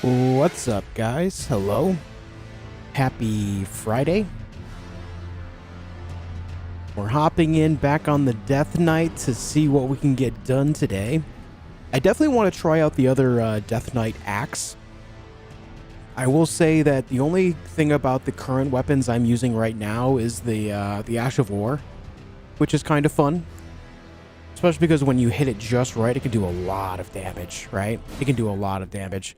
What's up, guys? Hello. Happy Friday. We're hopping in back on the Death Knight to see what we can get done today. I definitely want to try out the other Death Knight axe. I will say that the only thing about the current weapons I'm using right now is the Ash of War, which is kind of fun. Especially because when you hit it just right, it can do a lot of damage, right? It can do a lot of damage.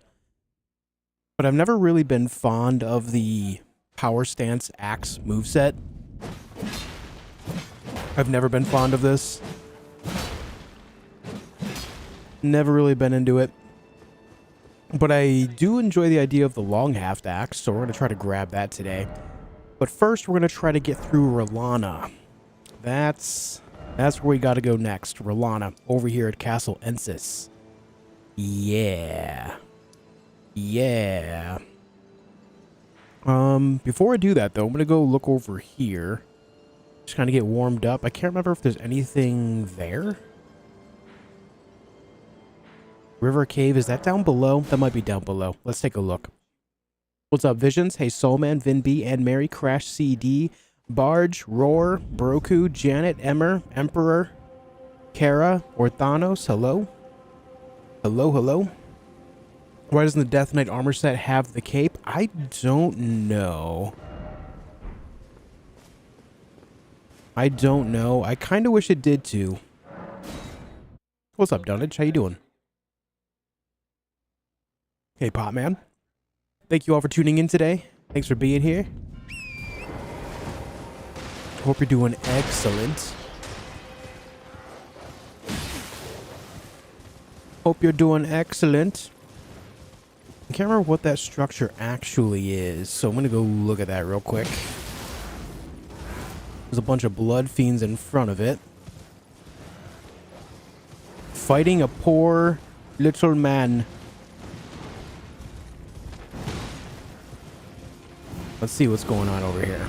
But I've never really been fond of the Power Stance Axe moveset. I've never been fond of this. Never really been into it. But I do enjoy the idea of the long haft axe, so we're going to try to grab that today. But first, we're going to try to get through Rellana. That's where we got to go next. Rellana, over here at Castle Ensis. Yeah. Yeah. Before I do that, though, I'm going to go look over here. Just kind of get warmed up. I can't remember if there's anything there. River Cave, is that down below? That might be down below. Let's take a look. What's up, Visions? Hey, Soulman, Vin B, and Mary, Crash CD, Barge, Roar, Broku, Janet, Emmer, Emperor, Kara, or Thanos. Hello? Hello, hello? Why doesn't the Death Knight armor set have the cape? I don't know. I don't know. I kind of wish it did too. What's up, Dunnage? How you doing? Hey, Potman. Thank you all for tuning in today. Thanks for being here. Hope you're doing excellent. Hope you're doing excellent. I can't remember what that structure actually is, so I'm going to go look at that real quick. There's a bunch of blood fiends in front of it. Fighting a poor little man. Let's see what's going on over here.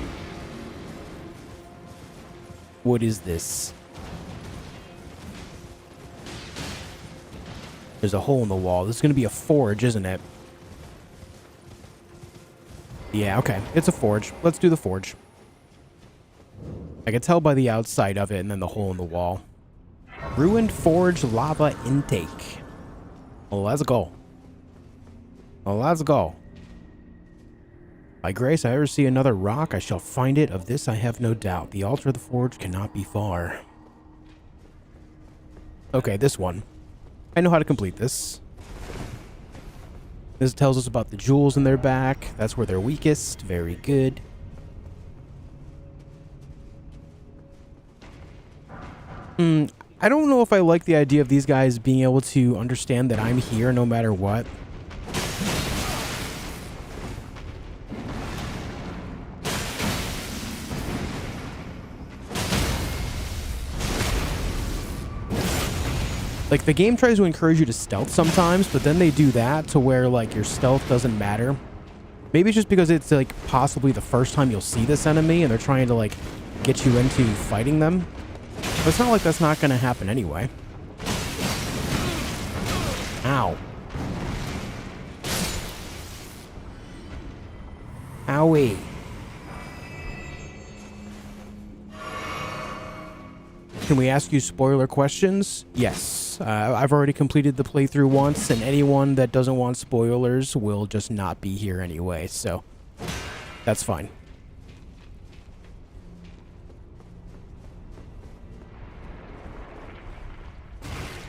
What is this? There's a hole in the wall. This is going to be a forge, isn't it? Yeah, okay. It's a forge. Let's do the forge. I can tell by the outside of it and then the hole in the wall. Ruined forge lava intake. Well, let's go. Well, let's go. By grace, I ever see another rock, I shall find it. Of this I have no doubt. The altar of the forge cannot be far. Okay, this one. I know how to complete this. This tells us about the jewels in their back. That's where they're weakest. Very good. I don't know if I like the idea of these guys being able to understand that I'm here no matter what. Like, the game tries to encourage you to stealth sometimes, but then they do that to where, like, your stealth doesn't matter. Maybe it's just because it's, like, possibly the first time you'll see this enemy, and they're trying to, like, get you into fighting them. But it's not like that's not going to happen anyway. Ow. Owie. Can we ask you spoiler questions? Yes. I've already completed the playthrough once, and anyone that doesn't want spoilers will just not be here anyway, so that's fine.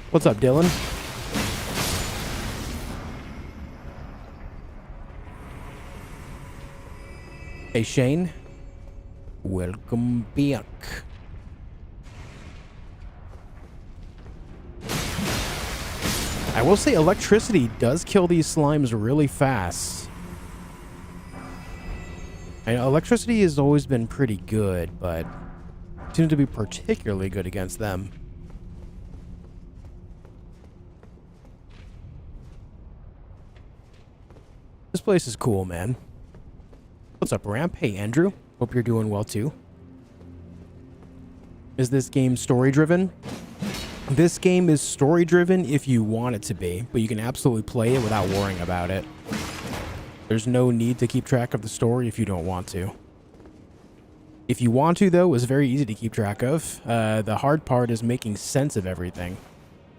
What's up, Dylan? Hey, Shane. Welcome back. I will say electricity does kill these slimes really fast. Electricity has always been pretty good, but it seems to be particularly good against them. This place is cool, man. What's up, Ramp? Hey, Andrew. Hope you're doing well, too. Is this game story-driven? This game is story-driven if you want it to be, but you can absolutely play it without worrying about it. There's no need to keep track of the story if you don't want to. If you want to, though, it's very easy to keep track of. The hard part is making sense of everything.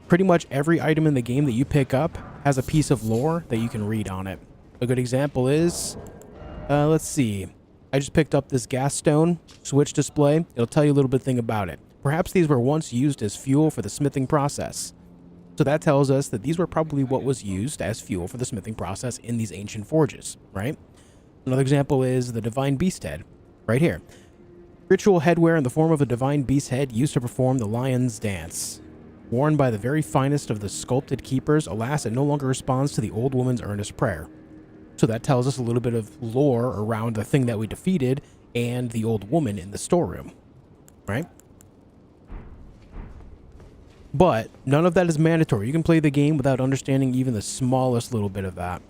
Pretty much every item in the game that you pick up has a piece of lore that you can read on it. A good example is, let's see. I just picked up this gas stone switch display. It'll tell you a little bit thing about it. Perhaps these were once used as fuel for the smithing process. So that tells us that these were probably what was used as fuel for the smithing process in these ancient forges, right? Another example is the divine beast head, right here. Ritual headwear in the form of a divine beast head used to perform the lion's dance. Worn by the very finest of the sculpted keepers, alas, it no longer responds to the old woman's earnest prayer. So that tells us a little bit of lore around the thing that we defeated and the old woman in the storeroom, right? But none of that is mandatory. You can play the game without understanding even the smallest little bit of that.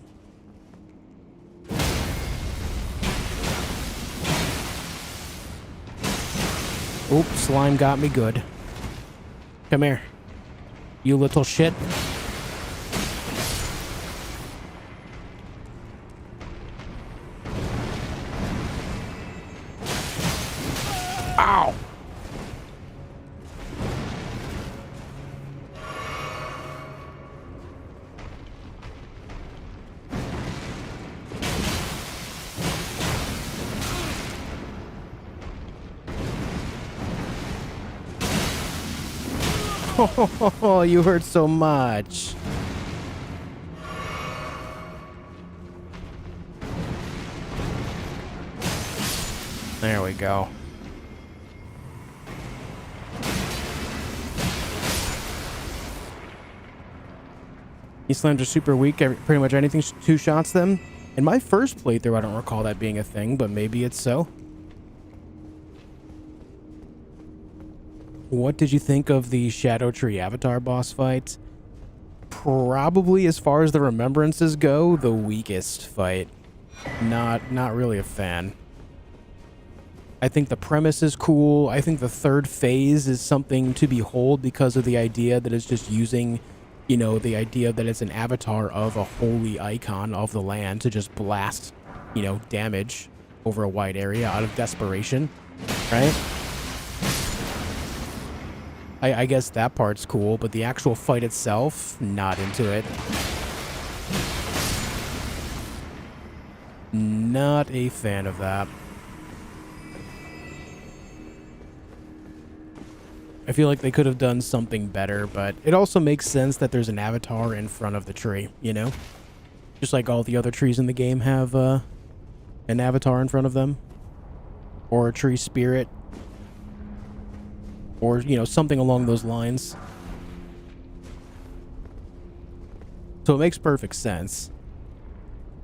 Oop, slime got me good. Come here, you little shit. Ow! Oh, you hurt so much. There we go. These slimes are super weak. Pretty much anything two-shots them. In my first playthrough, I don't recall that being a thing, but maybe it's so. What did you think of the Scadutree avatar boss fight? Probably, as far as the remembrances go, the weakest fight. Not really a fan. I think the premise is cool. I think the third phase is something to behold because of the idea that it's just using, you know, the idea that it's an avatar of a holy icon of the land to just blast, you know, damage over a wide area out of desperation, right? I guess that part's cool, but the actual fight itself, not into it. Not a fan of that. I feel like they could have done something better, but it also makes sense that there's an avatar in front of the tree, you know? Just like all the other trees in the game have an avatar in front of them. Or a tree spirit. Or, you know, something along those lines. So it makes perfect sense.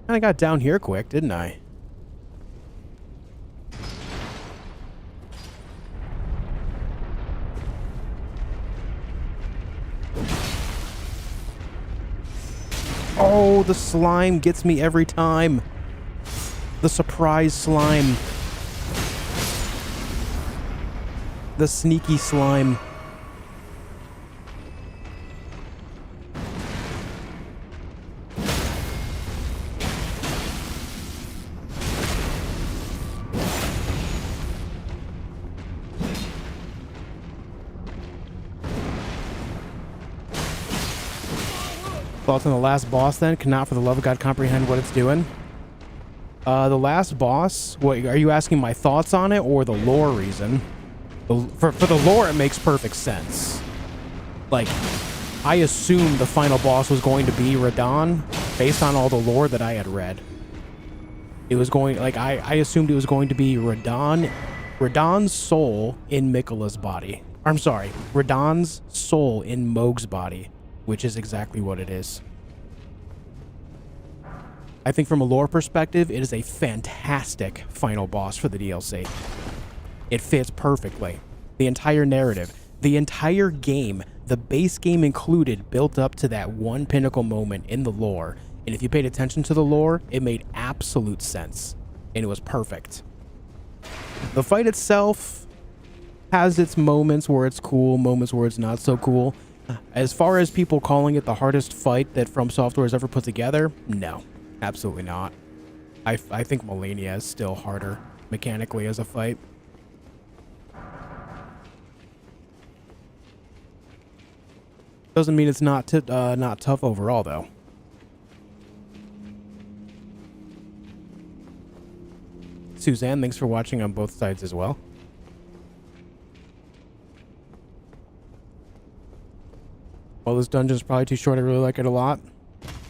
And I got down here quick, didn't I? Oh, the slime gets me every time. The surprise slime. The sneaky slime. Thoughts on the last boss then? Cannot for the love of God comprehend what it's doing. The last boss, what are you asking my thoughts on it or the lore reason? For the lore, it makes perfect sense. Like, I assumed the final boss was going to be Radon based on all the lore that I had read. It was going, like, I assumed it was going to be Radon's soul in Miquella's body. I'm sorry, Radon's soul in Mohg's body, which is exactly what it is. I think from a lore perspective, it is a fantastic final boss for the DLC. It fits perfectly. The entire narrative, the entire game, the base game included, built up to that one pinnacle moment in the lore. And if you paid attention to the lore, it made absolute sense. And it was perfect. The fight itself, has its moments where it's cool, moments where it's not so cool. As far as people calling it the hardest fight that From Software has ever put together, no, absolutely not. I think Malenia is still harder mechanically as a fight. Doesn't mean it's not tough overall, though. Suzanne, thanks for watching on both sides as well. Well, this dungeon's probably too short. I really like it a lot.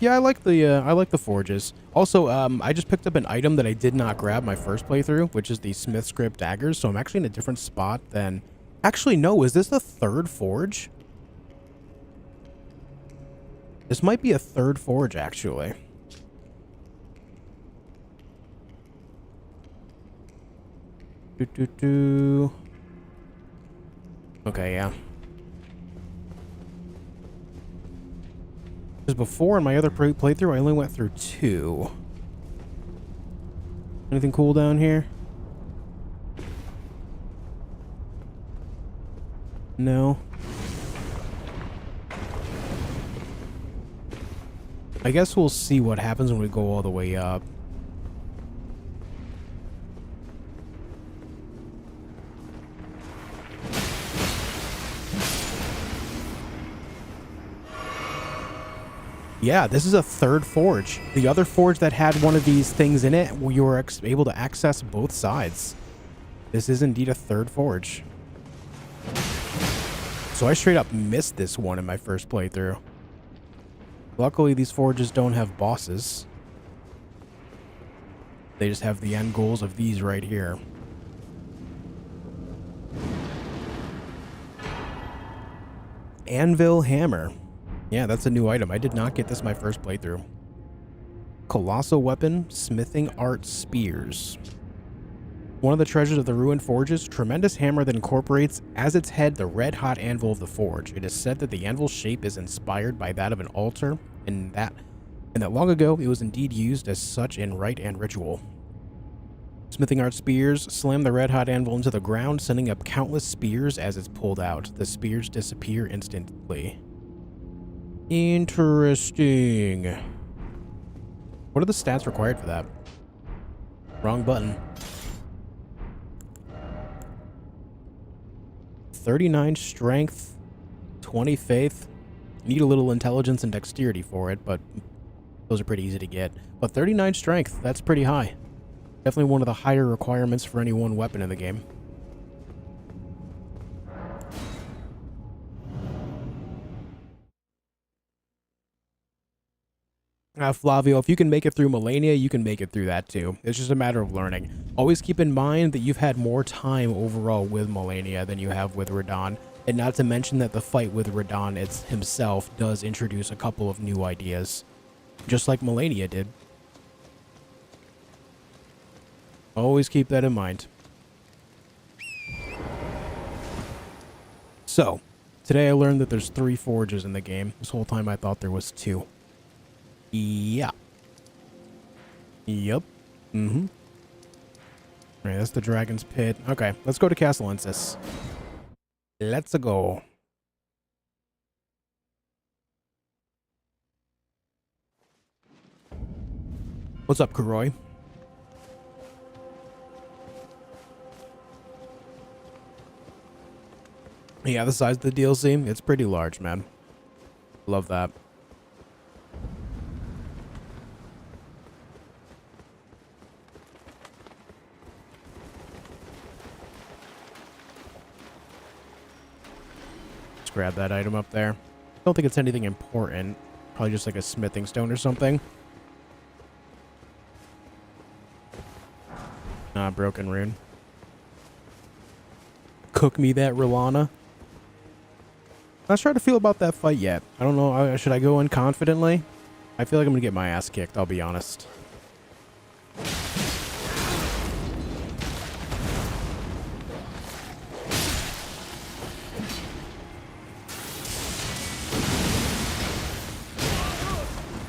Yeah, I like the forges. Also, I just picked up an item that I did not grab my first playthrough, which is the Smith's Grip daggers. So I'm actually in a different spot than. Actually, no. Is this the third forge? This might be a third forge, actually. Okay, yeah. Because before in my other playthrough, I only went through 2. Anything cool down here? No. I guess we'll see what happens when we go all the way up. Yeah, this is a third forge. The other forge that had one of these things in it, you were able to access both sides. This is indeed a third forge. So I straight up missed this one in my first playthrough. Luckily, these forges don't have bosses. They just have the end goals of these right here. Anvil hammer. Yeah, that's a new item. I did not get this my first playthrough. Colossal weapon, smithing art spears. One of the treasures of the ruined forges, tremendous hammer that incorporates as its head the red-hot anvil of the forge. It is said that the anvil's shape is inspired by that of an altar, and that long ago it was indeed used as such in rite and ritual. Smithing art spears slam the red-hot anvil into the ground, sending up countless spears as it's pulled out. The spears disappear instantly. Interesting. What are the stats required for that? Wrong button. 39 strength, 20 faith. Need a little intelligence and dexterity for it, but those are pretty easy to get. But 39 strength, that's pretty high. Definitely one of the higher requirements for any one weapon in the game. Flavio, if you can make it through Malenia, you can make it through that too. It's just a matter of learning. Always keep in mind that you've had more time overall with Malenia than you have with Radahn. And not to mention that the fight with Radahn himself does introduce a couple of new ideas. Just like Malenia did. Always keep that in mind. So, today I learned that there's 3 forges in the game. This whole time I thought there was 2. Yeah. Yep. Mm-hmm. Alright, that's the Dragon's Pit. Okay, let's go to Castle Ensis. Let's go. What's up, Kuroi? Yeah, the size of the DLC, it's pretty large, man. Love that. Grab that item up there. Don't think it's anything important. Probably just like a smithing stone or something. Ah, broken rune. Cook me that rellana. Not sure how to feel about that fight yet. I don't know. Should I go in confidently? I feel like I'm gonna get my ass kicked, I'll be honest.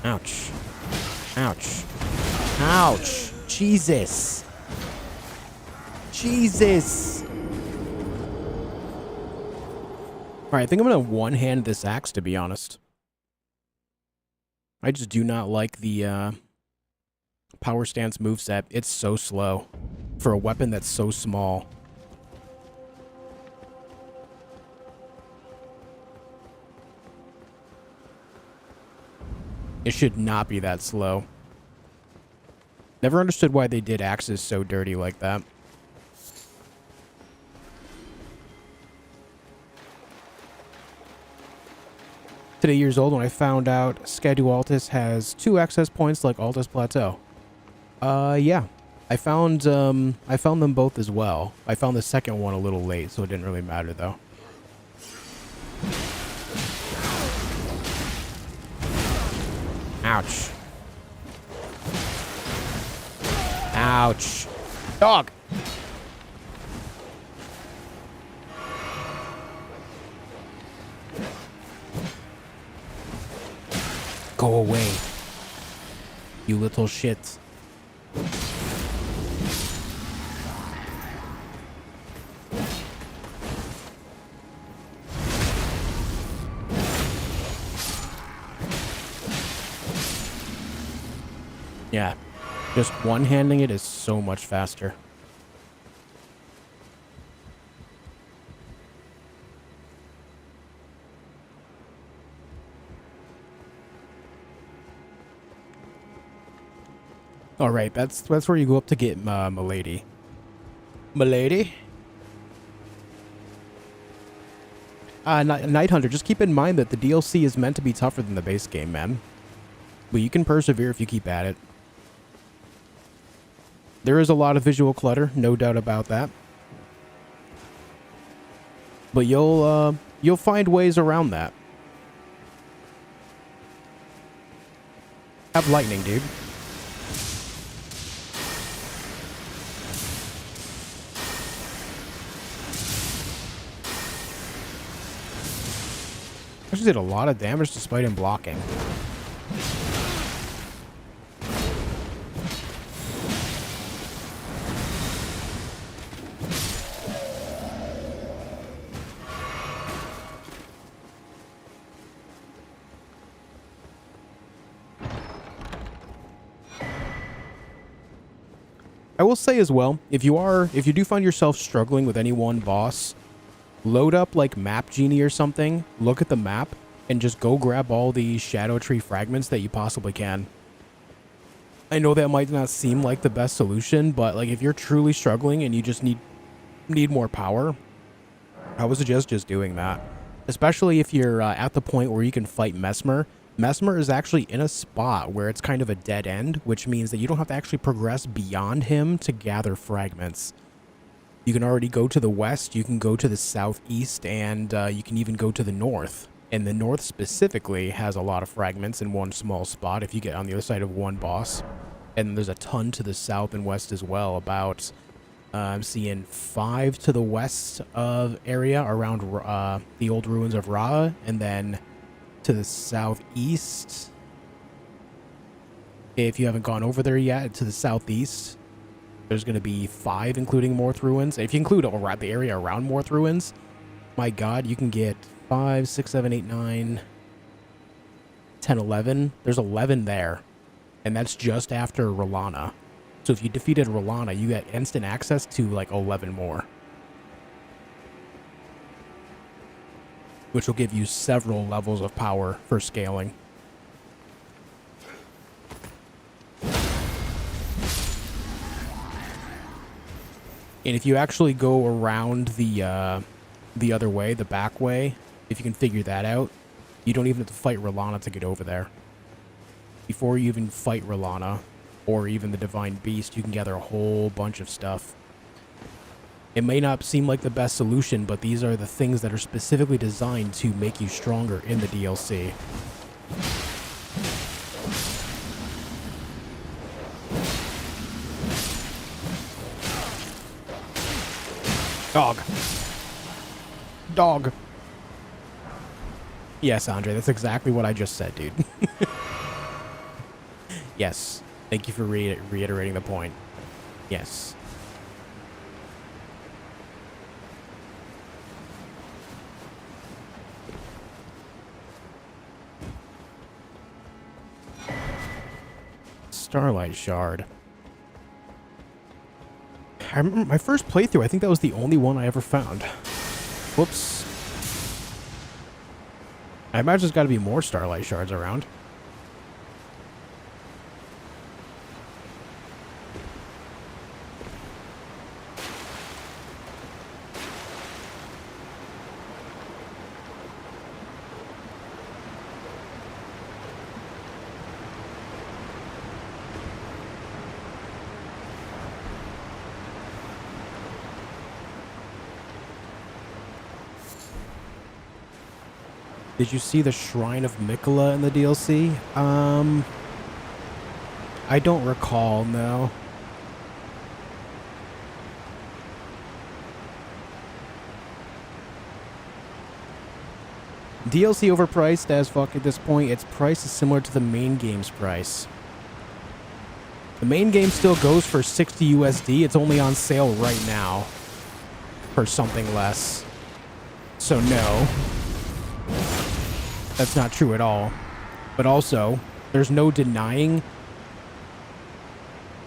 Ouch. Ouch. Ouch. Jesus. Jesus. All right, I think I'm going to one-hand this axe, to be honest. I just do not like the power stance moveset. It's so slow for a weapon that's so small. It should not be that slow. Never understood why they did axes so dirty like that. Today years old when I found out Scadualtis has 2 access points like Altus Plateau. Yeah. I found them both as well. I found the second one a little late, so it didn't really matter though. Ouch. Ouch. Dog! Go away. You little shit. Yeah. Just one-handing it is so much faster. All right, that's where you go up to get Milady. Milady? Night Hunter, just keep in mind that the DLC is meant to be tougher than the base game, man. But you can persevere if you keep at it. There is a lot of visual clutter, no doubt about that. But you'll find ways around that. Have lightning, dude. Actually did a lot of damage despite him blocking. I will say as well, if you do find yourself struggling with any one boss, load up like Map Genie or something, look at the map, and just go grab all the scadutree fragments that you possibly can. I know that might not seem like the best solution, but like if you're truly struggling and you just need more power, I would suggest just doing that. Especially if you're at the point where you can fight Mesmer. Mesmer is actually in a spot where it's kind of a dead end, which means that you don't have to actually progress beyond him to gather fragments. You can already go to the west, you can go to the southeast, and you can even go to the north. And the north specifically has a lot of fragments in one small spot if you get on the other side of one boss. And there's a ton to the south and west as well. About, I'm seeing 5 to the west of area around the old ruins of Ra, and then to the southeast, if you haven't gone over there yet, to the southeast, there's going to be 5, including Morth Ruins. If you include the area around Morth Ruins, my god, you can get 5, 6, 7, 8, 9, 10, 11. There's 11 there, and that's just after Rellana. So if you defeated Rellana, you get instant access to like 11 more, which will give you several levels of power for scaling. And if you actually go around the other way, the back way, if you can figure that out, you don't even have to fight Rellana to get over there. Before you even fight Rellana, or even the Divine Beast, you can gather a whole bunch of stuff. It may not seem like the best solution, but these are the things that are specifically designed to make you stronger in the DLC. Dog. Dog. Yes, Andre, that's exactly what I just said, dude. Yes. Thank you for reiterating the point. Yes. Starlight Shard. I remember my first playthrough, I think that was the only one I ever found. Whoops. I imagine there's got to be more Starlight Shards around. Did you see the Shrine of Mikola in the DLC? I don't recall, no. DLC overpriced as fuck at this point. Its price is similar to the main game's price. The main game still goes for 60 USD. It's only on sale right now for something less. So no. That's not true at all. But also, there's no denying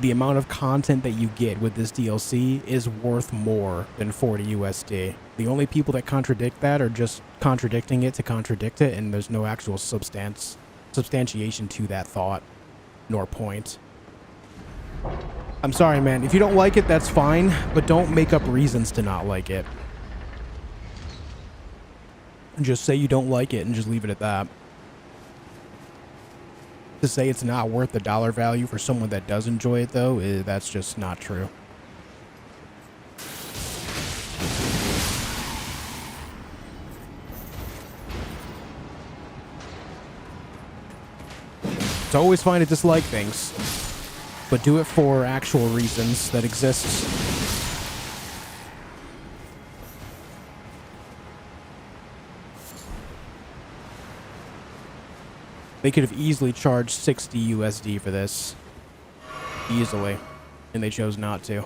the amount of content that you get with this DLC is worth more than 40 USD. The only people that contradict that are just contradicting it to contradict it, and there's no actual substantiation to that thought, nor point. I'm sorry, man. If you don't like it, that's fine, but don't make up reasons to not like it. Just say you don't like it and just leave it at that. To say it's not worth the dollar value for someone that does enjoy it, though, that's just not true. It's always fine to dislike things, but do it for actual reasons that exist. They could have easily charged 60 USD for this. Easily. And they chose not to.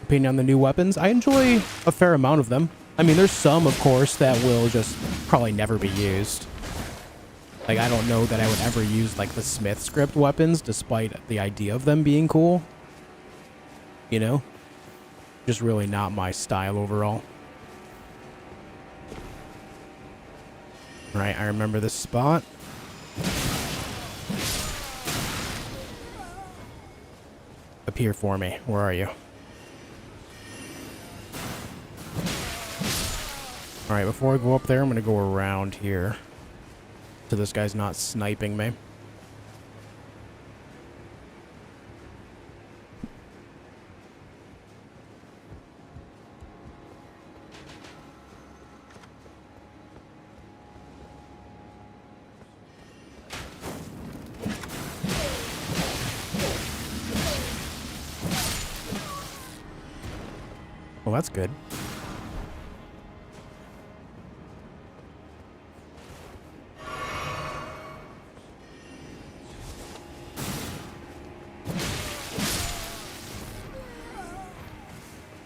Opinion on the new weapons? I enjoy a fair amount of them. I mean, there's some, of course, that will just probably never be used. Like, I don't know that I would ever use, like, the Smith script weapons, despite the idea of them being cool. You know? Just really not my style overall. Right, I remember this spot. Appear for me. Where are you? Alright, before I go up there, I'm gonna go around here. So this guy's not sniping me. Well, that's good.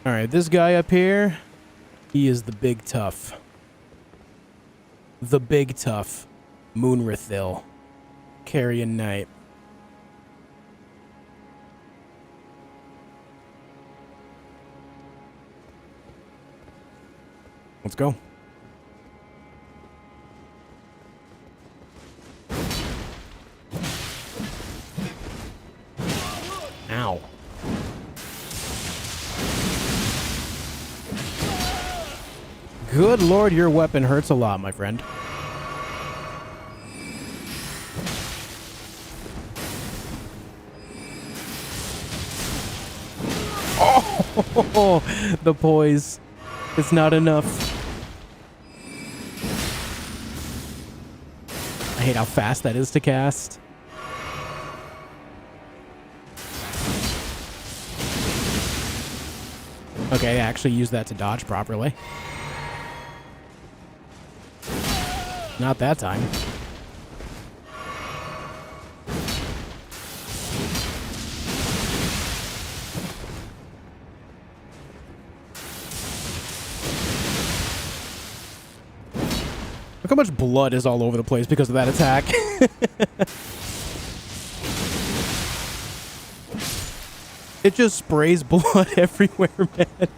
Alright, this guy up here, he is the big tough. The big tough. Moonrithil. Carrion Knight. Let's go. Ow. Good lord, your weapon hurts a lot, my friend. Oh, the poise. It's not enough. I hate how fast that is to cast. Okay, I actually used that to dodge properly. Not that time. how much blood is all over the place because of that attack. It just sprays blood everywhere, man.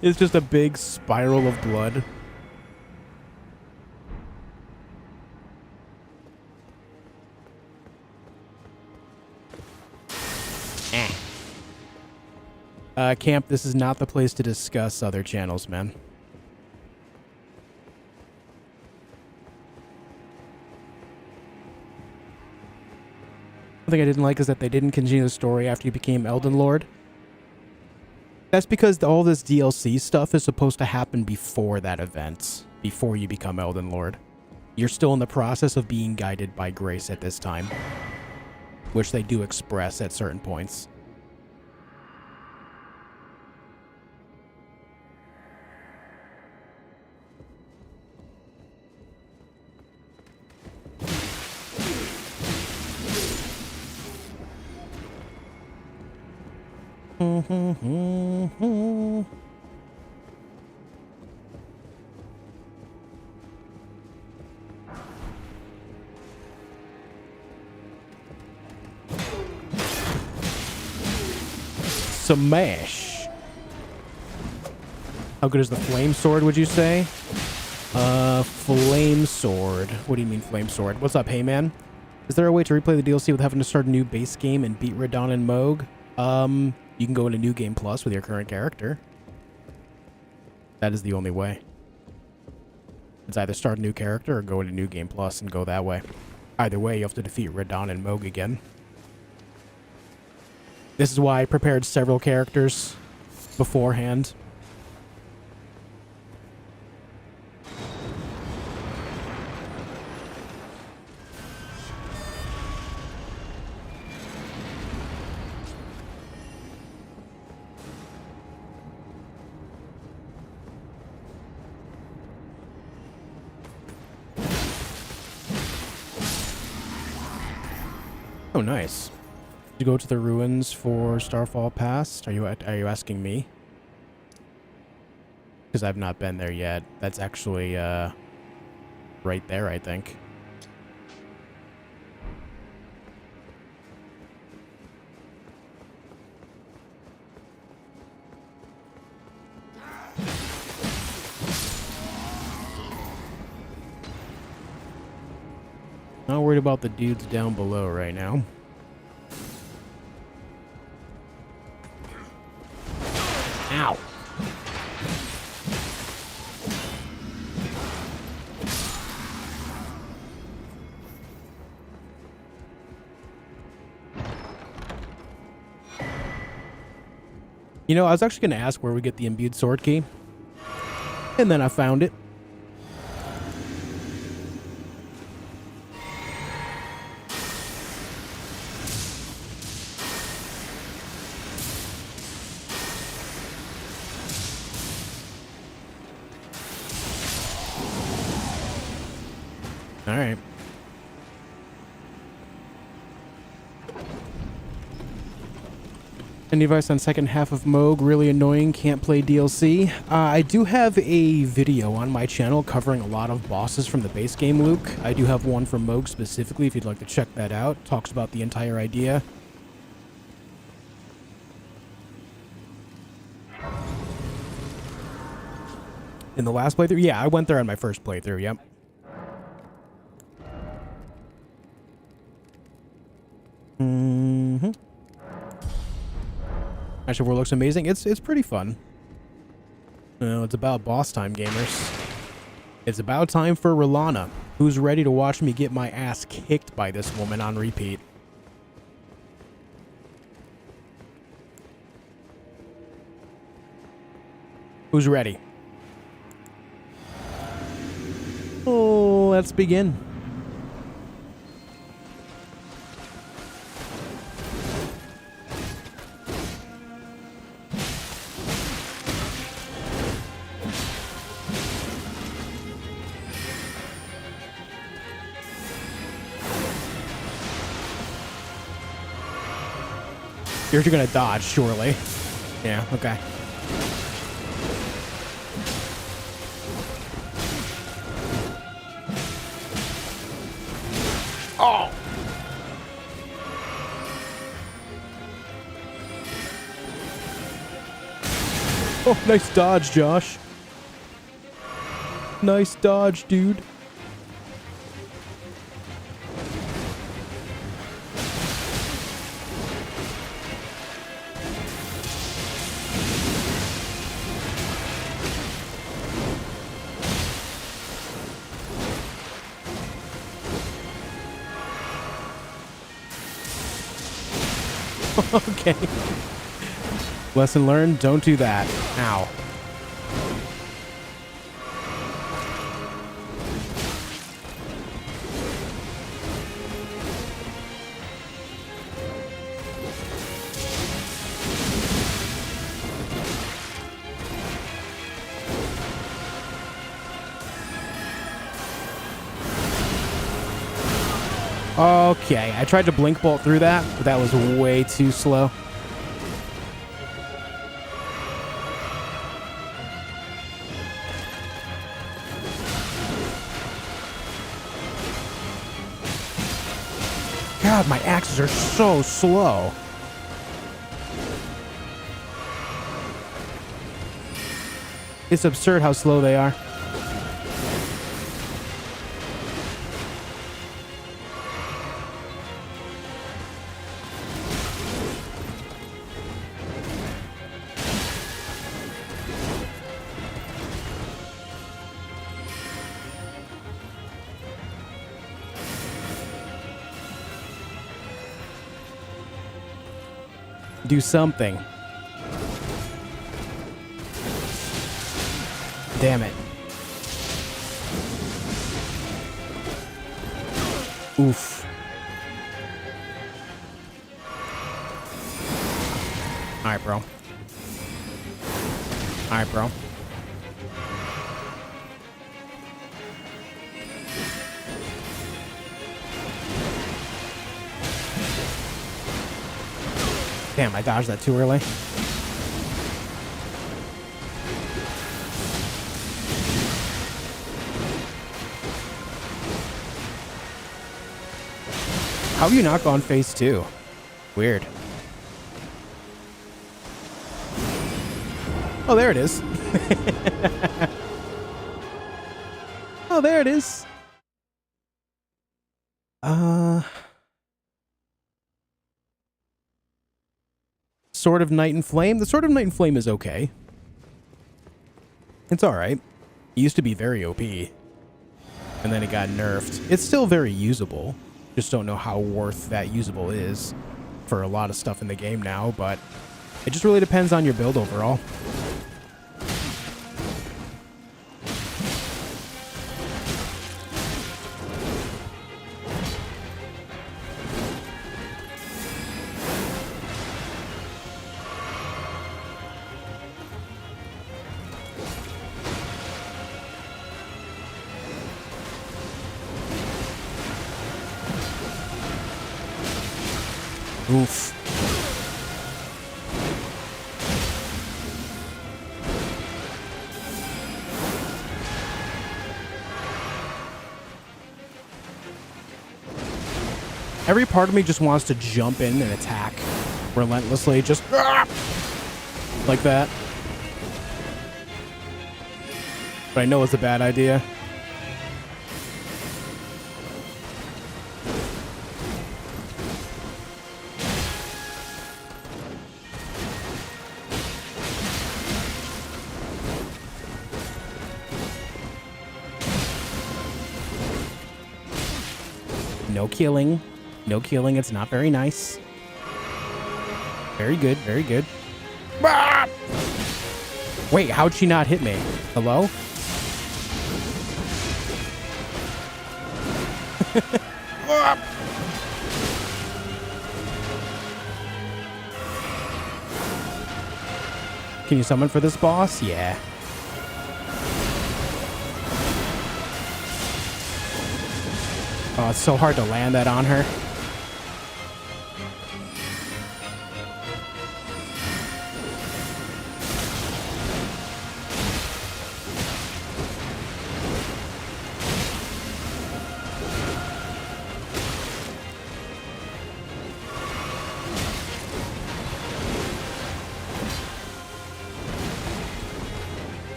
It's just a big spiral of blood. Camp, this is not the place to discuss other channels, man. One thing I didn't like is that they didn't continue the story after you became Elden Lord. That's because all this DLC stuff is supposed to happen before that event, before you become Elden Lord. You're still in the process of being guided by grace at this time, which they do express at certain points. Smash. How good is the flame sword, would you say? Flame sword. What do you mean flame sword? What's up, hey man? Is there a way to replay the DLC with having to start a new base game and beat Radon and Moog? You can go into New Game Plus with your current character. That is the only way. It's either start a new character or go into New Game Plus and go that way. Either way, you have to defeat Radon and Moog again. This is why I prepared several characters beforehand. Oh, nice. Did you go to the ruins for Starfall Pass? Are you asking me? Because I've not been there yet. That's actually right there, I think. Not worried about the dudes down below right now. Ow. You know, I was actually going to ask where we get the imbued sword key. And then I found it. All right. Any advice on second half of Moog? Really annoying, can't play DLC. I do have a video on my channel covering a lot of bosses from the base game, Luke. I do have one for Moog specifically, if you'd like to check that out. Talks about the entire idea. In the last playthrough? Yeah, I went there on my first playthrough, yep. Mm-hmm. Actually, War looks amazing. It's pretty fun. You know, it's about boss time, gamers. It's about time for Rellana, who's ready to watch me get my ass kicked by this woman on repeat. Who's ready? Oh, let's begin. You're gonna dodge, surely. Yeah, okay. Oh! Oh, nice dodge, Josh. Nice dodge, dude. Okay. Lesson learned, don't do that. Ow. Okay, I tried to blink bolt through that, but that was way too slow. God, my axes are so slow. It's absurd how slow they are. Do something. Damn it. Oof. Alright, bro. Alright, bro. Damn, I dodged that too early. How have you not gone phase 2? Weird. Oh, there it is. Oh, there it is. Sword of Night and Flame. The Sword of Night and Flame is okay. It's alright. It used to be very OP. And then it got nerfed. It's still very usable. Just don't know how worth that usable is for a lot of stuff in the game now, but it just really depends on your build overall. Oof. Every part of me just wants to jump in and attack relentlessly, just like that. But I know it's a bad idea. No killing. No killing. It's not very nice. Very good. Very good. Ah! Wait, how'd she not hit me? Hello? Can you summon for this boss? Yeah. Oh, it's so hard to land that on her.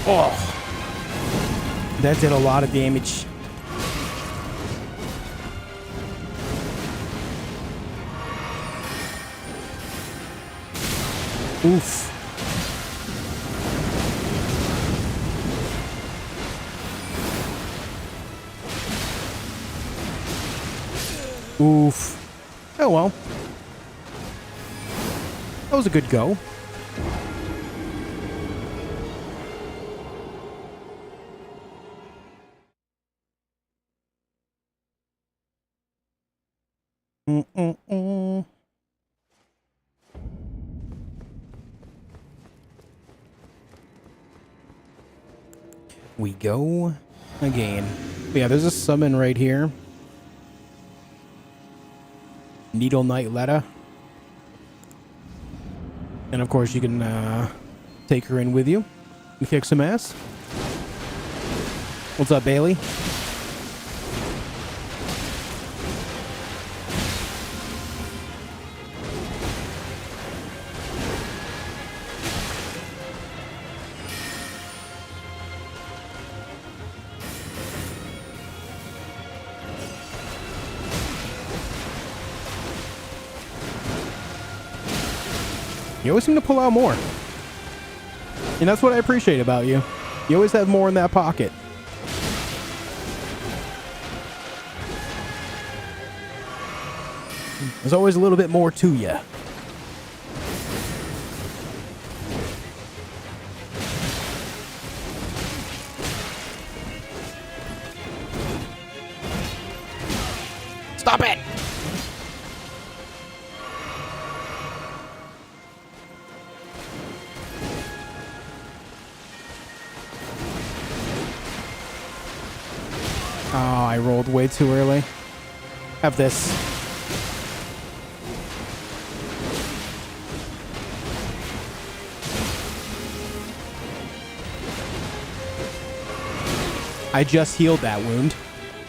Oh, that did a lot of damage. Oof. Oof. Oh well. That was a good go. We go again. But yeah, there's a summon right here. Needle Knight Letta. And of course you can take her in with you and kick some ass. What's up, Bailey? You always seem to pull out more. And that's what I appreciate about you. You always have more in that pocket. There's always a little bit more to you. Stop it! Oh, I rolled way too early. Have this. I just healed that wound.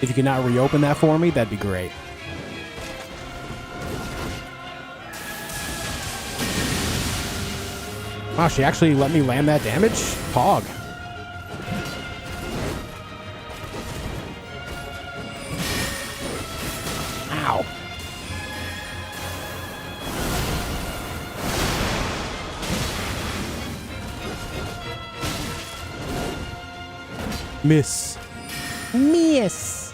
If you could not reopen that for me, that'd be great. Wow, she actually let me land that damage? Pog. Ow. Miss. Miss.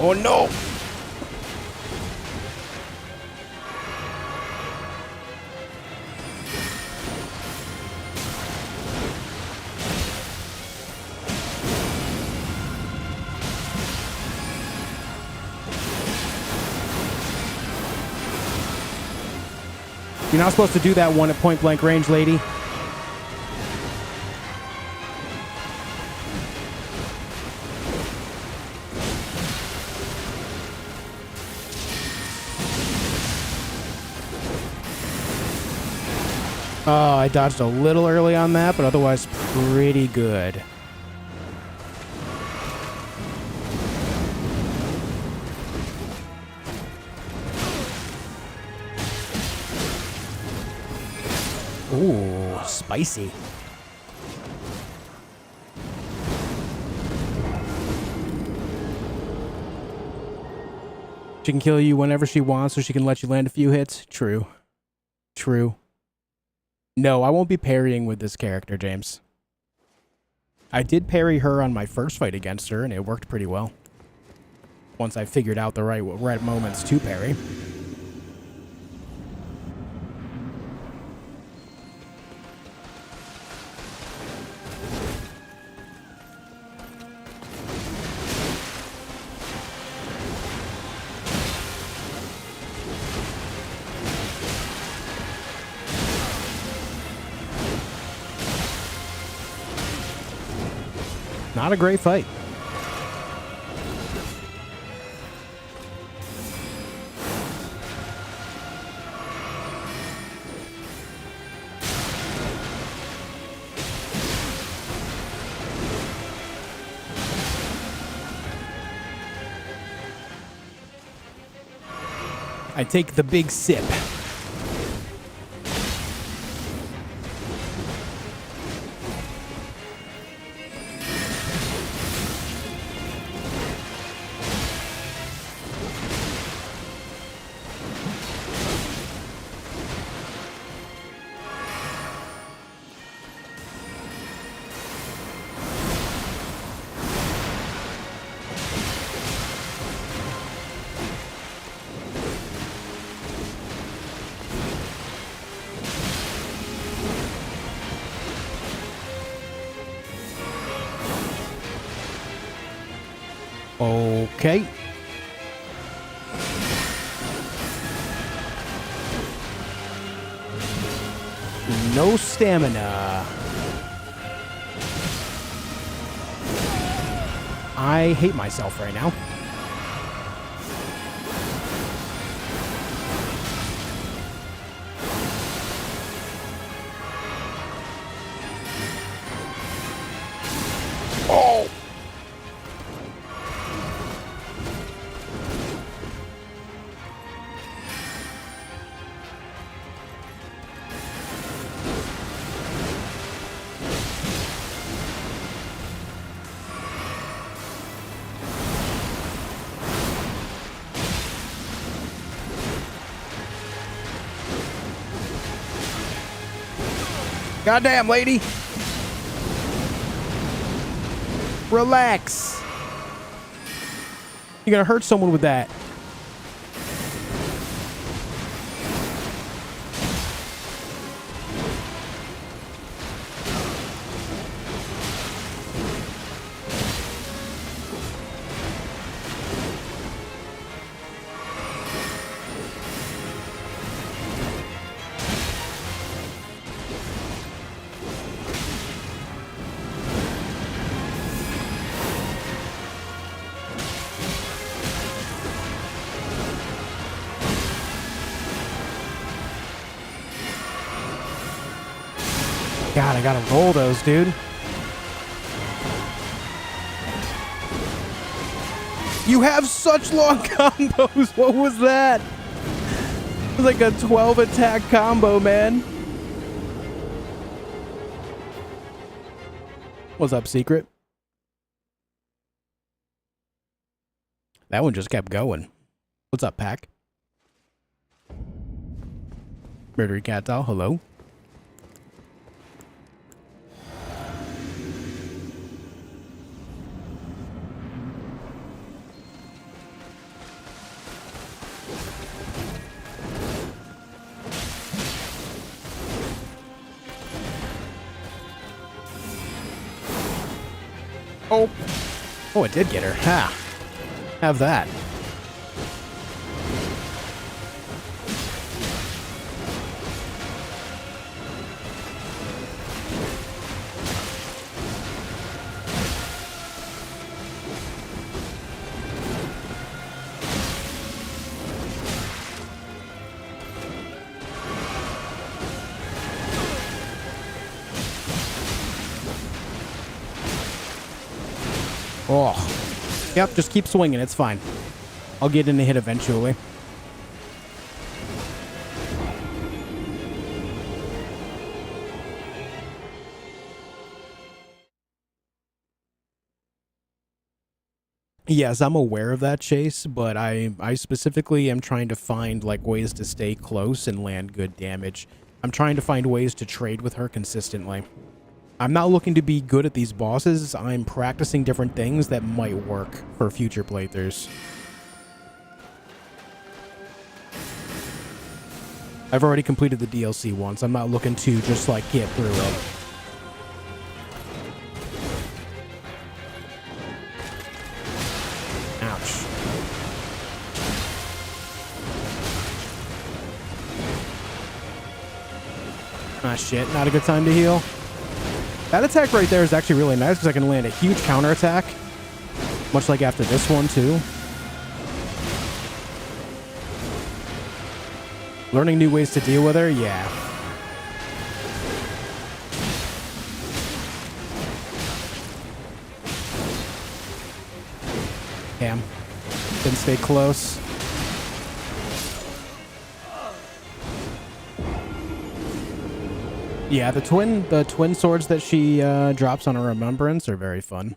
Oh no. You're not supposed to do that one at point blank range, lady. Oh, I dodged a little early on that, but otherwise pretty good. Ooh, spicy. She can kill you whenever she wants, so she can let you land a few hits. True. True. No, I won't be parrying with this character, James. I did parry her on my first fight against her, and it worked pretty well. Once I figured out the right moments to parry. Not a great fight. I take the big sip. Okay. No stamina. I hate myself right now. Oh! Goddamn, lady. Relax. You're gonna hurt someone with that. God, I gotta roll those, dude. You have such long combos. What was that? It was like a 12 attack combo, man. What's up, Secret? That one just kept going. What's up, Pack? Murdery Cat Doll, hello. Oh. Oh, it did get her. Ha. Have that. Oh. Yep, just keep swinging. It's fine. I'll get in a hit eventually. Yes, I'm aware of that, Chase, but I specifically am trying to find like ways to stay close and land good damage. I'm trying to find ways to trade with her consistently. I'm not looking to be good at these bosses. I'm practicing different things that might work for future playthroughs. I've already completed the DLC once. I'm not looking to just like get through it. Ouch. Ah, shit. Not a good time to heal. That attack right there is actually really nice because I can land a huge counterattack. Much like after this one, too. Learning new ways to deal with her? Yeah. Damn. Didn't stay close. Yeah, the twin swords that she drops on a remembrance are very fun.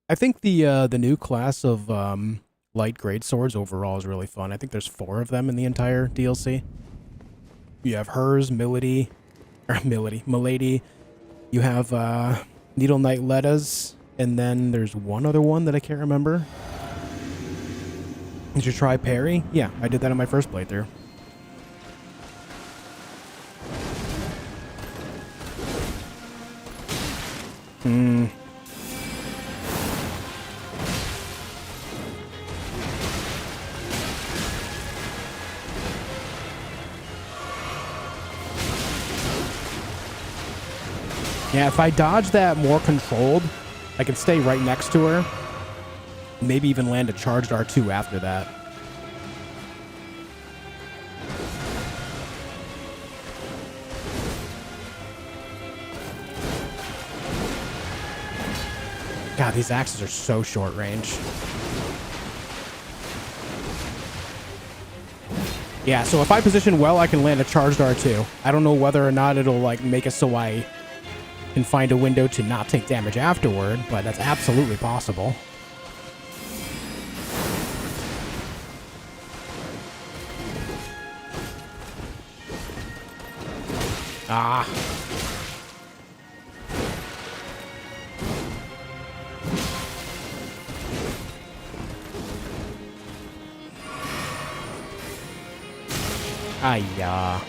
I think the new class of light grade swords overall is really fun. I think there's 4 of them in the entire DLC. You have hers, Milady. You have Needle Knight Letta's, and then there's one other one that I can't remember. Did you try parry? Yeah, I did that in my first playthrough. Yeah, if I dodge that more controlled, I can stay right next to her. Maybe even land a charged R2 after that. God, these axes are so short range. Yeah, so if I position well, I can land a charged R2. I don't know whether or not it'll like make it so I can find a window to not take damage afterward, but that's absolutely possible. Ah. Ayah.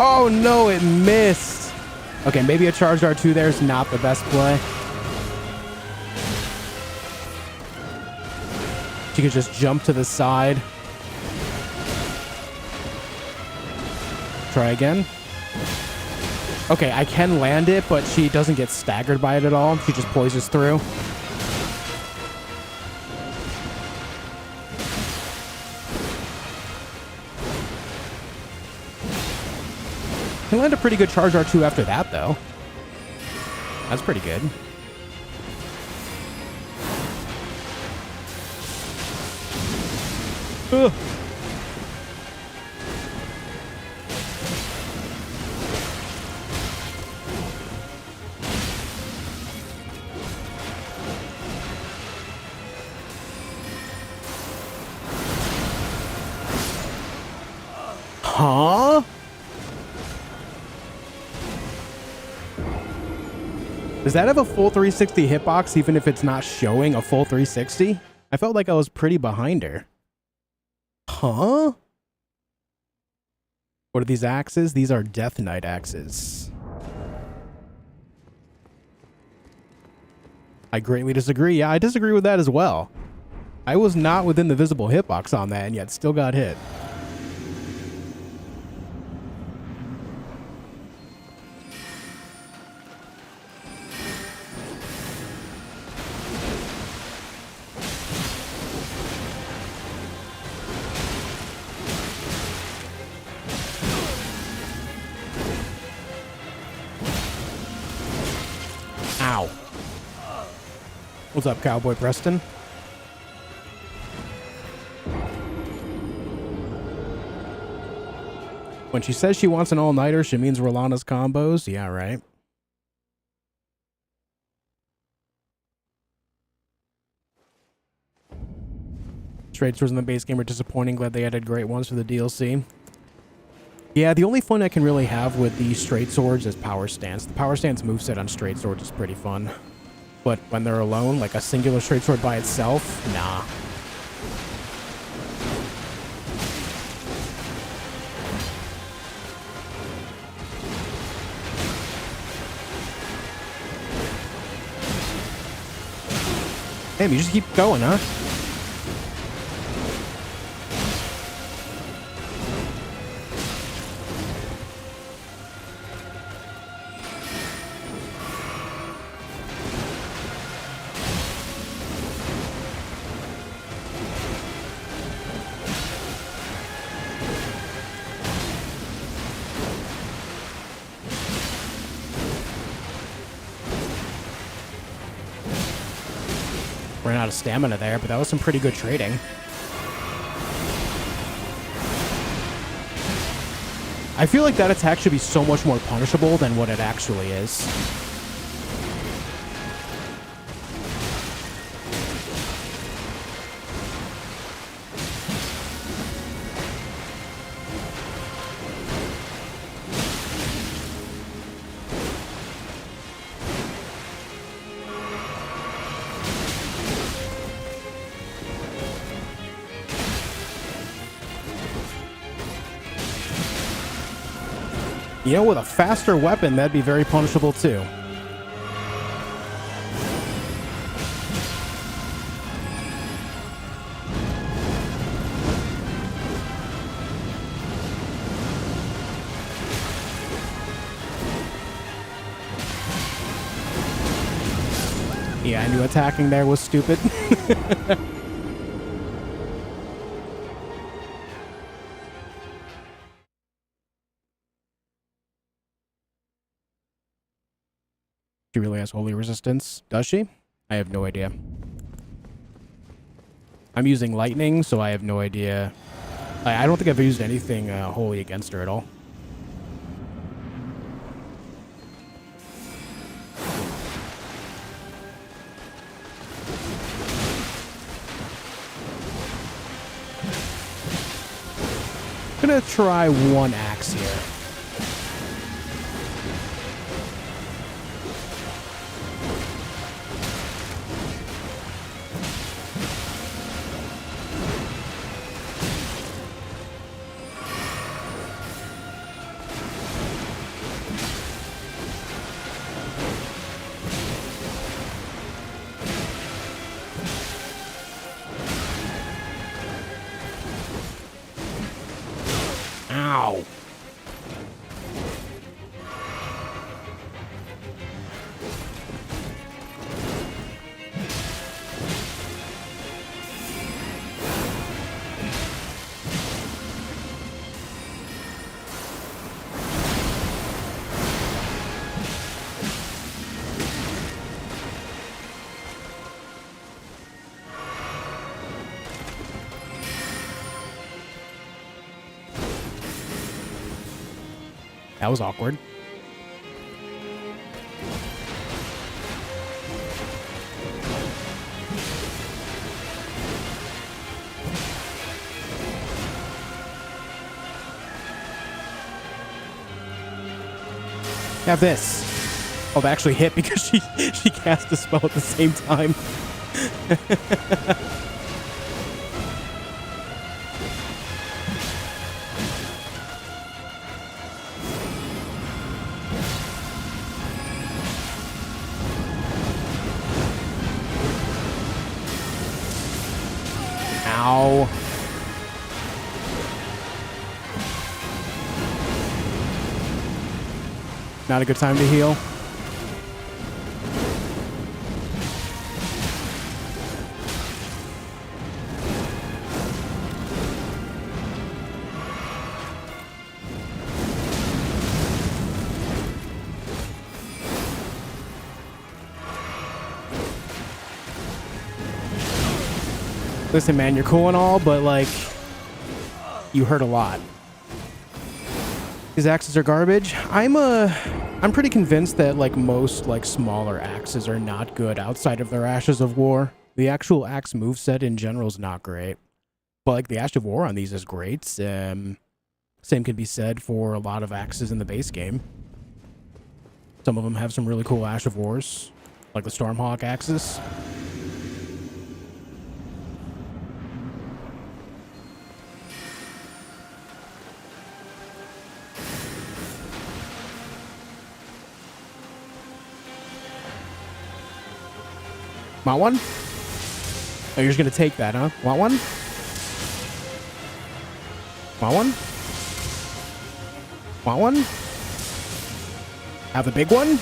Oh no, it missed. Okay, maybe a charged R2 there is not the best play. She could just jump to the side. Try again. Okay, I can land it, but she doesn't get staggered by it at all. She just poises through. Can land a pretty good charge R2 after that, though. That's pretty good. Ugh. Huh? Does that have a full 360 hitbox even if it's not showing a full 360? I felt like I was pretty behind her. Huh? What are these axes? These are Death Knight axes. I greatly disagree. Yeah, I disagree with that as well. I was not within the visible hitbox on that and yet still got hit. Ow. What's up, Cowboy Preston? When she says she wants an all-nighter, she means Rellana's combos? Yeah, right. Straight swords in the base game are disappointing. Glad they added great ones for the DLC. Yeah, the only fun I can really have with the straight swords is power stance. The power stance moveset on straight swords is pretty fun. But when they're alone, like a singular straight sword by itself, nah. Damn, you just keep going, huh? Ran out of stamina there, but that was some pretty good trading. I feel like that attack should be so much more punishable than what it actually is. You know, with a faster weapon, that'd be very punishable too. Yeah, I knew attacking there was stupid. She really has holy resistance. Does she? I have no idea. I'm using lightning, so I have no idea. I don't think I've used anything holy against her at all. I'm gonna try one axe here. Ow. That was awkward. Have this. Oh, that actually hit because she cast a spell at the same time. Ow. Not a good time to heal. Listen, man, you're cool and all, but, like, you hurt a lot. These axes are garbage. I'm pretty convinced that, like, most, like, smaller axes are not good outside of their Ashes of War. The actual axe moveset in general is not great. But, like, the Ash of War on these is great. Same can be said for a lot of axes in the base game. Some of them have some really cool Ash of Wars, like the Stormhawk axes. Want one? Oh, you're just gonna take that, huh? Want one? Want one? Want one? Have the big one?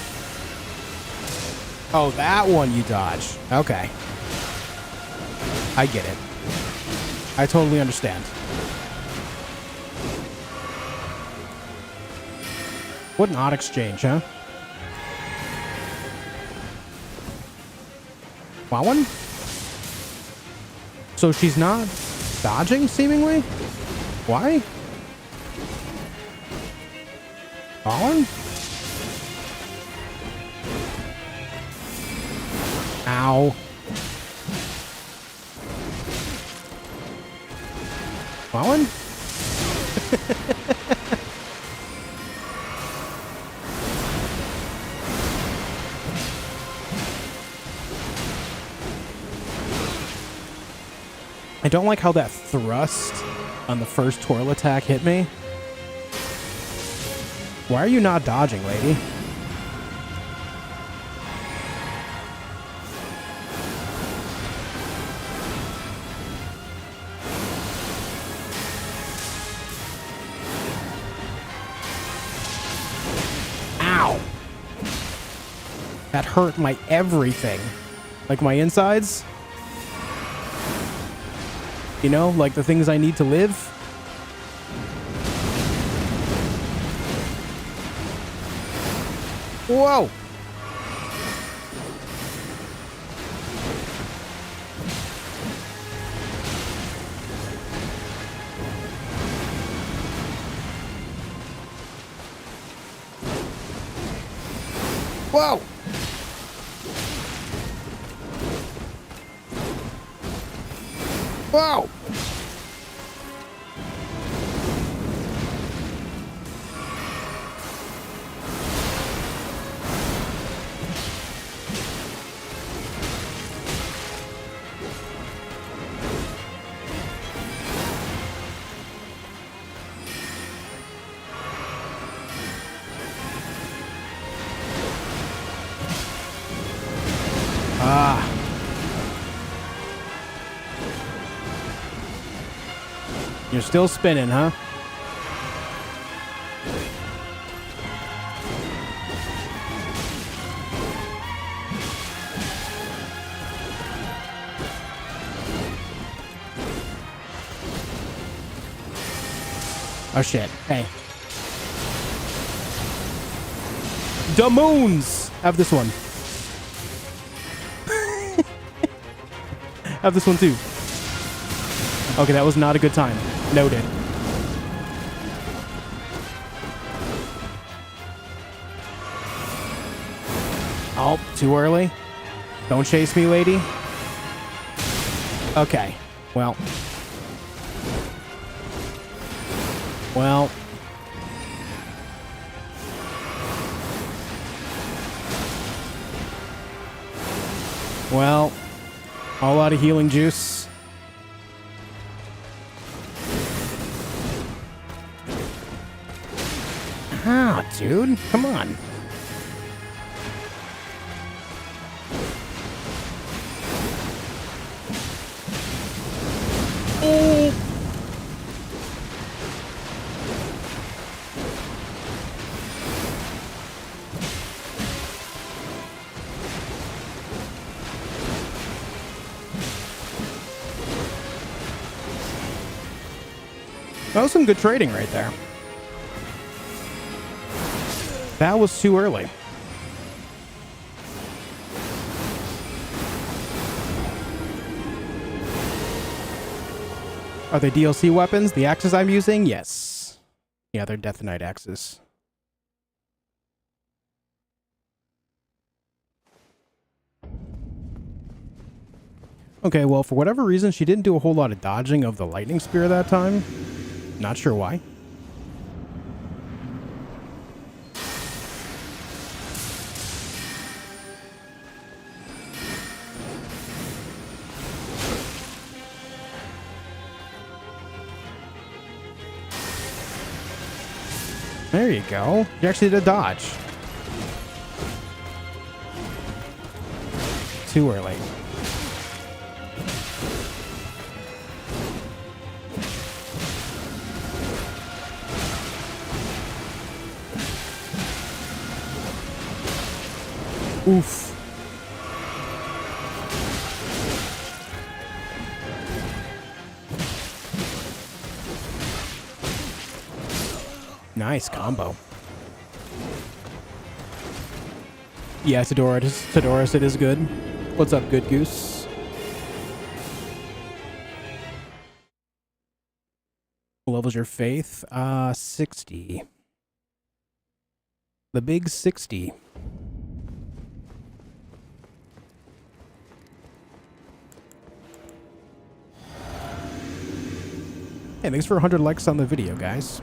Oh, that one you dodge. Okay. I get it. I totally understand. What an odd exchange, huh? Want one? So she's not dodging, seemingly? Why? Fallen? Ow. Fallen? I don't like how that thrust on the first twirl attack hit me. Why are you not dodging, lady? Ow! That hurt my everything. Like my insides. You know, like the things I need to live. Whoa! Whoa! Whoa! Ah. You're still spinning, huh? Oh shit. Hey. The moons! Have this one. Have this one too. Okay, that was not a good time. Noted. Oh, too early? Don't chase me, lady. Okay. Well. Well. Well. A lot of healing juice. Ah, dude. Come on. Oh. That was some good trading right there. That was too early. Are they DLC weapons? The axes I'm using? Yes. Yeah, they're Death Knight axes. Okay, well, for whatever reason, she didn't do a whole lot of dodging of the lightning spear that time. Not sure why. There you go. You actually did a dodge. Too early. Oof. Nice combo. Yeah, Todorus, it is good. What's up, Good Goose? levels your faith? 60. The big 60. Hey, thanks for 100 likes on the video, guys.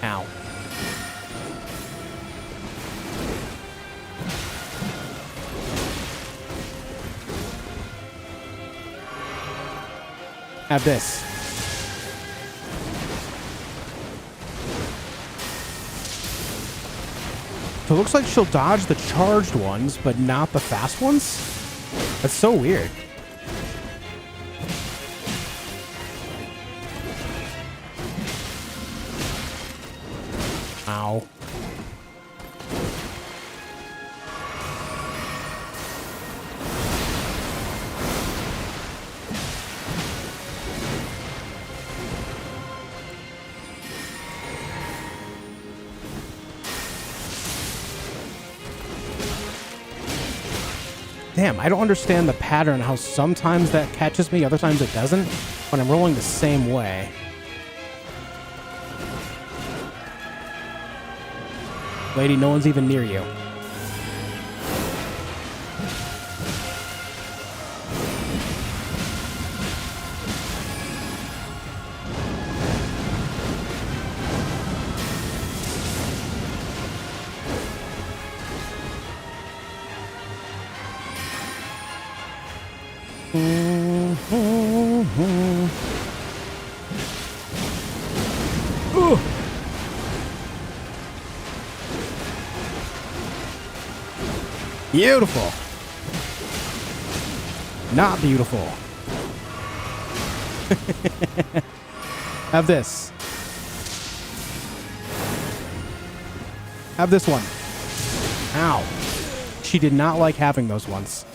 Ow. Have this. So it looks like she'll dodge the charged ones, but not the fast ones? That's so weird. Ow. Damn, I don't understand the pattern, how sometimes that catches me, other times it doesn't, when I'm rolling the same way. Lady, no one's even near you. Beautiful. Not beautiful. Have this. Have this one. Ow. She did not like having those ones.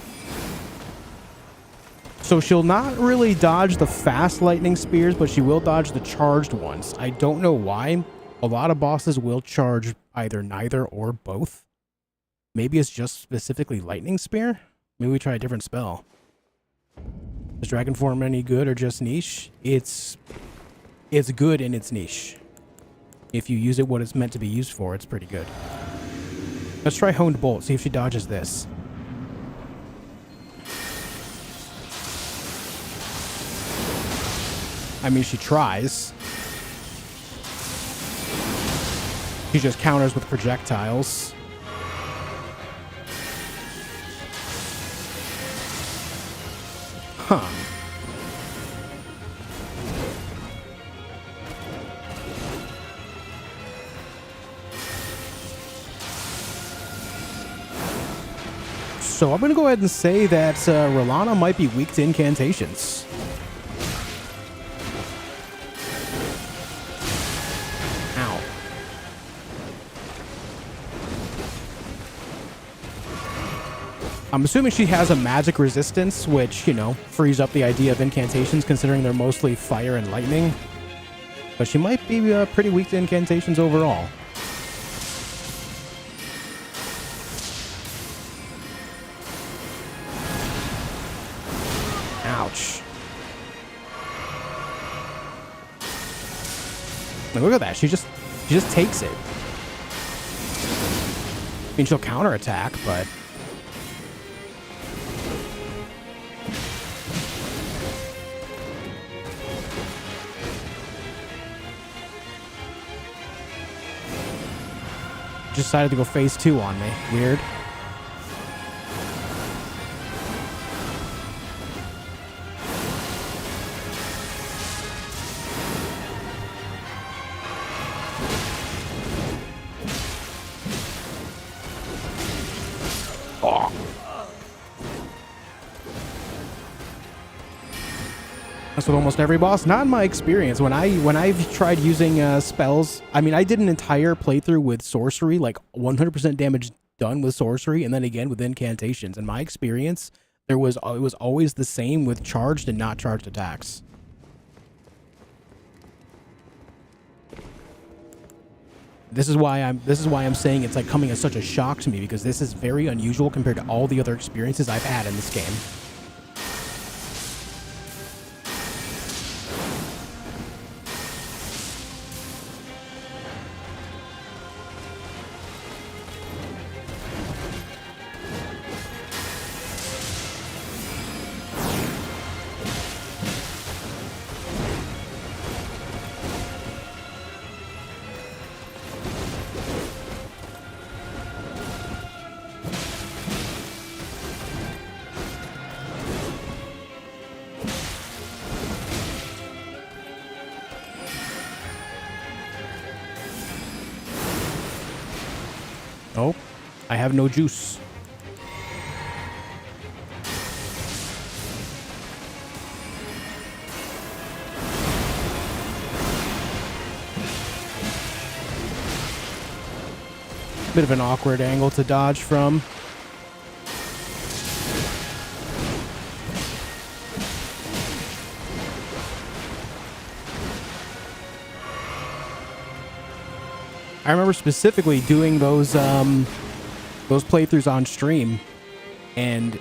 So she'll not really dodge the fast lightning spears, but she will dodge the charged ones. I don't know why. A lot of bosses will charge either neither or both. Maybe it's just specifically lightning spear? Maybe we try a different spell. Is dragon form any good or just niche? It's good in its niche. If you use it what it's meant to be used for, it's pretty good. Let's try honed bolt, see if she dodges this. I mean, she tries. She just counters with projectiles. Huh. So I'm going to go ahead and say that Rellana might be weak to incantations. Ow. I'm assuming she has a magic resistance, which, you know, frees up the idea of incantations considering they're mostly fire and lightning. But she might be pretty weak to incantations overall. Ouch. Look at that. She just takes it. I mean, she'll counterattack, but decided to go phase 2 on me. Weird. That's with almost every boss. Not in my experience. When I've tried using spells, I mean, I did an entire playthrough with sorcery, like 100% damage done with sorcery, and then again with incantations. In my experience, it was always the same with charged and not charged attacks. This is why I'm saying it's like coming as such a shock to me, because this is very unusual compared to all the other experiences I've had in this game. Oh, I have no juice. Bit of an awkward angle to dodge from. I remember specifically doing those playthroughs on stream, and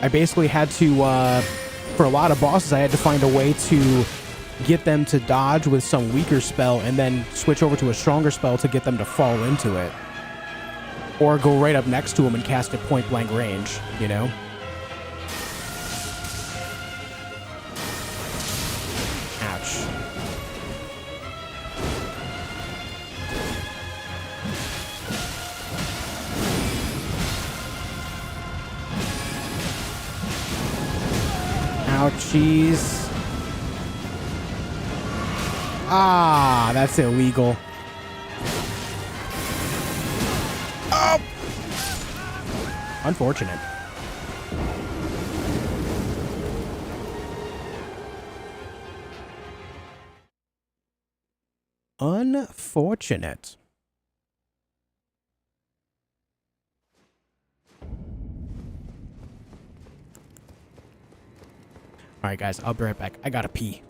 I basically had to, for a lot of bosses, I had to find a way to get them to dodge with some weaker spell and then switch over to a stronger spell to get them to fall into it. Or go right up next to them and cast it point blank range, you know? Ouch. Ouchies. Ah, that's illegal. Oh! Unfortunate. Unfortunate. All right, guys, I'll be right back. I gotta pee.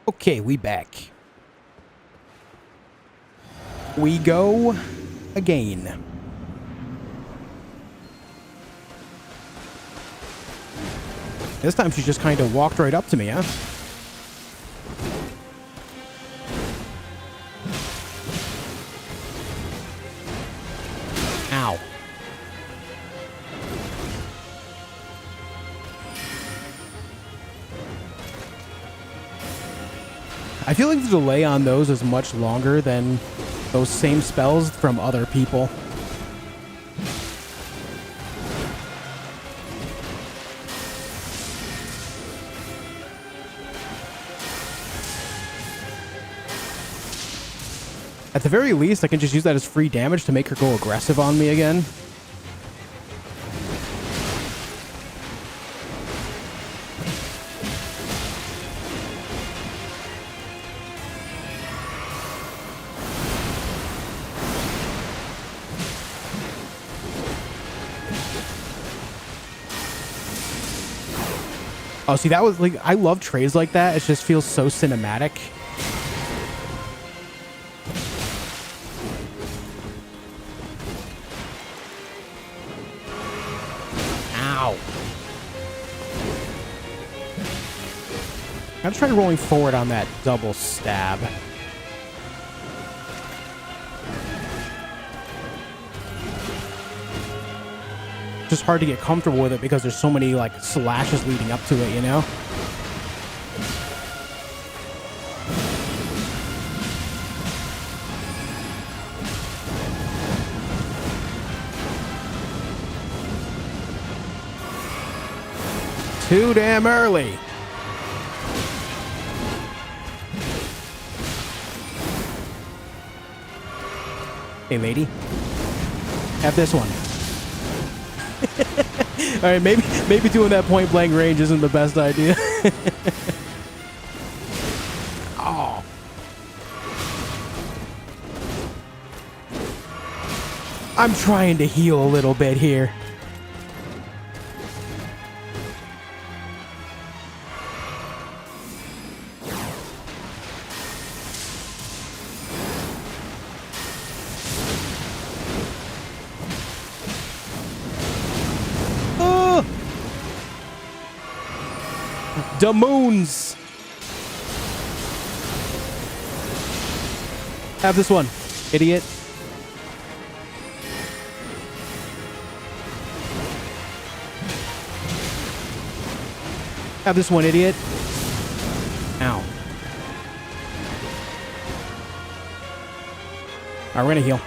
Okay, we back. We go again. This time she just kind of walked right up to me, huh? Ow. I feel like the delay on those is much longer than those same spells from other people. At the very least, I can just use that as free damage to make her go aggressive on me again. Oh, see, that was like, I love trades like that. It just feels so cinematic. Ow. I'm trying rolling forward on that double stab. Just hard to get comfortable with it because there's so many like slashes leading up to it, you know? Too damn early. Hey, lady. Have this one. All right, maybe doing that point blank range isn't the best idea. Oh. I'm trying to heal a little bit here. The moons. Have this one, idiot. Have this one, idiot. Ow. All right, we're gonna heal.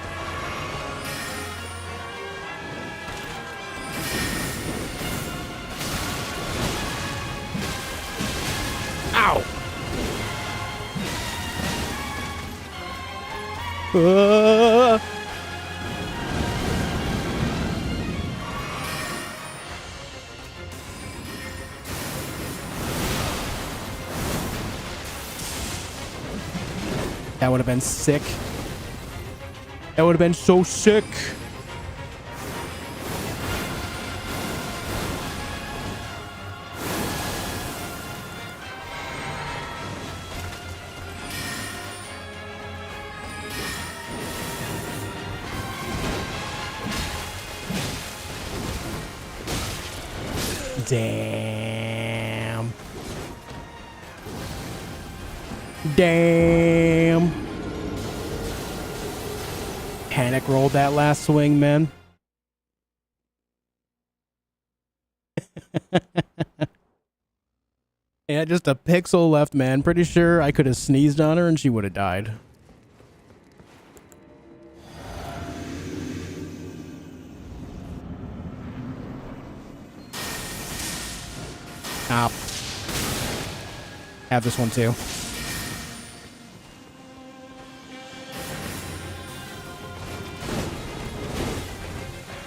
That would have been sick. That would have been so sick. Damn. Damn. Panic rolled that last swing, man. Yeah, just a pixel left, man. Pretty sure I could have sneezed on her and she would have died. Ow. Have this one too.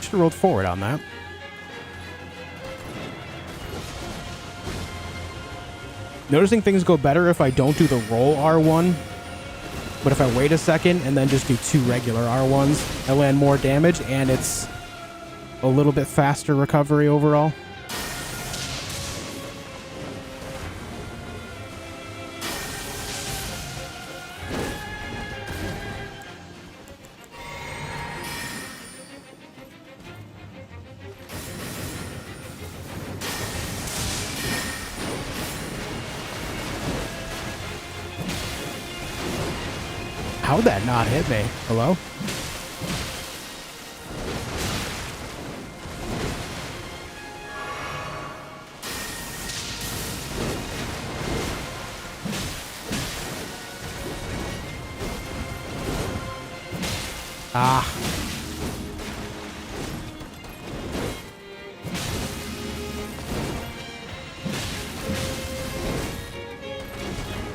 Should have rolled forward on that. Noticing things go better if I don't do the roll R1. But if I wait a second and then just do 2 regular R1s, I land more damage and it's a little bit faster recovery overall. How'd that not hit me? Hello? Ah.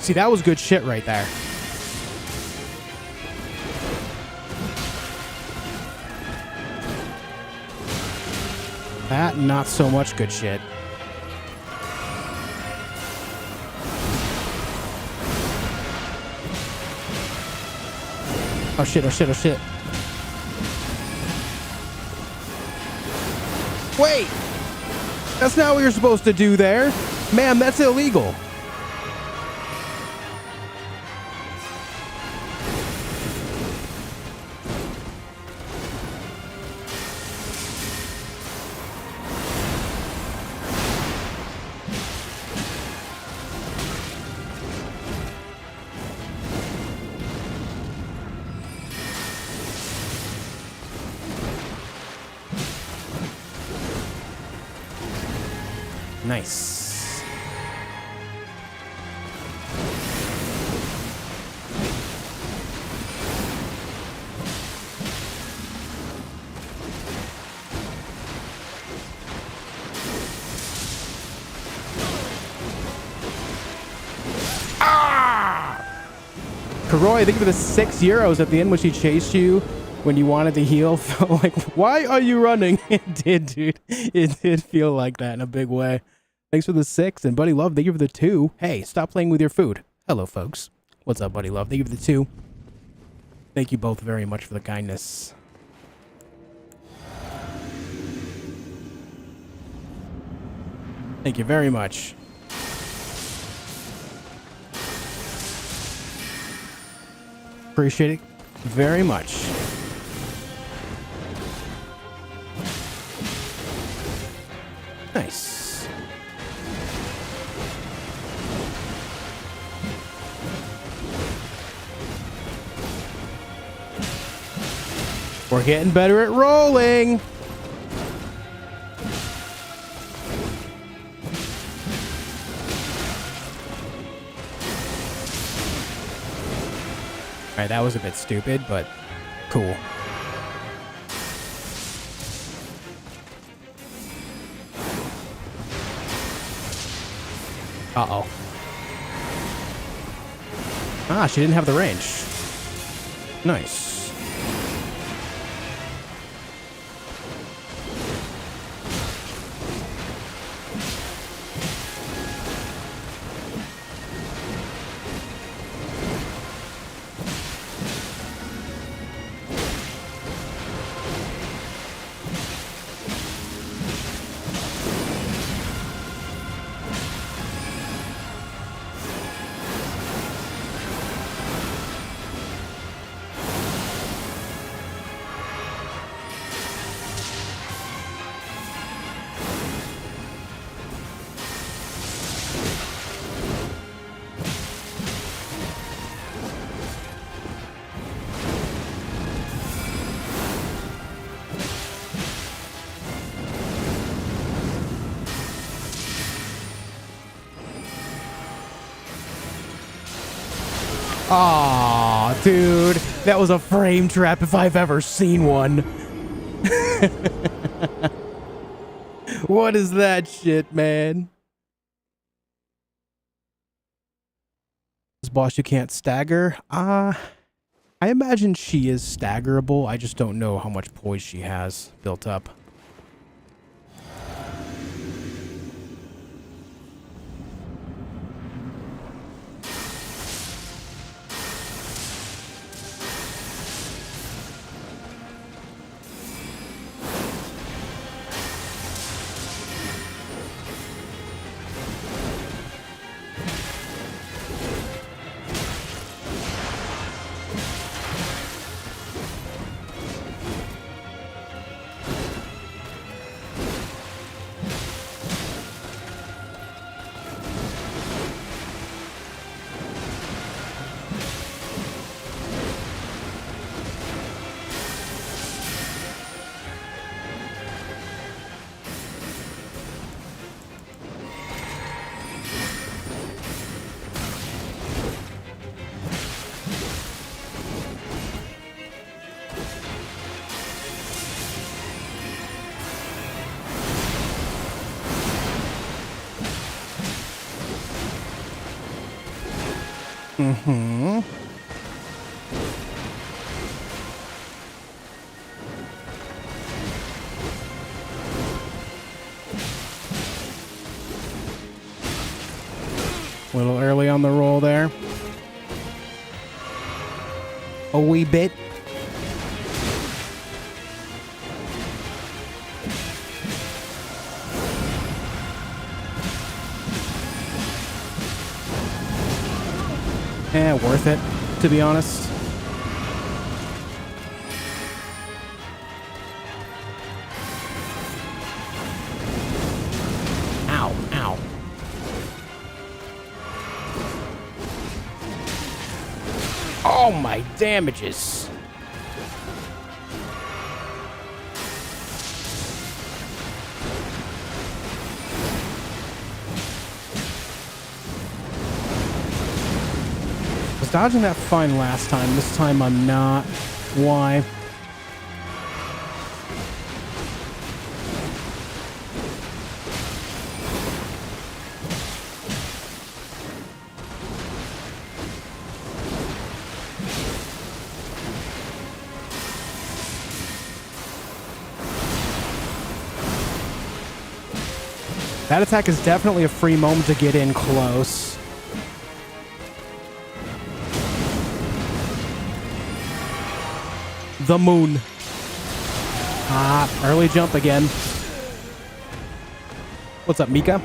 See, that was good shit right there. That, not so much good shit. Oh shit, oh shit, oh shit. Wait! That's not what you're supposed to do there. Ma'am, that's illegal. Nice. Ah! Karoy, thank you for the €6 at the end when she chased you when you wanted to heal. Felt like, why are you running? It did, dude. It did feel like that in a big way. Thanks for the 6, and Buddy Love, thank you for the 2. Hey, stop playing with your food. Hello, folks. What's up, Buddy Love? Thank you for the 2. Thank you both very much for the kindness. Thank you very much. Appreciate it very much. Nice. We're getting better at rolling. All right, that was a bit stupid, but cool. Uh-oh. Ah, she didn't have the range. Nice. Aw, dude, that was a frame trap if I've ever seen one. What is that shit, man? This boss you can't stagger? I imagine she is staggerable. I just don't know how much poise she has built up. Mm-hmm. A little early on the roll there. A wee bit. Worth it, to be honest. Ow, ow. Oh, my damages. Was dodging that fine last time. This time I'm not. Why? That attack is definitely a free moment to get in close. The moon. Ah, early jump again. What's up, Mika?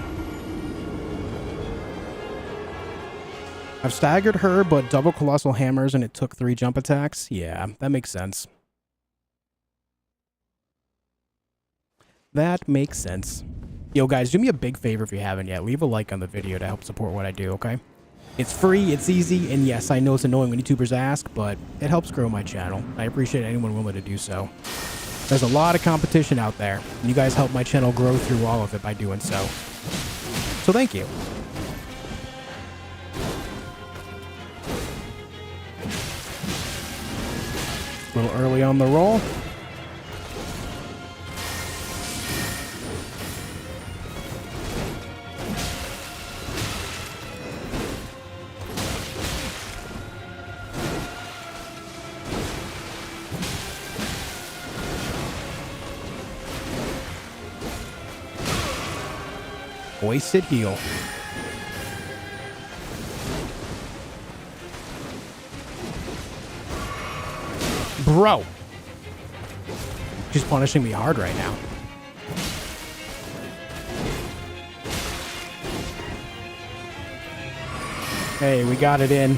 I've staggered her, but double colossal hammers and it took 3 jump attacks. Yeah, that makes sense. That makes sense. Yo, guys, do me a big favor if you haven't yet. Leave a like on the video to help support what I do, okay? It's free, it's easy, and yes, I know it's annoying when YouTubers ask, but it helps grow my channel. I appreciate anyone willing to do so. There's a lot of competition out there, and you guys help my channel grow through all of it by doing so. So thank you. A little early on the roll. Wasted heal. Bro. She's punishing me hard right now. Hey, we got it in.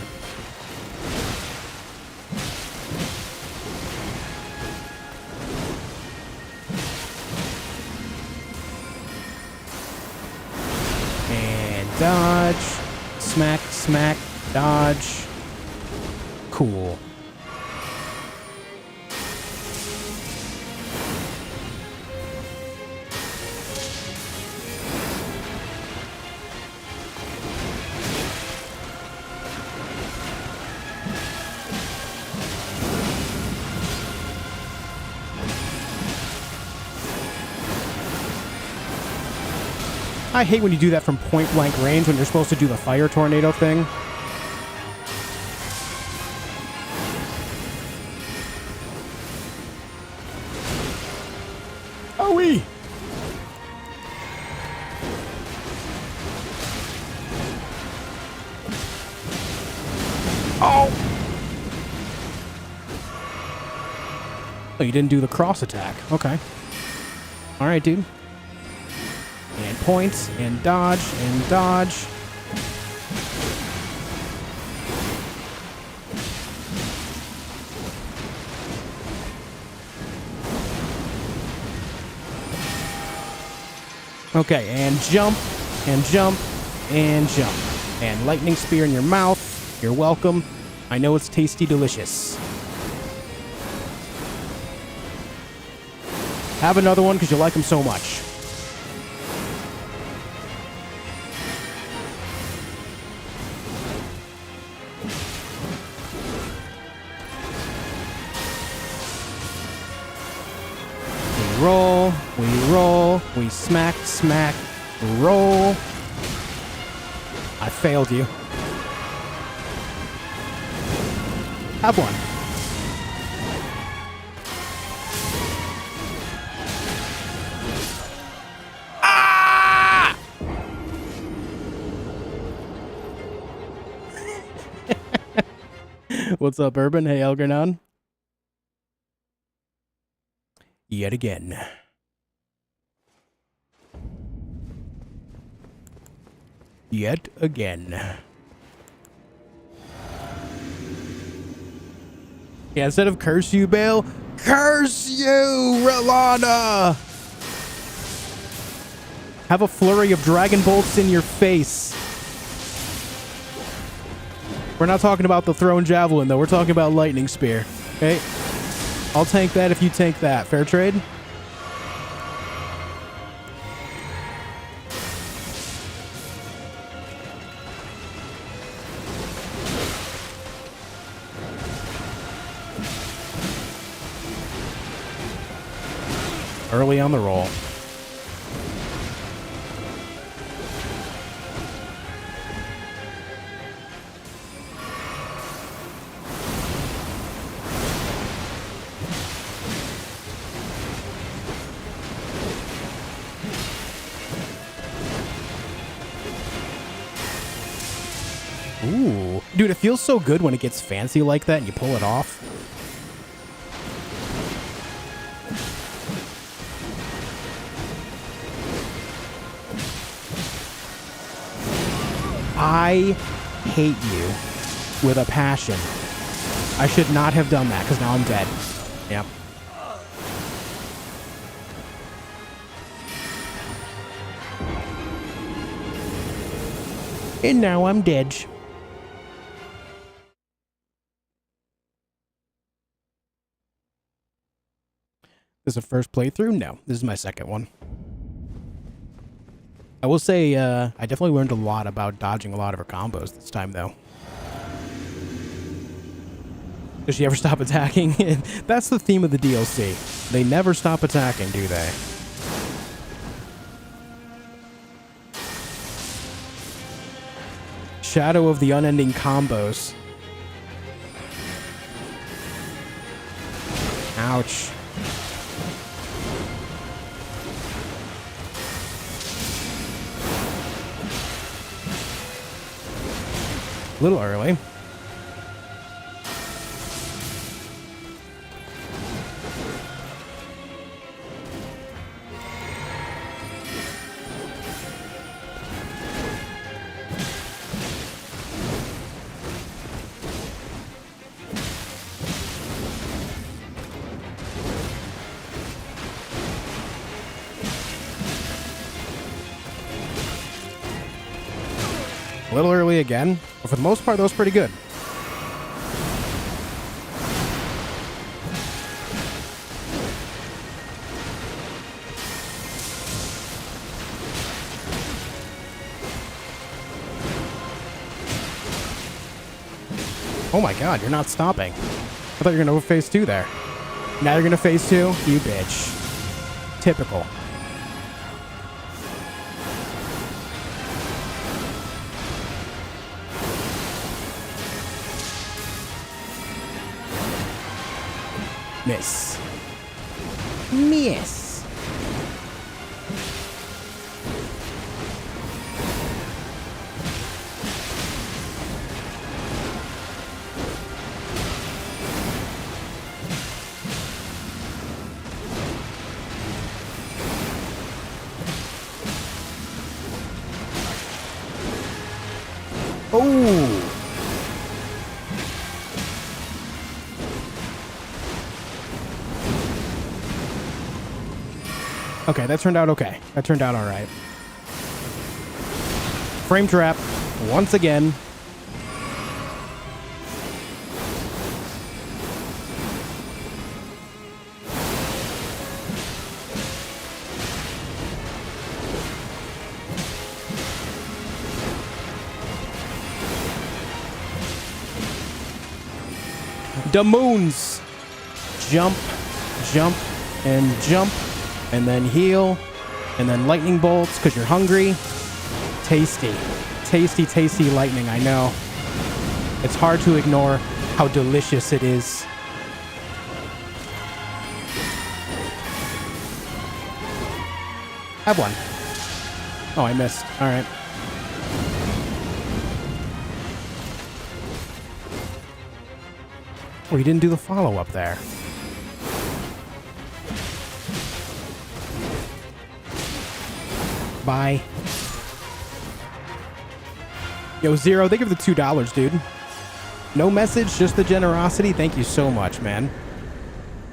Dodge, smack, smack, dodge. Cool. I hate when you do that from point blank range when you're supposed to do the fire tornado thing. Oh-wee! Oh! Oh, you didn't do the cross attack. Okay. Alright, dude. And points, and dodge, and dodge. Okay, and jump, and jump, and jump. And lightning spear in your mouth. You're welcome. I know it's tasty delicious. Have another one because you like them so much. Roll, we smack, smack, roll. I failed you. Have one. Ah! What's up, Urban? Hey, Elgernon. Yet again. Yet again. Yeah, instead of curse you, Bale, curse you, Rellana! Have a flurry of dragon bolts in your face. We're not talking about the thrown javelin, though. We're talking about lightning spear. Okay? I'll tank that if you tank that. Fair trade? Early on the roll. Ooh. Dude, it feels so good when it gets fancy like that and you pull it off. I hate you with a passion. I should not have done that because now I'm dead. Yep. And now I'm dead. This is a first playthrough? No, this is my second one. I will say, I definitely learned a lot about dodging a lot of her combos this time, though. Does she ever stop attacking? That's the theme of the DLC. They never stop attacking, do they? Shadow of the unending combos. Ouch. A little early. A little early again, but for the most part, that was pretty good. Oh my god, you're not stopping. I thought you were going to phase 2 there. Now you're going to phase 2? You bitch. Typical. Miss. Miss. Oh. Okay, that turned out okay. That turned out all right. Frame trap, once again. The moons. Jump, jump, and jump. And then heal, and then lightning bolts, because you're hungry. Tasty. Tasty, tasty lightning, I know. It's hard to ignore. how delicious it is. Have one. Oh, I missed. All right. Oh, he didn't do the follow-up there. Bye. Yo, Zero, thank you for the $2, dude. No message, just the generosity. Thank you so much, man.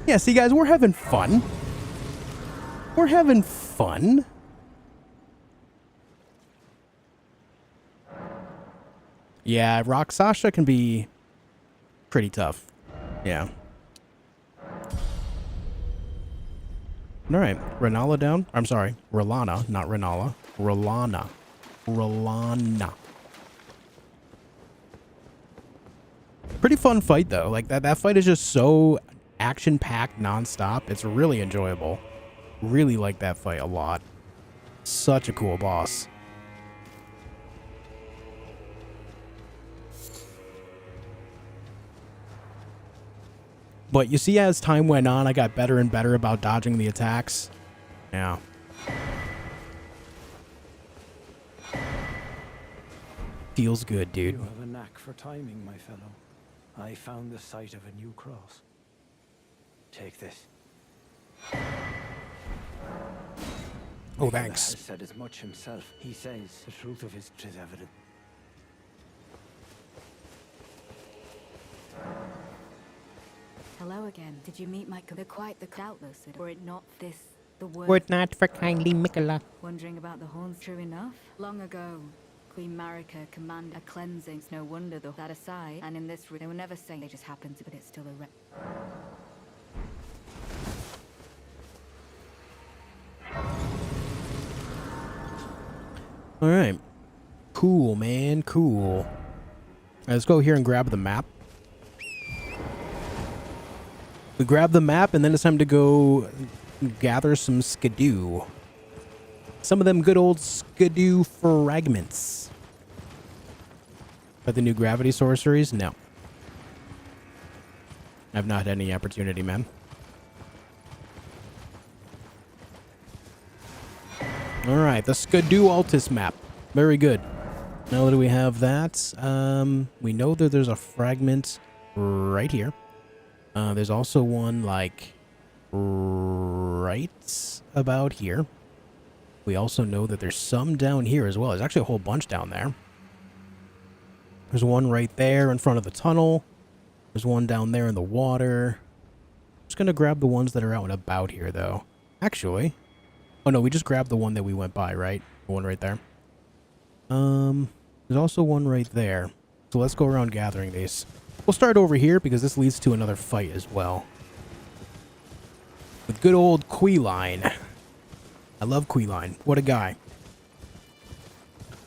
Yeah, see, guys, we're having fun. We're having fun. Yeah, Rock Sasha can be pretty tough. Yeah. All right, Renala down. I'm sorry, Rellana, not Renala. Rellana. Rellana. Pretty fun fight though. Like that fight is just so action-packed nonstop. It's really enjoyable. Really like that fight a lot. Such a cool boss. But you see, as time went on, I got better and better about dodging the attacks. Yeah. Feels good, dude. You have a knack for timing, my fellow. I found the site of a new cross. Take this. Oh, thanks. Has said as much himself. He says the truth of his is evident. Hello again. Did you meet my quite the doubtless, were it not this the word? Were it not for kindly Mikola. Wondering about the horns, true enough. Long ago, Queen Marika commanded a cleansing. It's no wonder that aside, and in this room, they will never say they just happened to, but it's still a All right. Cool, man. Cool. All right, let's go here and grab the map. We grab the map, and then it's time to go gather some skadoo. Some of them good old skadoo fragments. But the new gravity sorceries? No. I've not had any opportunity, man. Alright, the Skadoo Altus map. Very good. Now that we have that, we know that there's a fragment right here. There's also one, like, right about here. We also know that there's some down here as well. There's actually a whole bunch down there. There's one right there in front of the tunnel. There's one down there in the water. I'm just going to grab the ones that are out and about here, though. Actually... Oh, no, we just grabbed the one that we went by, right? The one right there. There's also one right there. So let's go around gathering these. We'll start over here because this leads to another fight as well. With good old Queeline. I love Queeline. What a guy.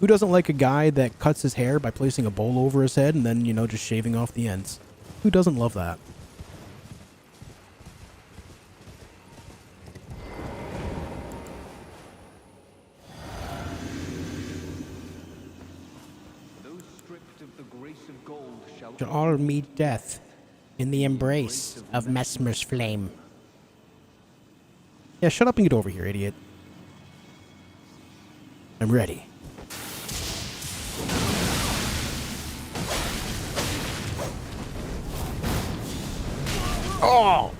Who doesn't like a guy that cuts his hair by placing a bowl over his head and then, you know, just shaving off the ends? Who doesn't love that? Shall all meet death in the embrace of Mesmer's flame. Yeah, shut up and get over here, idiot. I'm ready. Oh!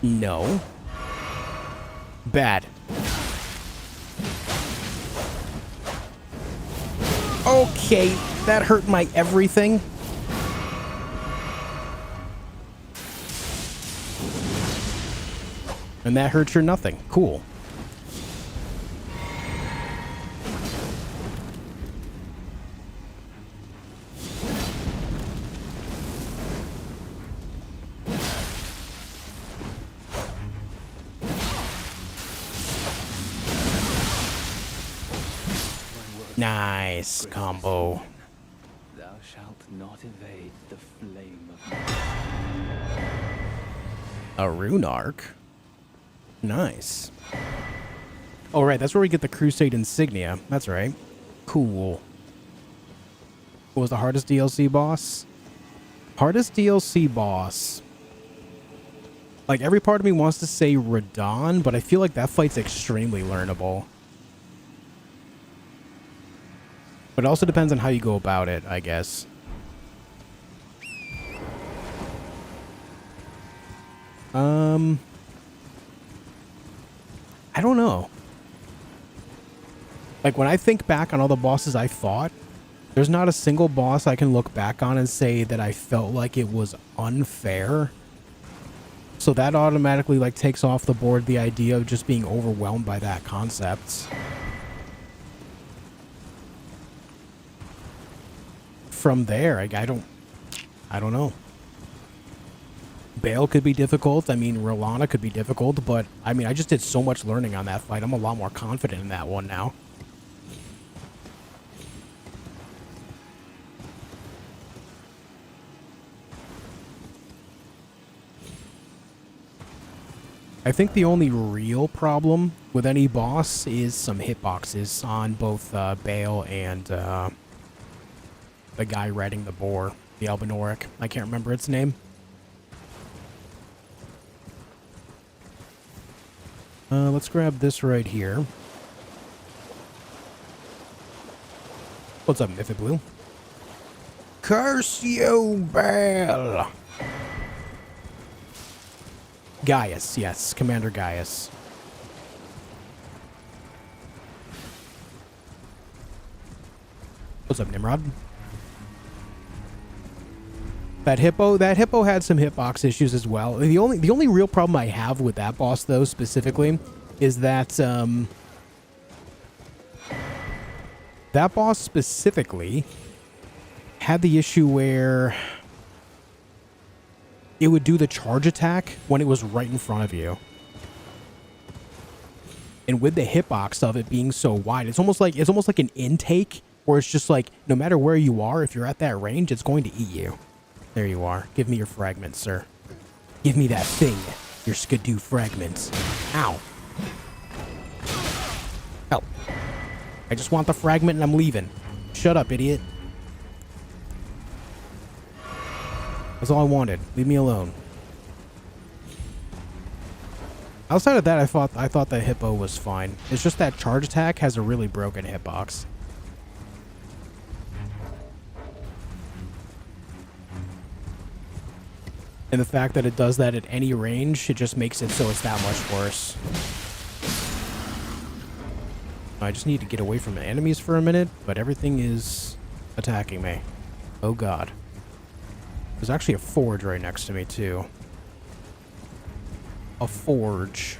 No. Bad. Okay, that hurt my everything. And that hurt your nothing. Cool. Nice combo. Thou shalt not evade the flame of A rune arc. Nice. Oh, right. That's where we get the Crusade insignia. That's right. Cool. What was the hardest DLC boss? Hardest DLC boss. Like, every part of me wants to say Radon, but I feel like that fight's extremely learnable. But it also depends on how you go about it, I guess. I don't know. Like, when I think back on all the bosses I fought, there's not a single boss I can look back on and say that I felt like it was unfair. So that automatically, like, takes off the board the idea of just being overwhelmed by that concept. From there, I don't know. Bale could be difficult. I mean, Rellana could be difficult, but I mean, I just did so much learning on that fight. I'm a lot more confident in that one now. I think the only real problem with any boss is some hitboxes on both Bale and the guy riding the boar, the Albinoric. I can't remember its name. Let's grab this right here. What's up, Mythic Blue? Curse you, Bale! Gaius, yes. Commander Gaius. What's up, Nimrod? That hippo had some hitbox issues as well. The only real problem I have with that boss, though, specifically, is that that boss specifically had the issue where it would do the charge attack when it was right in front of you. And with the hitbox of it being so wide, it's almost like an intake where it's just like, no matter where you are, if you're at that range, it's going to eat you. There you are. Give me your fragments, sir. Give me that thing. Your skadoo fragments. Ow. Help. I just want the fragment and I'm leaving. Shut up, idiot. That's all I wanted. Leave me alone. Outside of that, I thought the hippo was fine. It's just that charge attack has a really broken hitbox. And the fact that it does that at any range, it just makes it so it's that much worse. I just need to get away from the enemies for a minute, but everything is attacking me. Oh god. There's actually a forge right next to me, too. A forge.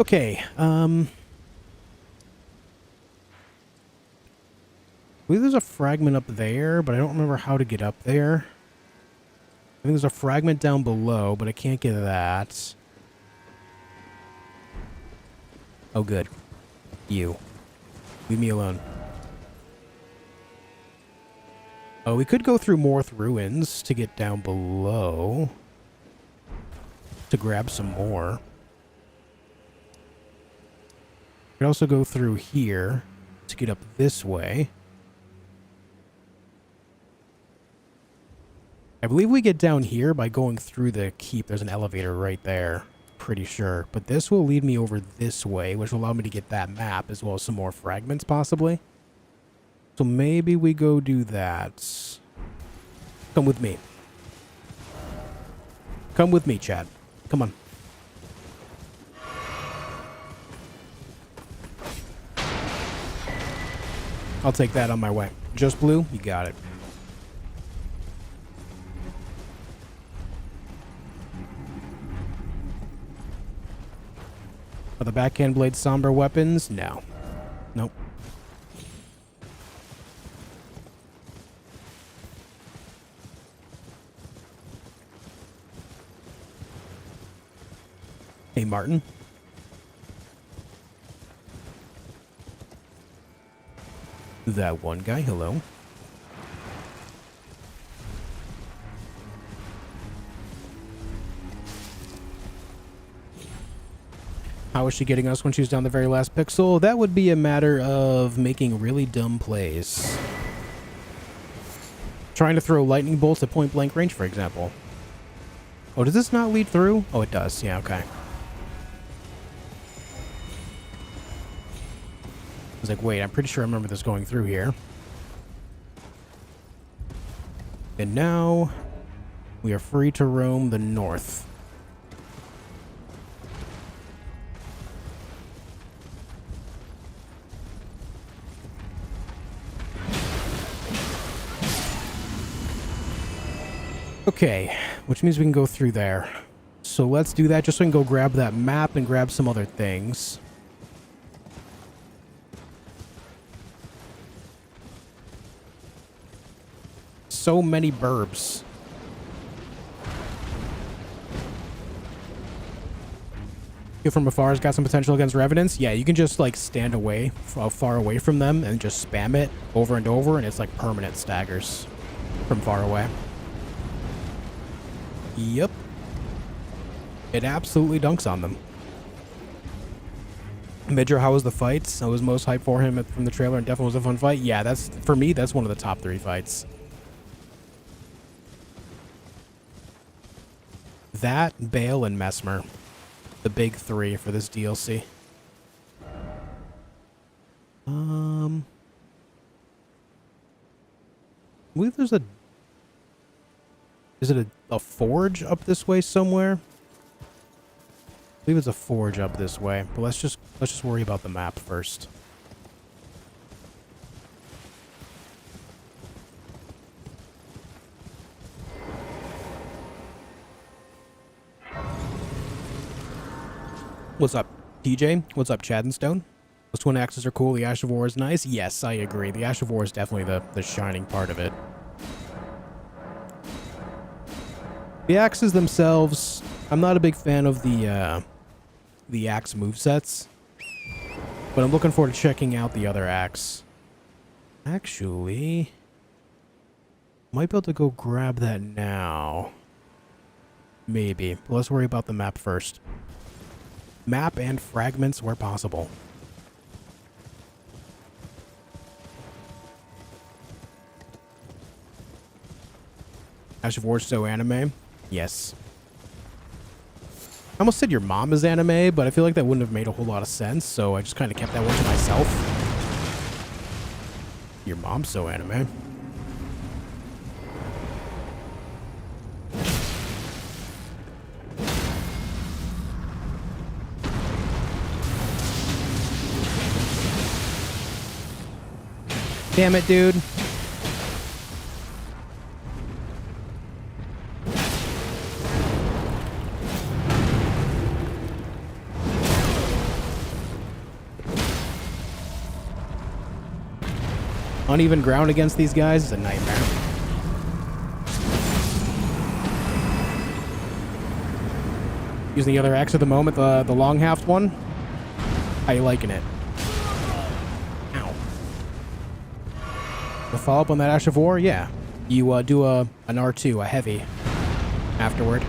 Okay, I believe there's a fragment up there, but I don't remember how to get up there. I think there's a fragment down below, but I can't get that. Oh, good. You. Leave me alone. Oh, we could go through Morth Ruins to get down below. To grab some more. We could also go through here to get up this way. I believe we get down here by going through the keep. There's an elevator right there. Pretty sure. But this will lead me over this way, which will allow me to get that map as well as some more fragments, possibly. So maybe we go do that. Come with me. Come with me, Chad. Come on. I'll take that on my way. Just blue? You got it. Are the backhand blade somber weapons? No. Nope. Hey, Martin. That one guy, hello. How is she getting us when she's down the very last pixel? That would be a matter of making really dumb plays. Trying to throw lightning bolts at point blank range, for example. Oh, does this not lead through? Oh, it does. Yeah, okay. I was like, wait, I'm pretty sure I remember this going through here. And now we are free to roam the north. Okay, which means we can go through there. So let's do that just so we can go grab that map and grab some other things. So many burbs. You from afar has got some potential against Revenants. Yeah, you can just like stand away, far away from them and just spam it over and over, and it's like permanent staggers from far away. Yep. It absolutely dunks on them. Midra, how was the fights? I was most hyped for him from the trailer and definitely was a fun fight. Yeah, that's, for me, that's one of the top 3 fights. That, Bale, and Mesmer. The big 3 for this DLC. I believe there's a... Is it a forge up this way somewhere? I believe it's a forge up this way, but let's just worry about the map first. What's up, TJ? What's up, Chad and Stone? Those twin axes are cool. The Ash of War is nice. Yes, I agree. The Ash of War is definitely the shining part of it. The axes themselves, I'm not a big fan of the axe movesets, but I'm looking forward to checking out the other axe. Actually, might be able to go grab that now. Maybe. But let's worry about the map first. Map and fragments where possible. Ash of War is so anime. Yes. I almost said your mom is anime, but I feel like that wouldn't have made a whole lot of sense, so I just kind of kept that one to myself. Your mom's so anime. Damn it, dude. Uneven ground against these guys is a nightmare. Using the other axe at the moment, the long-halved one. How you liking it? Ow. The follow-up on that Ash of War? Yeah. You do an R2, a heavy, afterward.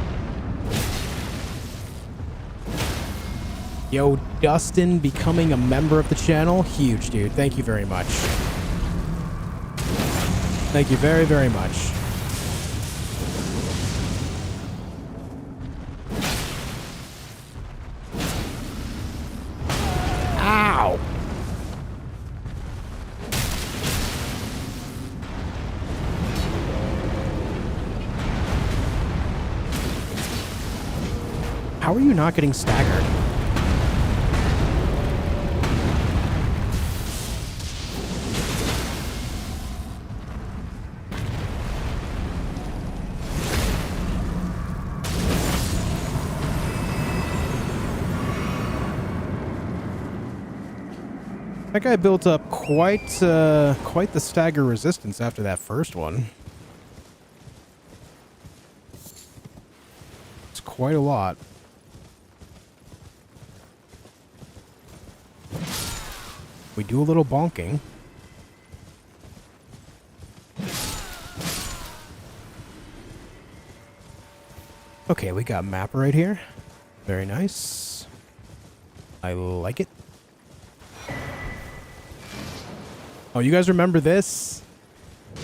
Yo, Dustin becoming a member of the channel. Huge, dude. Thank you very much. Thank you very, very much. Ow! How are you not getting staggered? That guy built up quite the stagger resistance after that first one. It's quite a lot. We do a little bonking. Okay, we got a map right here. Very nice. I like it. Oh, you guys remember this?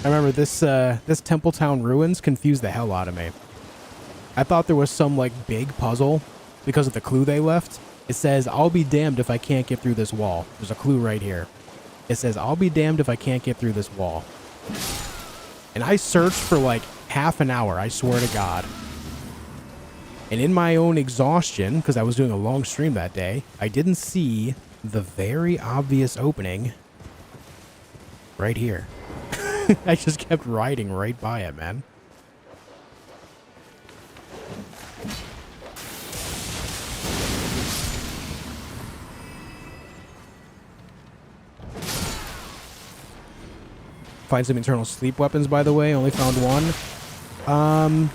I remember this, this Templetown ruins confused the hell out of me. I thought there was some, like, big puzzle because of the clue they left. It says, I'll be damned if I can't get through this wall. There's a clue right here. It says, I'll be damned if I can't get through this wall. And I searched for, like, half an hour, I swear to God. And in my own exhaustion, because I was doing a long stream that day, I didn't see the very obvious opening right here. I just kept riding right by it, man. Find some internal sleep weapons, by the way. Only found one.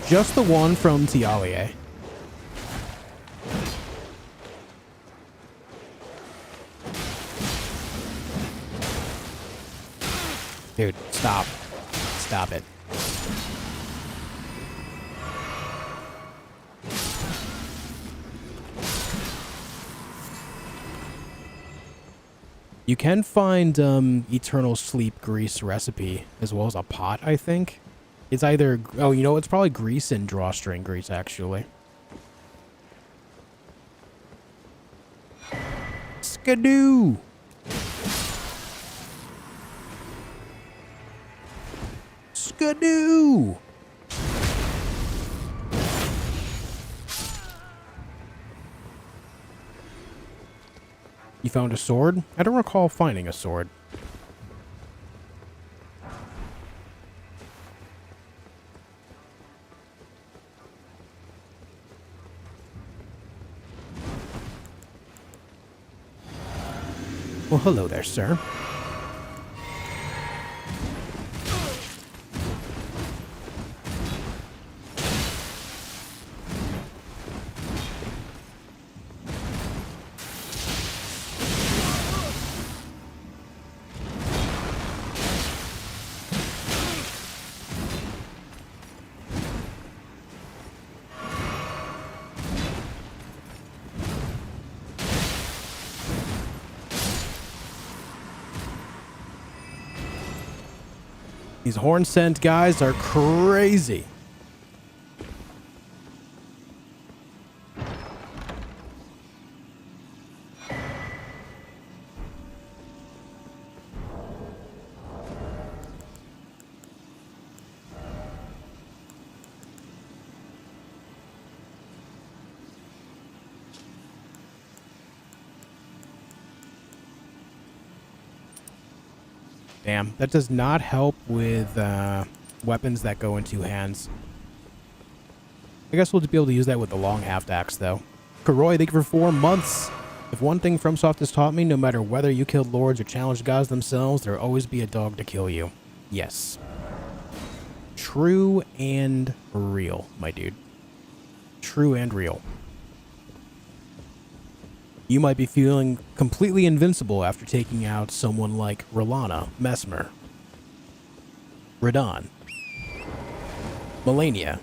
Just the one from Tialie. Dude, stop. Stop it. You can find eternal sleep grease recipe as well as a pot, I think. It's either... Oh, you know, it's probably grease and drawstring grease, actually. Skadoo! Skadoo! You found a sword? I don't recall finding a sword. Well, hello there, sir. These horn scent guys are crazy. Damn, that does not help with weapons that go in two hands. I guess we'll be able to use that with the long half-axe, though. Karoy, thank you for 4 months. If one thing FromSoft has taught me, no matter whether you killed lords or challenged gods themselves, there'll always be a dog to kill you. Yes. True and real, my dude. True and real. You might be feeling completely invincible after taking out someone like Rellana, Mesmer, Radon, Melania.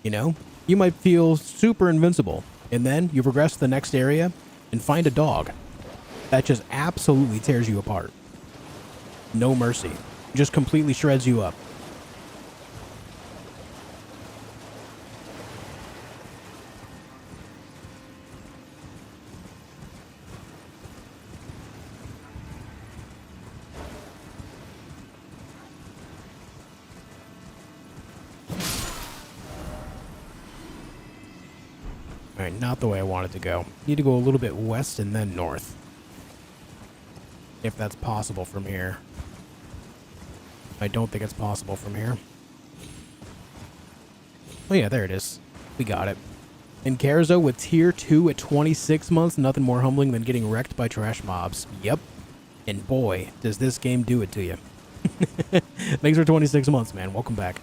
You know, you might feel super invincible, and then you progress to the next area and find a dog that just absolutely tears you apart. No mercy. Just completely shreds you up. Alright, not the way I wanted to go. Need to go a little bit west and then north. If that's possible from here. I don't think it's possible from here. Oh yeah, there it is. We got it. In Carzo with tier 2 at 26 months, nothing more humbling than getting wrecked by trash mobs. Yep. And boy, does this game do it to you. Thanks for 26 months, man. Welcome back.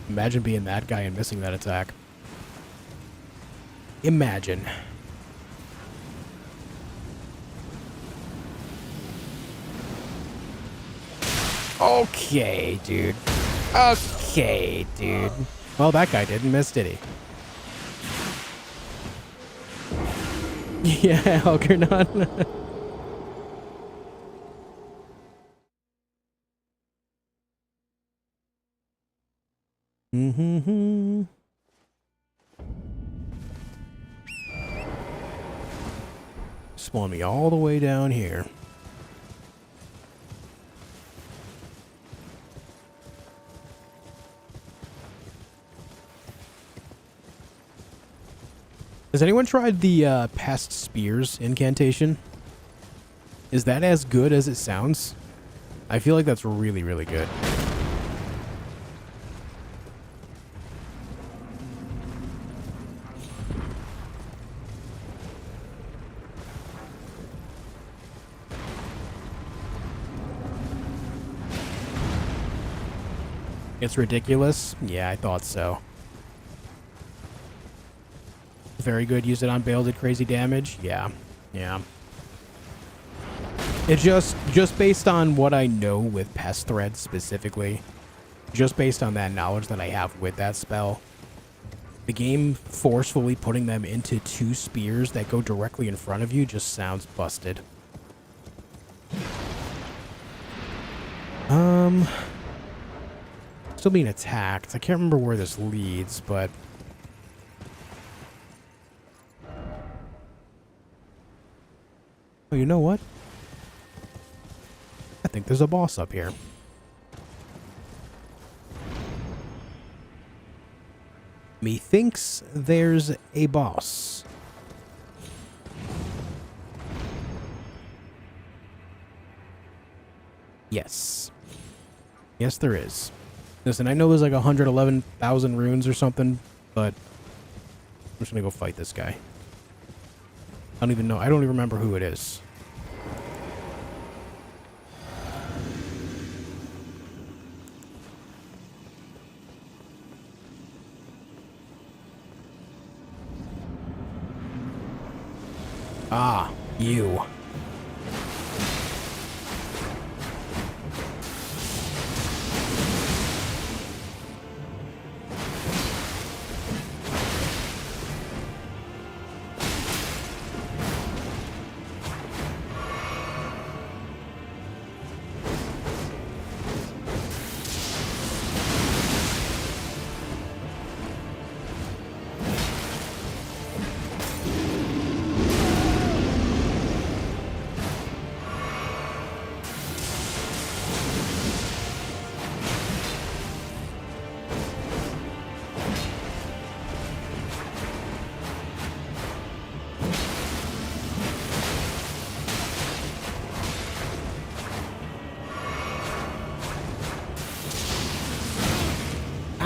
Imagine being that guy and missing that attack. Imagine. Okay, dude. Okay, dude. Well, that guy didn't miss, did he? Yeah, Algernon. Mm-hmm. Spawn me all the way down here. Has anyone tried the pest spears incantation? Is that as good as it sounds? I feel like that's really, really good. It's ridiculous? Yeah, I thought so. Very good. Use it on Bale, did crazy damage. Yeah. Yeah. It just based on what I know with pest threads specifically, just based on that knowledge that I have with that spell, the game forcefully putting them into 2 spears that go directly in front of you just sounds busted. Still being attacked. I can't remember where this leads, but oh, you know what? I think there's a boss up here. Methinks there's a boss. Yes. Yes, there is. Listen, I know there's like 111,000 runes or something, but I'm just gonna go fight this guy. I don't even know. I don't even remember who it is. Ah, you.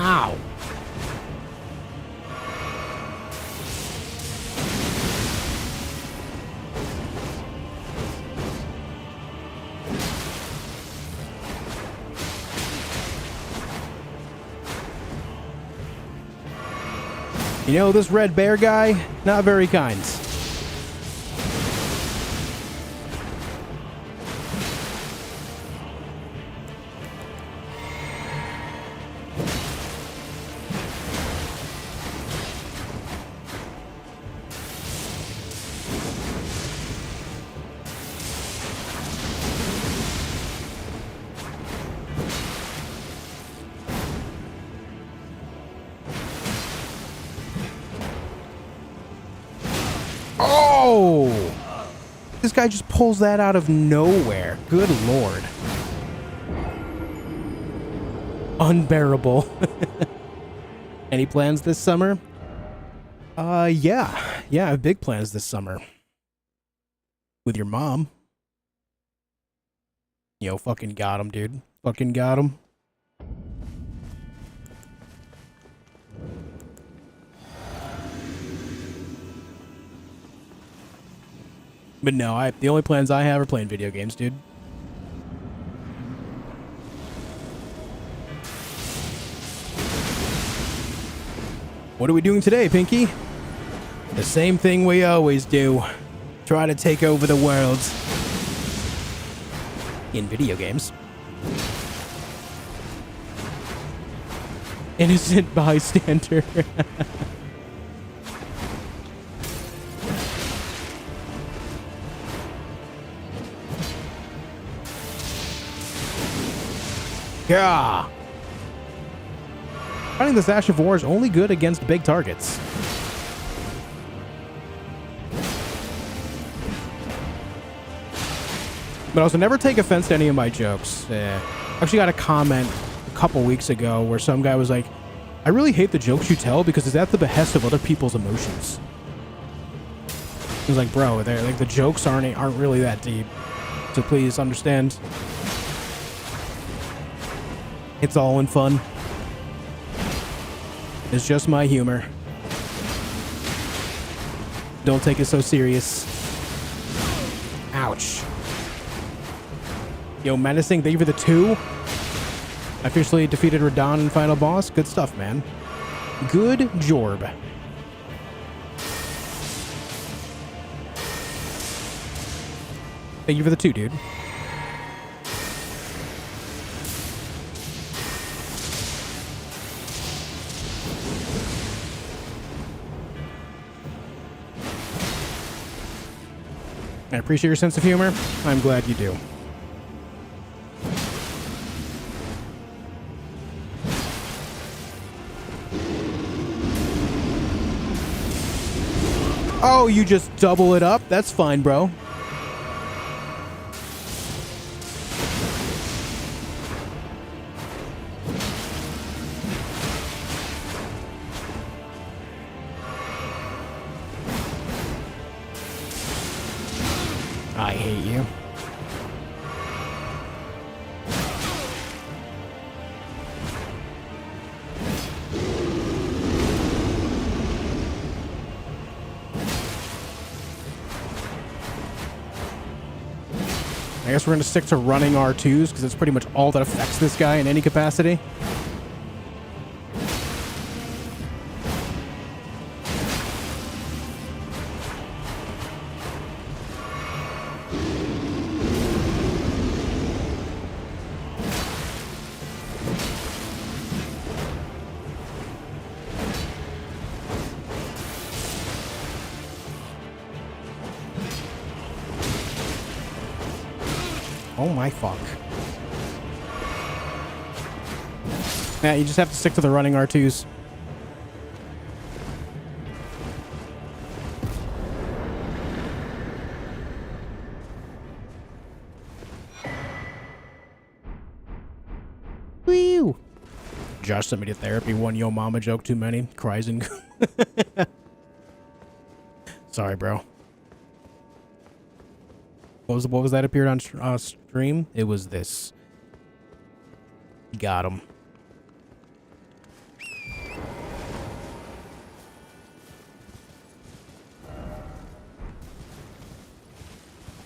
Ow. You know, this red bear guy, not very kind. Oh! This guy just pulls that out of nowhere. Good lord. Unbearable. Any plans this summer? Yeah. Yeah, I have big plans this summer. With your mom. Yo, fucking got him, dude. Fucking got him. But no, the only plans I have are playing video games, dude. What are we doing today, Pinky? The same thing we always do. Try to take over the world. In video games. Innocent bystander. Yeah. Finding this Ash of War is only good against big targets. But also, never take offense to any of my jokes. I actually got a comment a couple weeks ago where some guy was like, I really hate the jokes you tell because it's at the behest of other people's emotions. He was like, bro, they're like, the jokes aren't really that deep. So please understand. It's all in fun. It's just my humor. Don't take it so serious. Ouch. Yo, Menacing, thank you for the 2. Officially defeated Radon in final boss. Good stuff, man. Good jorb. Thank you for the 2, dude. I appreciate your sense of humor. I'm glad you do. Oh, you just double it up? That's fine, bro. I hate you. I guess we're going to stick to running R2s because it's pretty much all that affects this guy in any capacity. Oh my fuck. Yeah, you just have to stick to the running R2s. Woo! Josh sent me to therapy. One yo mama joke too many. Cries and... Sorry, bro. What was that appeared on stream? It was this. Got him.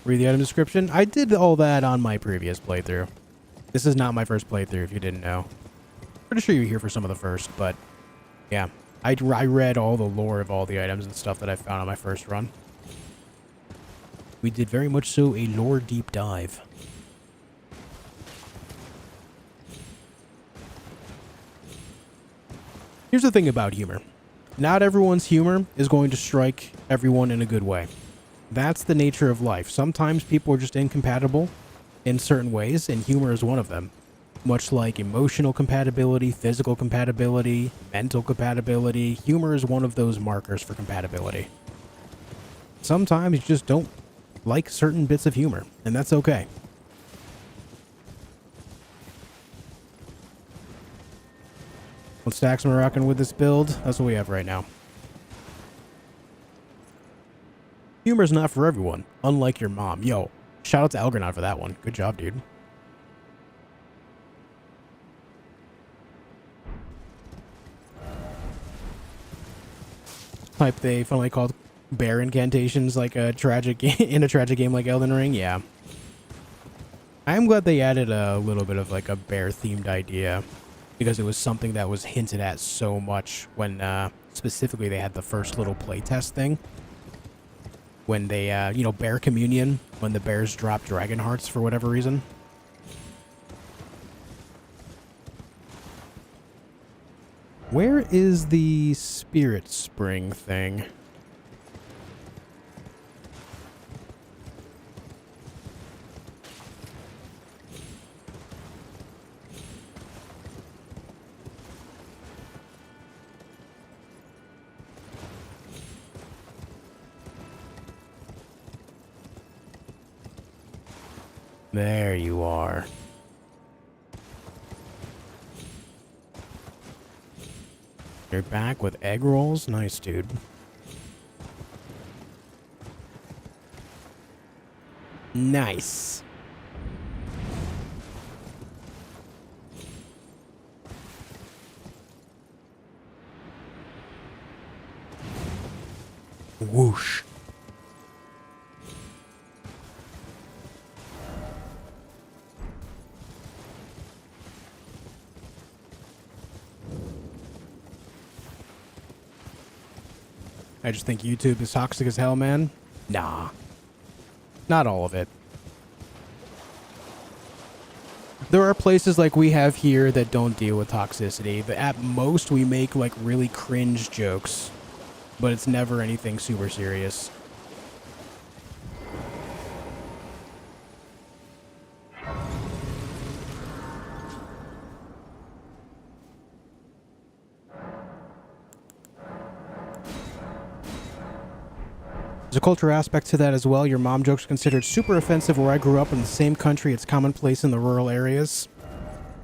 Read the item description. I did all that on my previous playthrough. This is not my first playthrough, if you didn't know. Pretty sure you're here for some of the first, but yeah. I read all the lore of all the items and stuff that I found on my first run. We did very much so a lore deep dive. Here's the thing about humor. Not everyone's humor is going to strike everyone in a good way. That's the nature of life. Sometimes people are just incompatible in certain ways, and humor is one of them. Much like emotional compatibility, physical compatibility, mental compatibility, humor is one of those markers for compatibility. Sometimes you just don't like certain bits of humor, and that's okay. What stacks am I rocking with this build? That's what we have right now. Humor is not for everyone, unlike your mom. Yo, shout out to Elgrenaut for that one. Good job, dude. Type they finally called bear incantations like a tragic in a tragic game like Elden Ring. Yeah, I am glad they added a little bit of like a bear themed idea because it was something that was hinted at so much when specifically they had the first little playtest thing when they you know, bear communion, when the bears drop dragon hearts for whatever reason. Where is the spirit spring thing? There you are. You're back with egg rolls? Nice, dude. Nice. Whoosh. I just think YouTube is toxic as hell, man. Nah. Not all of it. There are places like we have here that don't deal with toxicity. But at most, we make like really cringe jokes. But it's never anything super serious. There's a culture aspect to that as well. Your mom jokes are considered super offensive where I grew up in the same country. It's commonplace in the rural areas.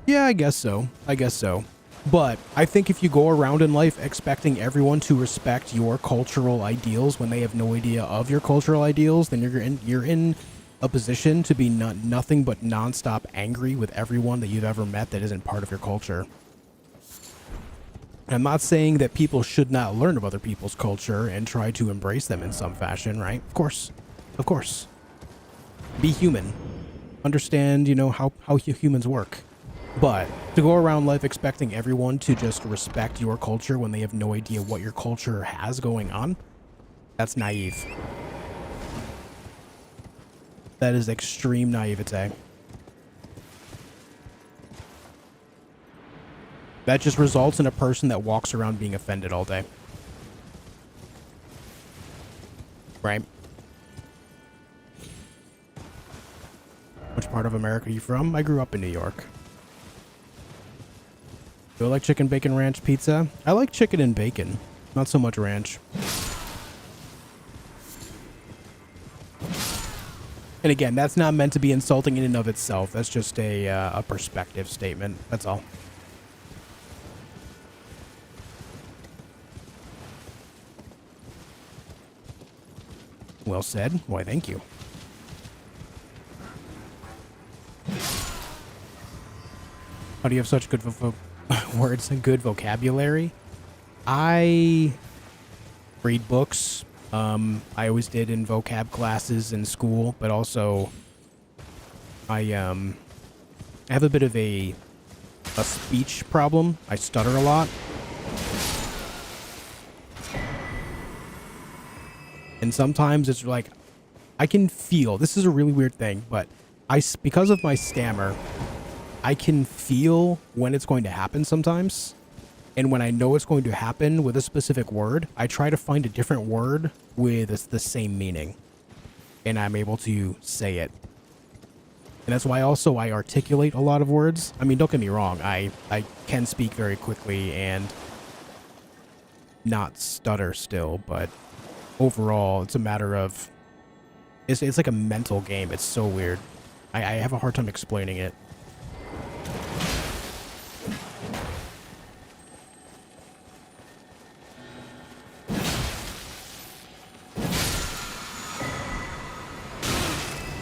Yeah, I guess so. I guess so. But I think if you go around in life expecting everyone to respect your cultural ideals when they have no idea of your cultural ideals, then you're in a position to be nothing but nonstop angry with everyone that you've ever met that isn't part of your culture. I'm not saying that people should not learn of other people's culture and try to embrace them in some fashion, right? Of course. Of course. Be human. Understand, you know, how humans work. But to go around life expecting everyone to just respect your culture when they have no idea what your culture has going on, that's naive. That is extreme naivete. That just results in a person that walks around being offended all day. Right? Which part of America are you from? I grew up in New York. Do I like chicken bacon ranch pizza? I like chicken and bacon, not so much ranch. And again, that's not meant to be insulting in and of itself. That's just a perspective statement. That's all. Well said. Why, thank you. How do you have such good words and good vocabulary? I read books. I always did in vocab classes in school, but also I have a bit of a speech problem. I stutter a lot. And sometimes it's like, I can feel, this is a really weird thing, but because of my stammer, I can feel when it's going to happen sometimes. And when I know it's going to happen with a specific word, I try to find a different word with the same meaning. And I'm able to say it. And that's why also I articulate a lot of words. I mean, don't get me wrong, I can speak very quickly and not stutter still, but overall, it's a matter of... It's like a mental game. It's so weird. I have a hard time explaining it.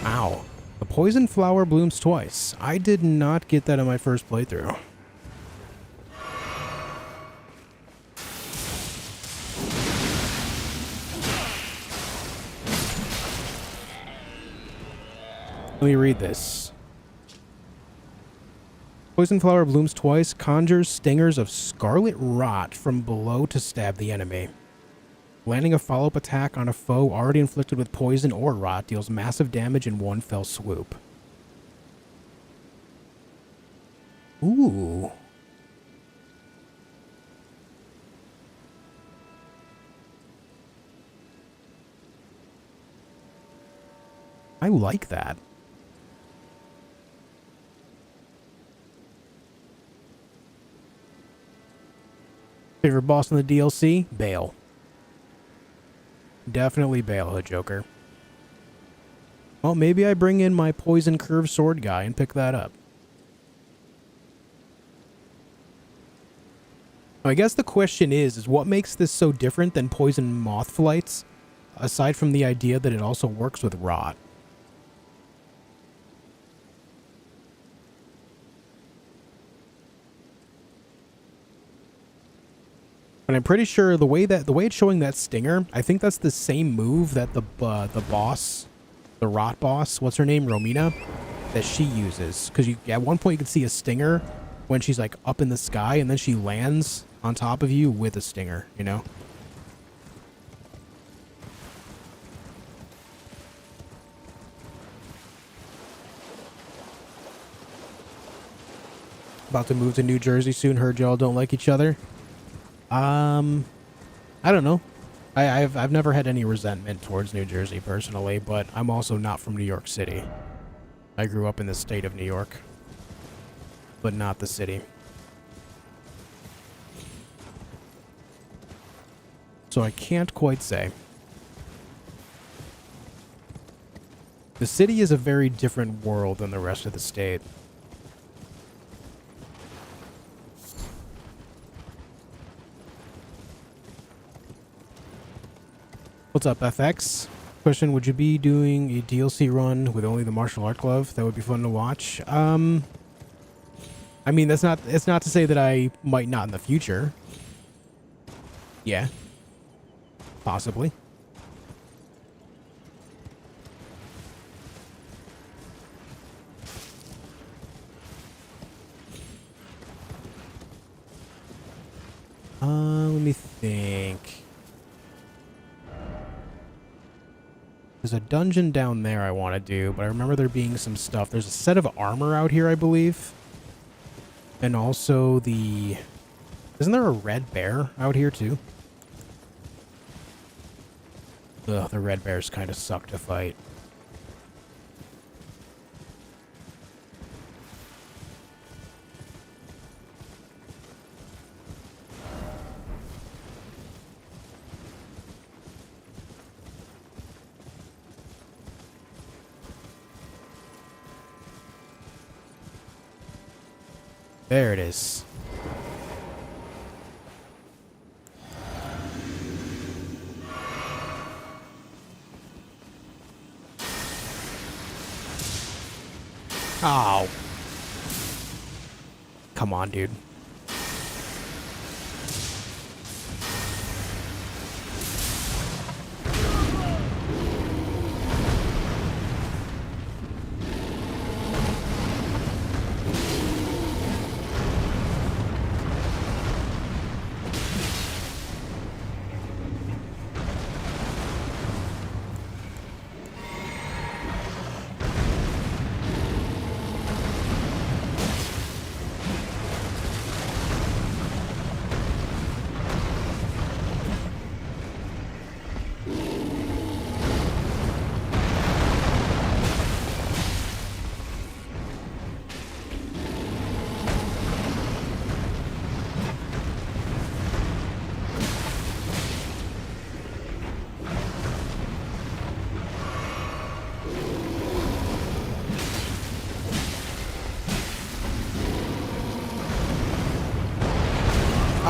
Ow. The poison flower blooms twice. I did not get that in my first playthrough. Let me read this. Poison flower blooms twice, conjures stingers of scarlet rot from below to stab the enemy. Landing a follow-up attack on a foe already inflicted with poison or rot deals massive damage in one fell swoop. Ooh. I like that. Favorite boss in the DLC? Bale. Definitely Bale, Hood Joker. Well, maybe I bring in my poison curved sword guy and pick that up. I guess the question is what makes this so different than poison moth flights, aside from the idea that it also works with rot? And I'm pretty sure the way it's showing that stinger, I think that's the same move that the boss, the rot boss, what's her name, Romina, that she uses. Because at one point you can see a stinger when she's like up in the sky, and then she lands on top of you with a stinger, you know? About to move to New Jersey soon. Heard y'all don't like each other. I don't know. I've never had any resentment towards New Jersey personally, but I'm also not from New York City. I grew up in the state of New York, but not the city. So I can't quite say. The city is a very different world than the rest of the state. What's up, FX? Question, would you be doing a DLC run with only the martial art glove? That would be fun to watch. I mean, it's not to say that I might not in the future. Yeah. Possibly. Let me think. There's a dungeon down there I want to do, but I remember there being some stuff. There's a set of armor out here, I believe. And also the... Isn't there a red bear out here, too? Ugh, the red bears kind of suck to fight. There it is. Oh. Come on, dude.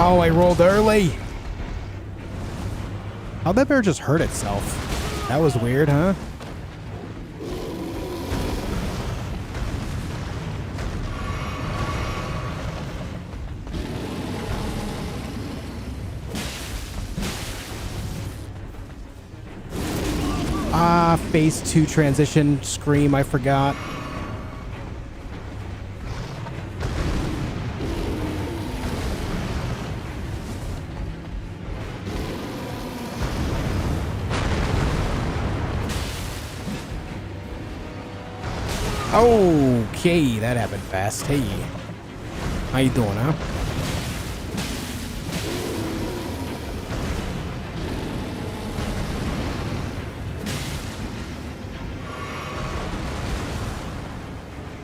Oh, I rolled early. How'd that bear just hurt itself? That was weird, huh? Ah, phase 2 transition scream, I forgot. Okay, that happened fast. Hey, how you doing, huh?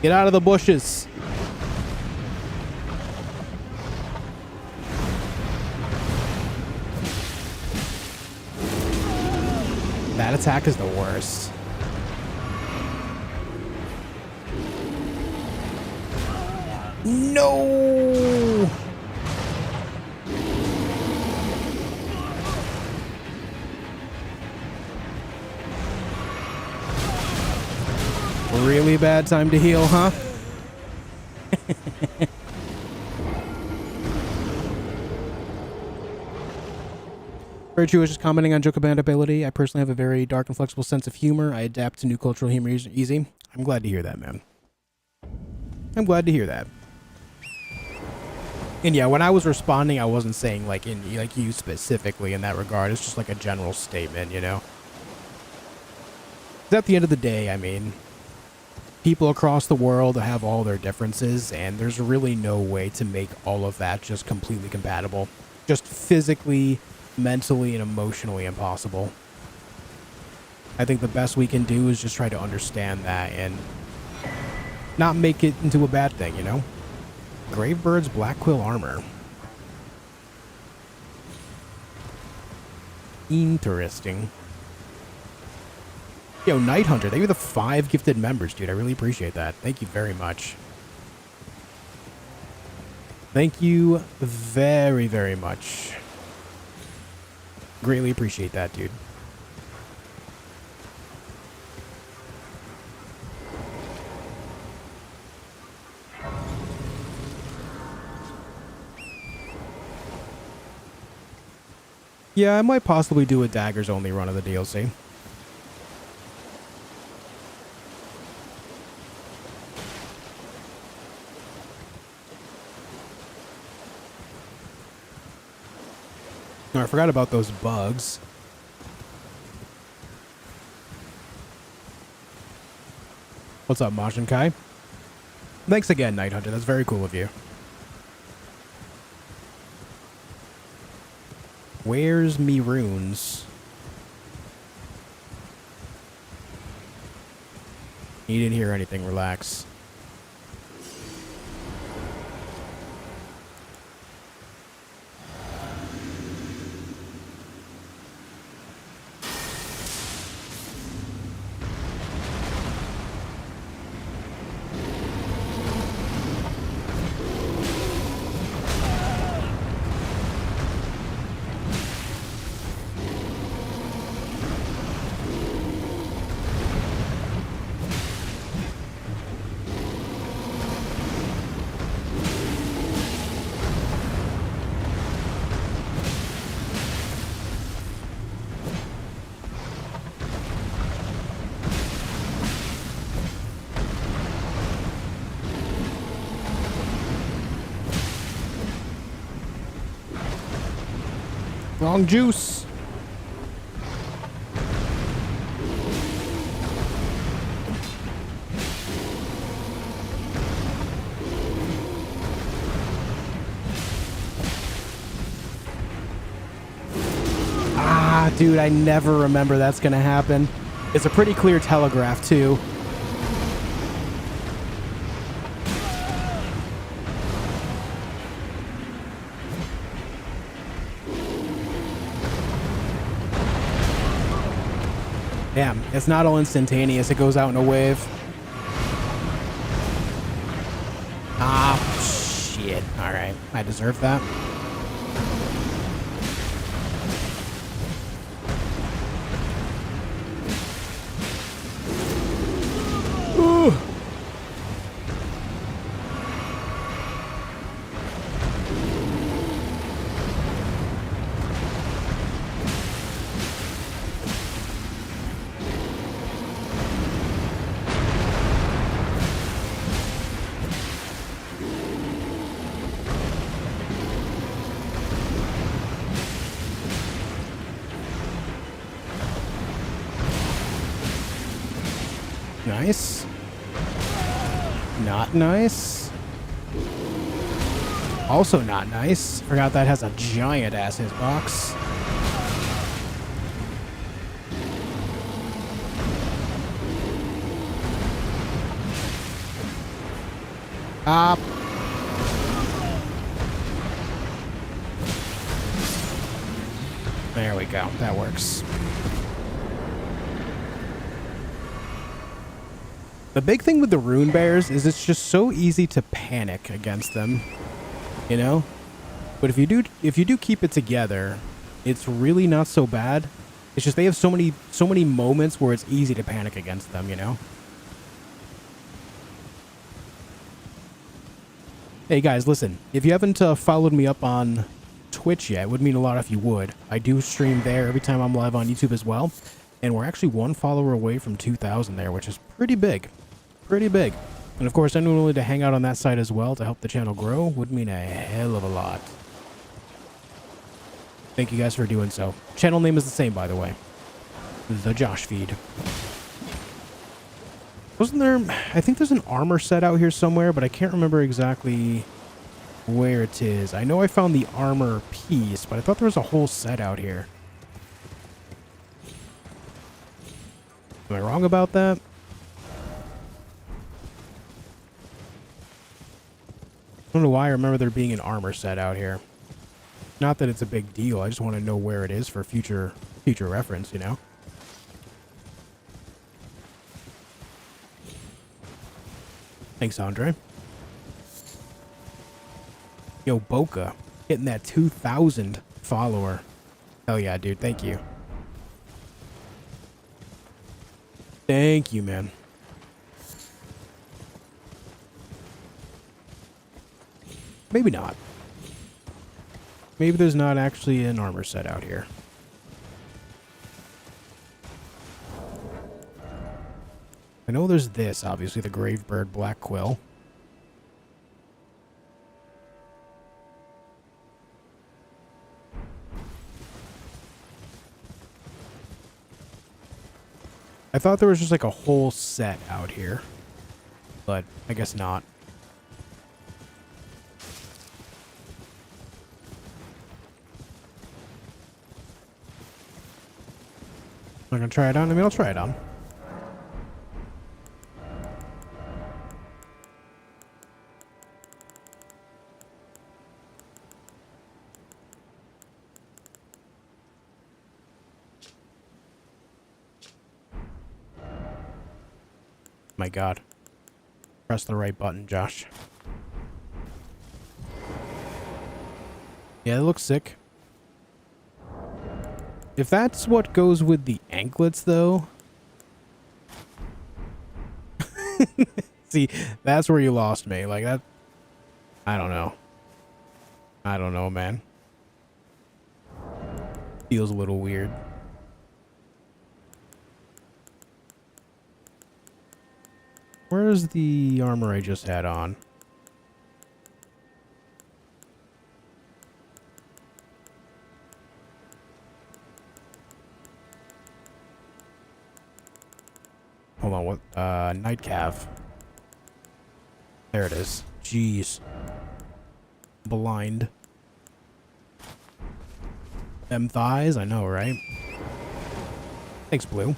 Get out of the bushes. That attack is the worst. No! Really bad time to heal, huh? Virtue was just commenting on joke compatibility. I personally have a very dark and flexible sense of humor. I adapt to new cultural humor easy. I'm glad to hear that, man. I'm glad to hear that. And yeah, when I was responding, I wasn't saying like you specifically in that regard. It's just like a general statement, you know. 'Cause at the end of the day, I mean, people across the world have all their differences, and there's really no way to make all of that just completely compatible. Just physically, mentally, and emotionally impossible. I think the best we can do is just try to understand that and not make it into a bad thing, you know? Gravebird's Black Quill armor. Interesting. Yo, Night Hunter, thank you for the 5 gifted members, dude. I really appreciate that. Thank you very much. Thank you very, very much. Greatly appreciate that, dude. Yeah, I might possibly do a daggers only run of the DLC. No, I forgot about those bugs. What's up, Majin Kai? Thanks again, Night Hunter. That's very cool of you. Where's me runes? You didn't hear anything. Relax. Wrong juice. Ah, dude, I never remember that's gonna happen. It's a pretty clear telegraph, too. Damn, it's not all instantaneous. It goes out in a wave. Ah, shit. All right. I deserve that. Ooh. Nice. Not nice. Also not nice. Forgot that has a giant ass hitbox. Up. There we go. That works. The big thing with the rune bears is it's just so easy to panic against them, you know? But if you do keep it together, it's really not so bad. It's just they have so many moments where it's easy to panic against them, you know? Hey guys, listen, if you haven't followed me up on Twitch yet, it would mean a lot if you would. I do stream there every time I'm live on YouTube as well, and we're actually 1 follower away from 2,000 there, which is pretty big. Pretty big. And of course, anyone willing to hang out on that side as well to help the channel grow would mean a hell of a lot. Thank you guys for doing so. Channel name is the same, by the way. theJOSHfeed. Wasn't there... I think there's an armor set out here somewhere, but I can't remember exactly where it is. I know I found the armor piece, but I thought there was a whole set out here. Am I wrong about that? I don't know why I remember there being an armor set out here. Not that it's a big deal. I just want to know where it is for future reference, you know? Thanks, Andre. Yo, Boca. Hitting that 2,000 follower. Hell yeah, dude. Thank you. Thank you, man. Maybe not. Maybe there's not actually an armor set out here. I know there's this, obviously, the Gravebird Black Quill. I thought there was just like a whole set out here, but I guess not. I'm gonna try it on. I mean, I'll try it on. My God. Press the right button, Josh. Yeah, it looks sick. If that's what goes with the anklets, though... See, that's where you lost me. Like, that... I don't know. I don't know, man. Feels a little weird. Where's the armor I just had on? Hold on, what? Night Cav. There it is. Jeez. Blind. Them thighs? I know, right? Thanks, Blue.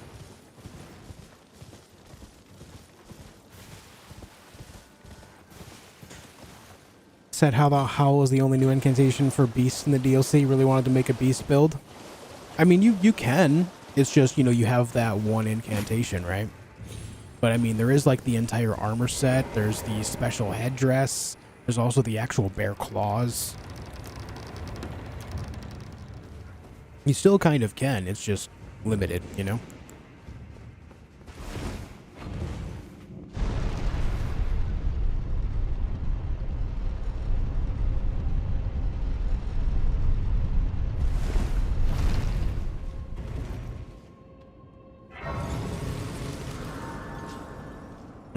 Said how the howl was the only new incantation for beasts in the DLC. Really wanted to make a beast build. I mean, you can. It's just, you know, you have that one incantation, right? But I mean, there is like the entire armor set. There's the special headdress. There's also the actual bear claws. You still kind of can. It's just limited, you know?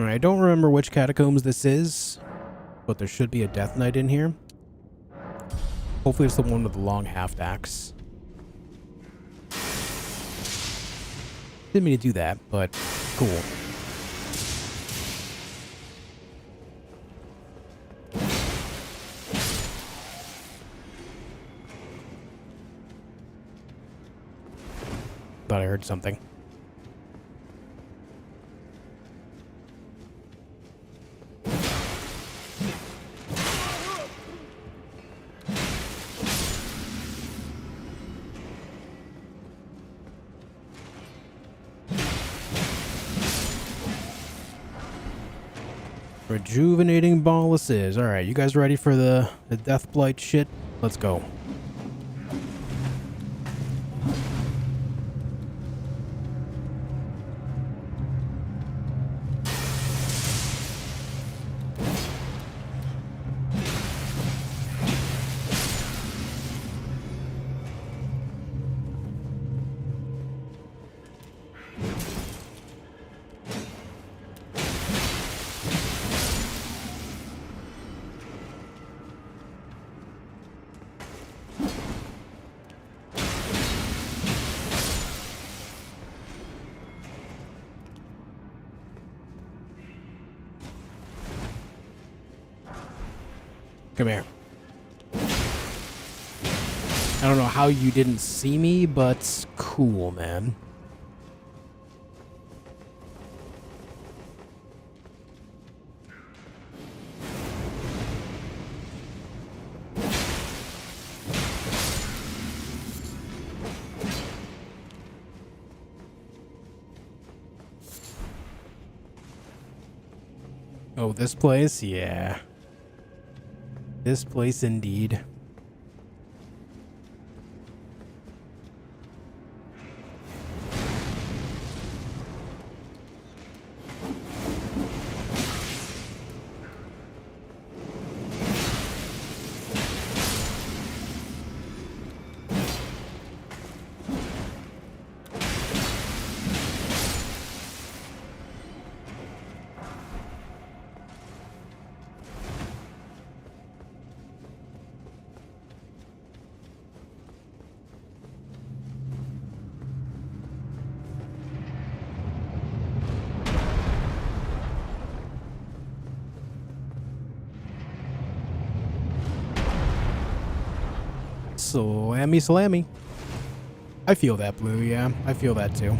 I don't remember which catacombs this is, but there should be a Death Knight in here. Hopefully it's the one with the long half-axe. Didn't mean to do that, but cool. Thought I heard something. Rejuvenating bolus is. Alright, you guys ready for the death blight shit? Let's go. Come here. I don't know how you didn't see me, but cool, man. Oh, this place? Yeah. This place indeed. Slammy slammy. I feel that, Blue, yeah. I feel that too.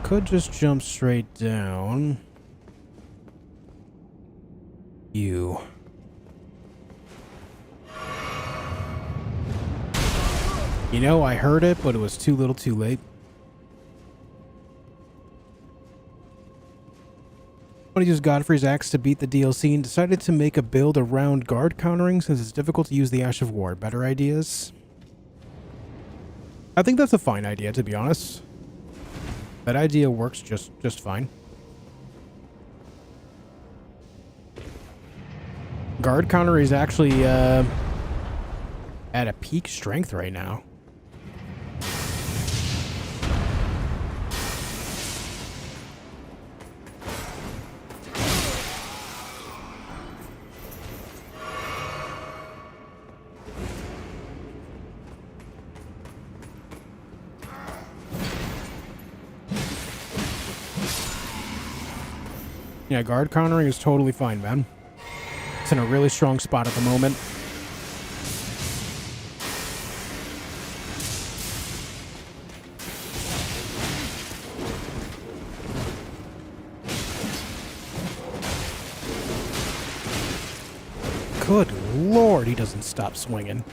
Could just jump straight down. You. You know, I heard it, but it was too little too late. I want to use Godfrey's axe to beat the DLC and decided to make a build around guard countering since it's difficult to use the Ash of War. Better ideas? I think that's a fine idea, to be honest. That idea works just fine. Guard counter is actually at a peak strength right now. Yeah, guard countering is totally fine, man. It's in a really strong spot at the moment. Good lord, he doesn't stop swinging.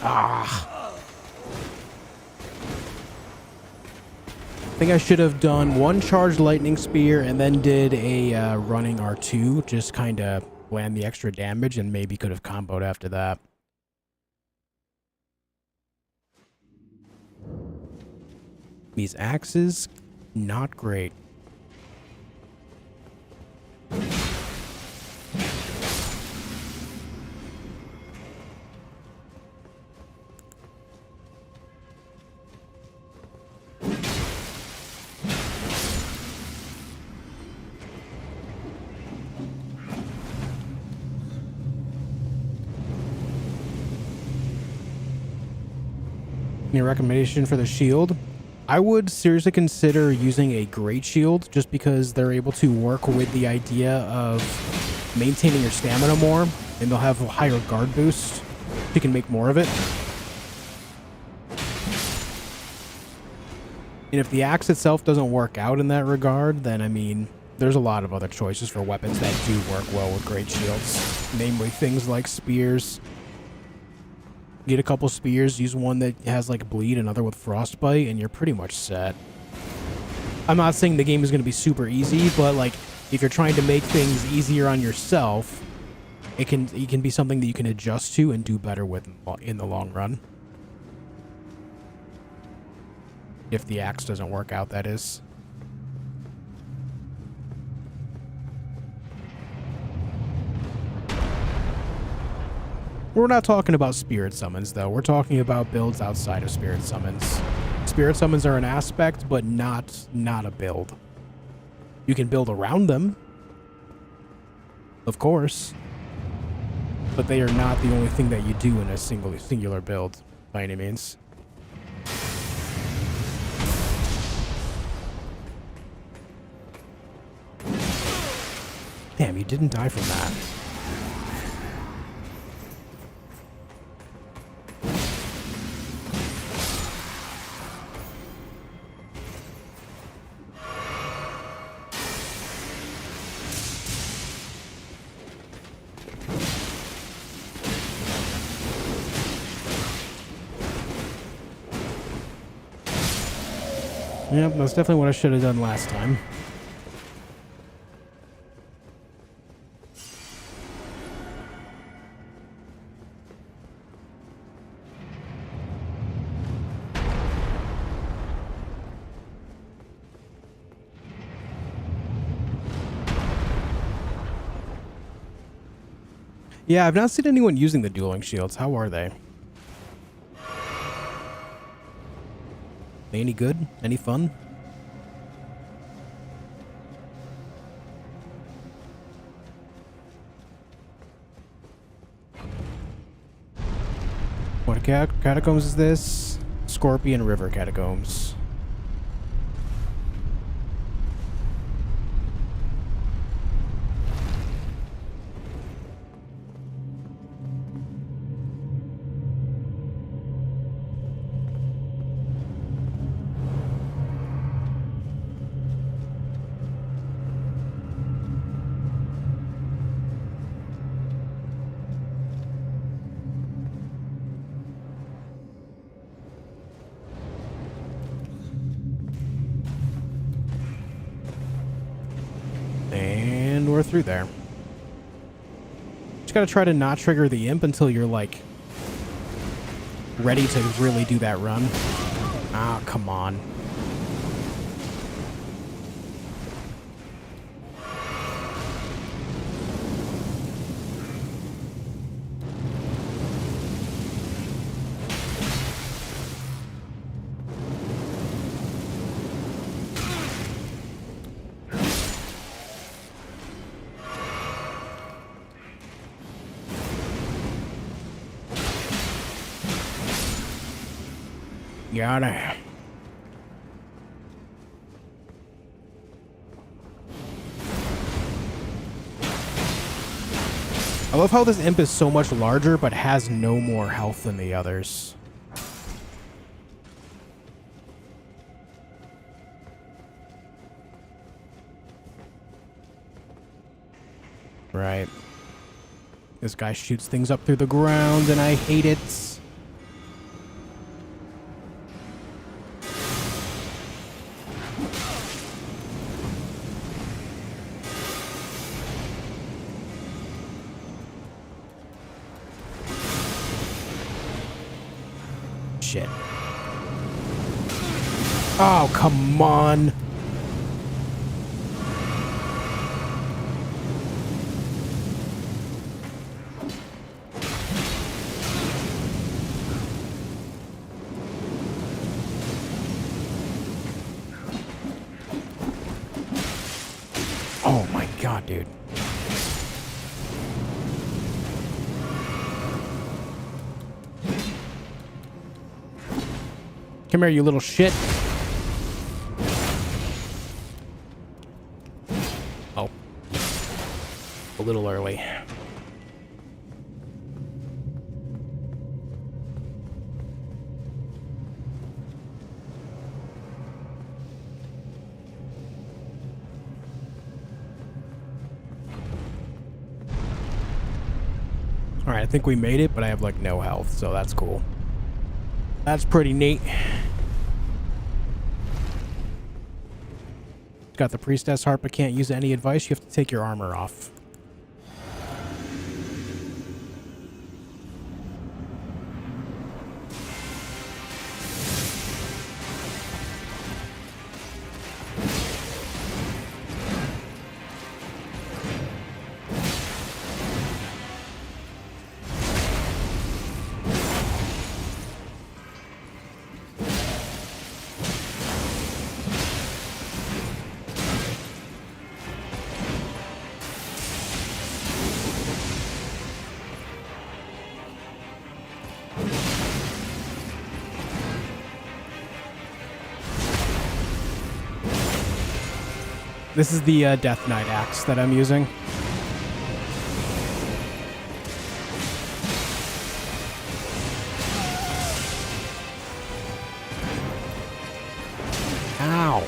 Ah. I think I should have done one charged lightning spear and then did a running R2, just kind of land the extra damage and maybe could have comboed after that. These axes, not great. Any recommendation for the shield? I would seriously consider using a great shield just because they're able to work with the idea of maintaining your stamina more, and they'll have a higher guard boost. You can make more of it. And if the axe itself doesn't work out in that regard, then, I mean, there's a lot of other choices for weapons that do work well with great shields. Namely, things like spears. Get a couple spears, use one that has, like, bleed, another with frostbite, and you're pretty much set. I'm not saying the game is going to be super easy, but, like, if you're trying to make things easier on yourself, it can be something that you can adjust to and do better with in the long run. If the axe doesn't work out, that is. We're not talking about spirit summons, though. We're talking about builds outside of spirit summons. Spirit summons are an aspect, but not a build. You can build around them, of course, but they are not the only thing that you do in a singular build, by any means. Damn, you didn't die from that. Yep, that's definitely what I should have done last time. Yeah, I've not seen anyone using the dueling shields. How are they? Any good? Any fun? What catacombs is this? Scorpion River Catacombs. And we're through there. Just gotta try to not trigger the imp until you're, like, ready to really do that run. Ah, come on. Got it. I love how this imp is so much larger but has no more health than the others. Right. This guy shoots things up through the ground and I hate it. Shit. Oh, come on. Oh my god, dude. Come here, you little shit. Oh. A little early. All right, I think we made it, but I have like no health, so that's cool. That's pretty neat. Got the priestess harp, but can't use any advice. You have to take your armor off. This is the Death Knight axe that I'm using. Ow.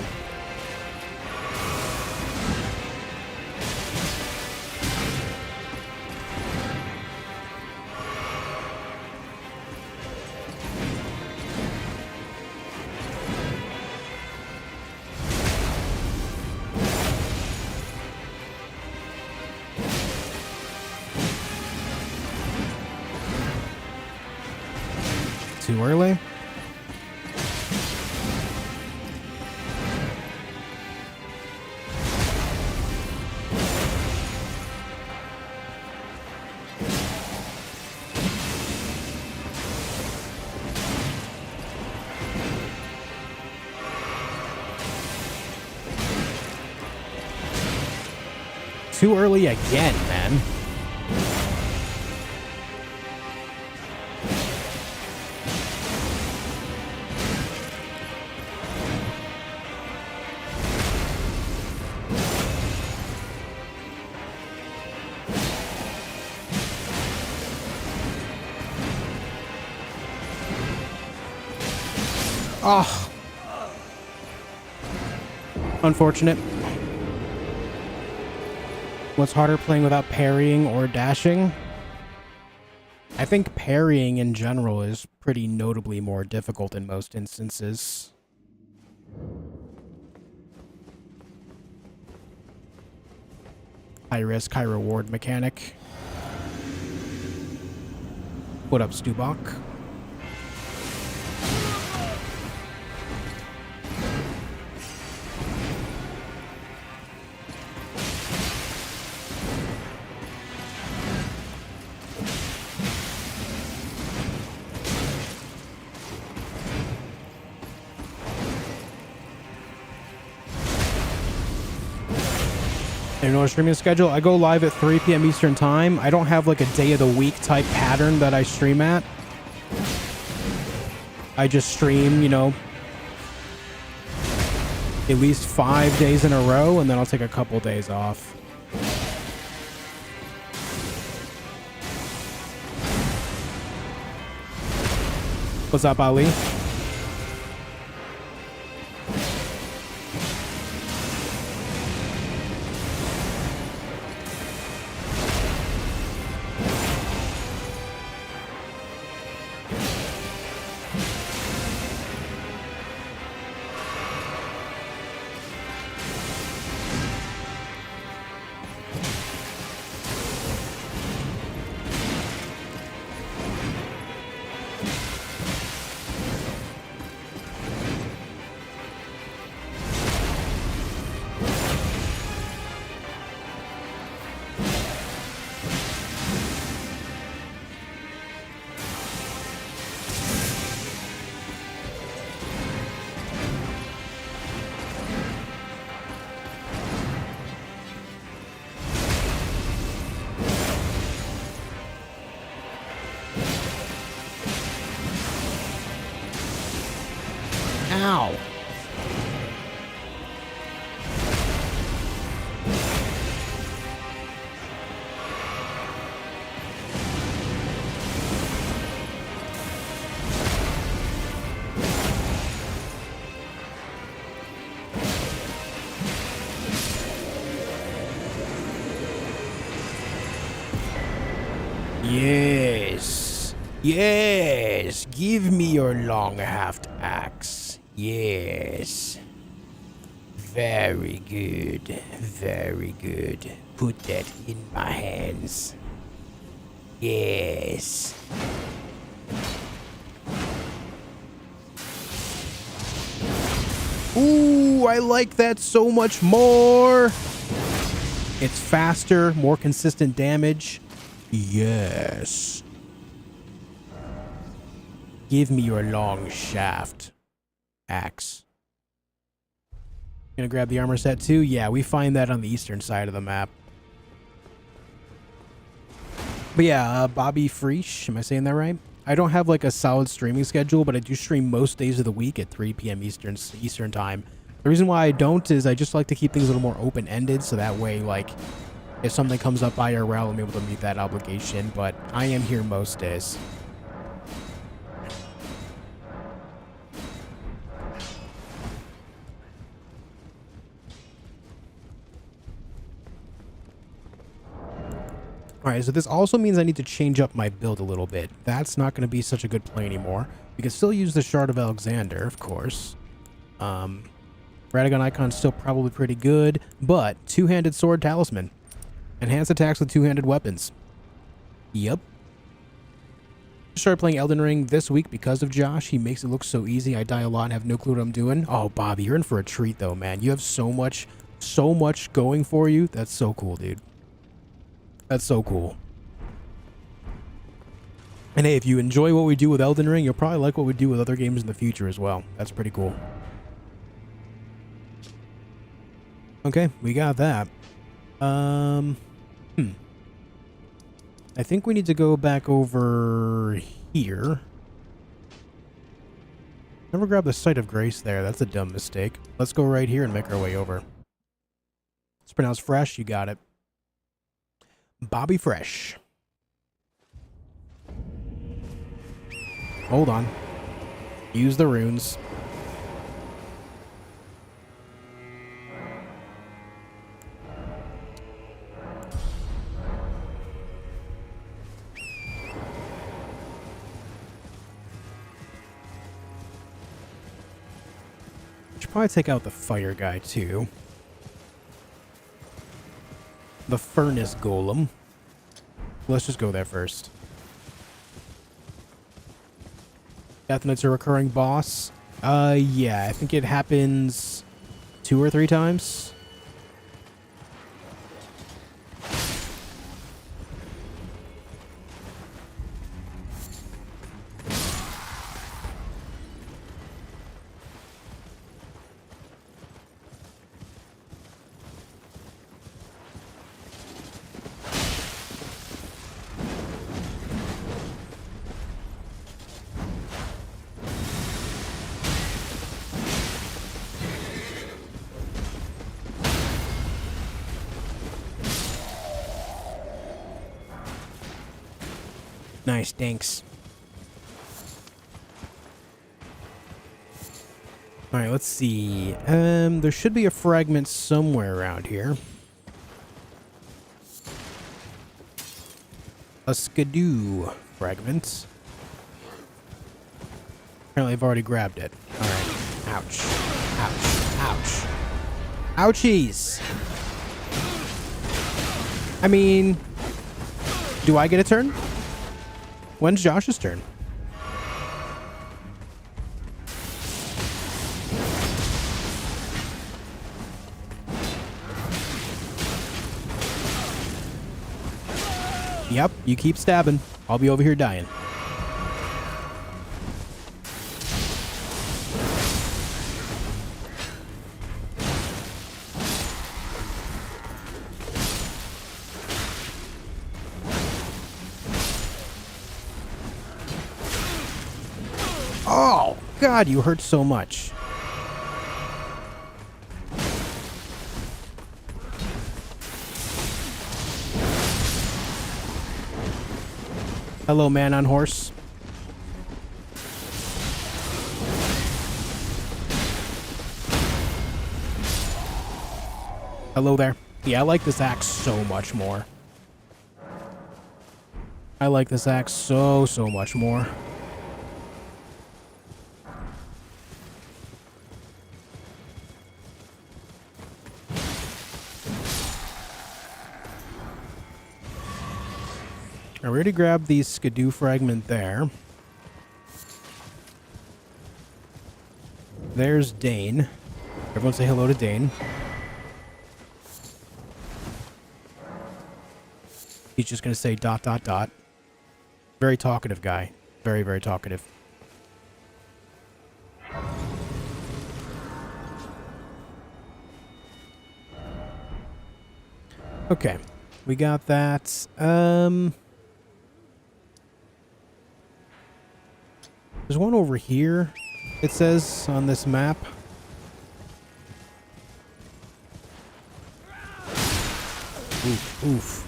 Too early? Too early again, man. Oh. Unfortunate. What's harder, playing without parrying or dashing? I think parrying in general is pretty notably more difficult in most instances. High risk, high reward mechanic. What up, Stubach? You know, streaming schedule, I go live at 3 p.m. Eastern time. I don't have like a day of the week type pattern that I stream at. I just stream, you know, at least 5 days in a row, and then I'll take a couple days off. What's up, Ali? Ow. Yes. Yes. Give me your long-haft axe. Yes. Very good. Very good. Put that in my hands. Yes. Ooh, I like that so much more. It's faster, more consistent damage. Yes. Give me your long shaft axe. Gonna grab the armor set too? Yeah, we find that on the eastern side of the map. But yeah, Bobby Freesh, am I saying that right? I don't have like a solid streaming schedule, but I do stream most days of the week at 3 p.m. Eastern time. The reason why I don't is I just like to keep things a little more open-ended, so that way, like, if something comes up IRL, I'm able to meet that obligation, but I am here most days. Alright, so this also means I need to change up my build a little bit. That's not going to be such a good play anymore. We can still use the Shard of Alexander, of course. Radagon Icon's still probably pretty good, but two-handed sword talisman. Enhanced attacks with two-handed weapons. Yep. Started playing Elden Ring this week because of Josh. He makes it look so easy. I die a lot and have no clue what I'm doing. Oh, Bobby, you're in for a treat though, man. You have so much going for you. That's so cool, dude. That's so cool. And hey, if you enjoy what we do with Elden Ring, you'll probably like what we do with other games in the future as well. That's pretty cool. Okay, we got that. I think we need to go back over here. Never grab the Site of Grace there. That's a dumb mistake. Let's go right here and make our way over. It's pronounced Fresh. You got it. Bobby Fresh. Hold on. Use the runes. Should probably take out the fire guy too. The furnace golem. Let's just go there first. Death Knight's a recurring boss. Yeah, I think it happens 2 or 3 times. Nice, thanks. Alright, let's see. There should be a fragment somewhere around here. A skadoo fragment. Apparently I've already grabbed it. Alright. Ouch. Ouch. Ouch. Ouchies! I mean, do I get a turn? When's Josh's turn? Yep, you keep stabbing. I'll be over here dying. Oh, God, you hurt so much. Hello, man on horse. Hello there. Yeah, I like this axe so much more. I like this axe so much more. I already grabbed the skadoo fragment there. There's Dane. Everyone say hello to Dane. He's just going to say ... Very talkative guy. Very, very talkative. Okay. We got that. There's one over here, it says on this map. Oof, oof.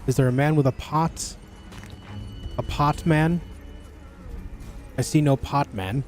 Is there a man with a pot? A pot man? I see no pot man.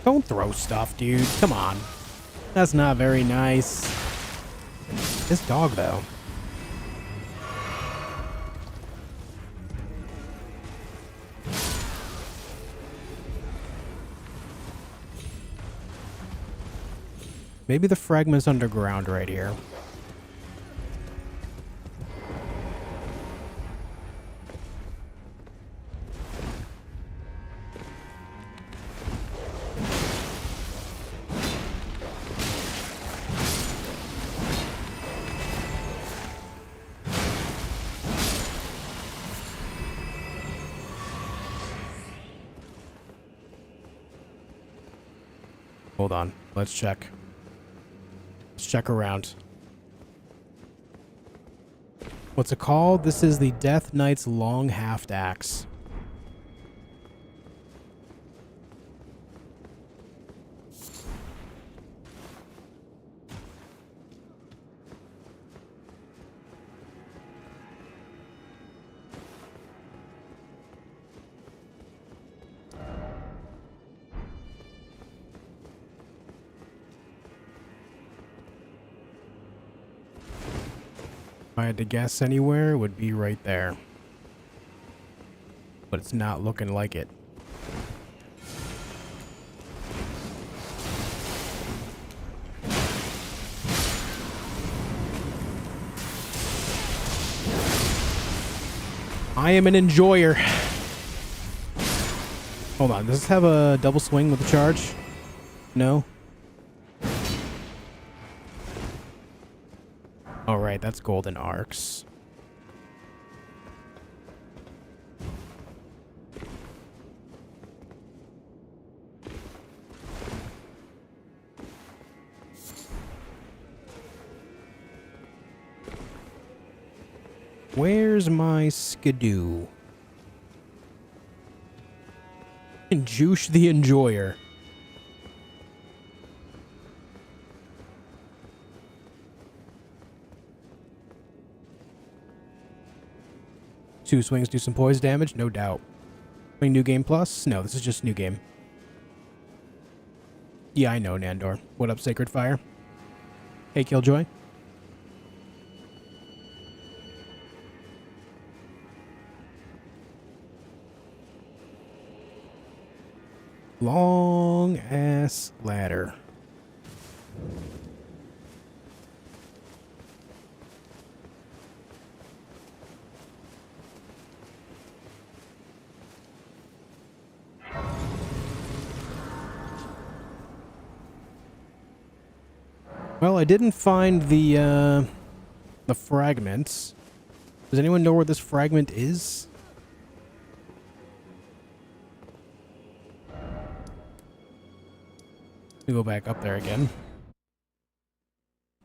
Don't throw stuff, dude. Come on. That's not very nice. This dog, though. Maybe the fragment's underground right here. Hold on. Let's check. Let's check around. What's it called? This is the Death Knight's Long Haft Axe. If I had to guess anywhere, it would be right there. But it's not looking like it. I am an enjoyer. Hold on, does this have a double swing with the charge? No? Alright, that's golden arcs. Where's my skidoo? And Juice the Enjoyer. Two swings do some poise damage? No doubt. Playing New Game Plus? No, this is just New Game. Yeah, I know, Nandor. What up, Sacred Fire? Hey, Killjoy. Long ass ladder. Well, I didn't find the fragments. Does anyone know where this fragment is? Let me go back up there again.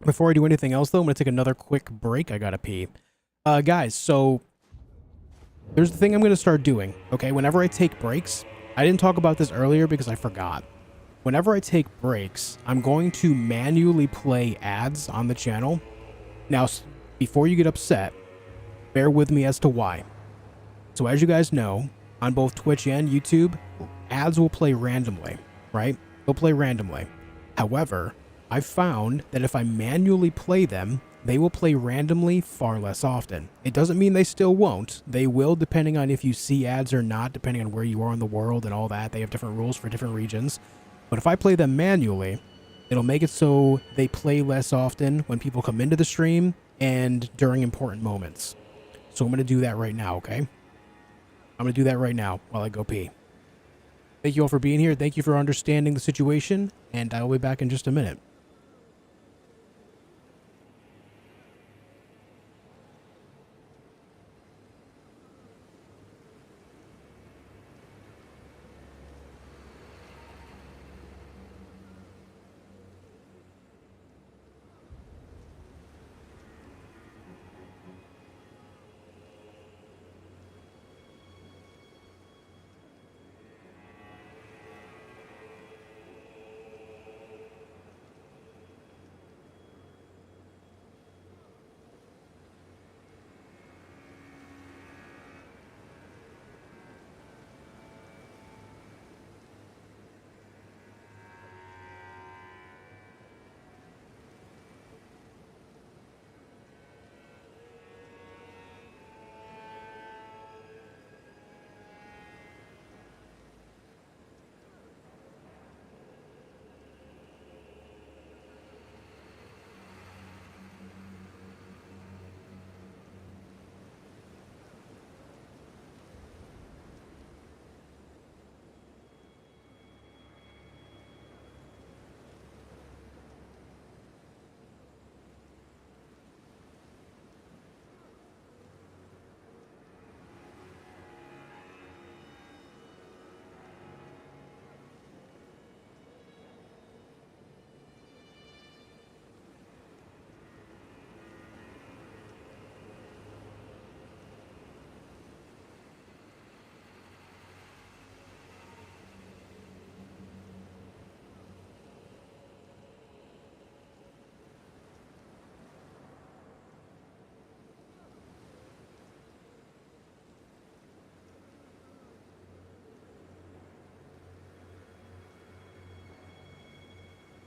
Before I do anything else, though, I'm going to take another quick break. I gotta pee. Guys, so there's the thing I'm going to start doing, okay? Whenever I take breaks, I didn't talk about this earlier because I forgot. Whenever I take breaks, I'm going to manually play ads on the channel. Now, before you get upset, bear with me as to why. So as you guys know, on both Twitch and YouTube, ads will play randomly, right? They'll play randomly. However, I've found that if I manually play them, they will play randomly far less often. It doesn't mean they still won't. They will, depending on if you see ads or not, depending on where you are in the world and all that. They have different rules for different regions. But if I play them manually, it'll make it so they play less often when people come into the stream and during important moments. So I'm going to do that right now, okay? I'm going to do that right now while I go pee. Thank you all for being here. Thank you for understanding the situation, and I will be back in just a minute.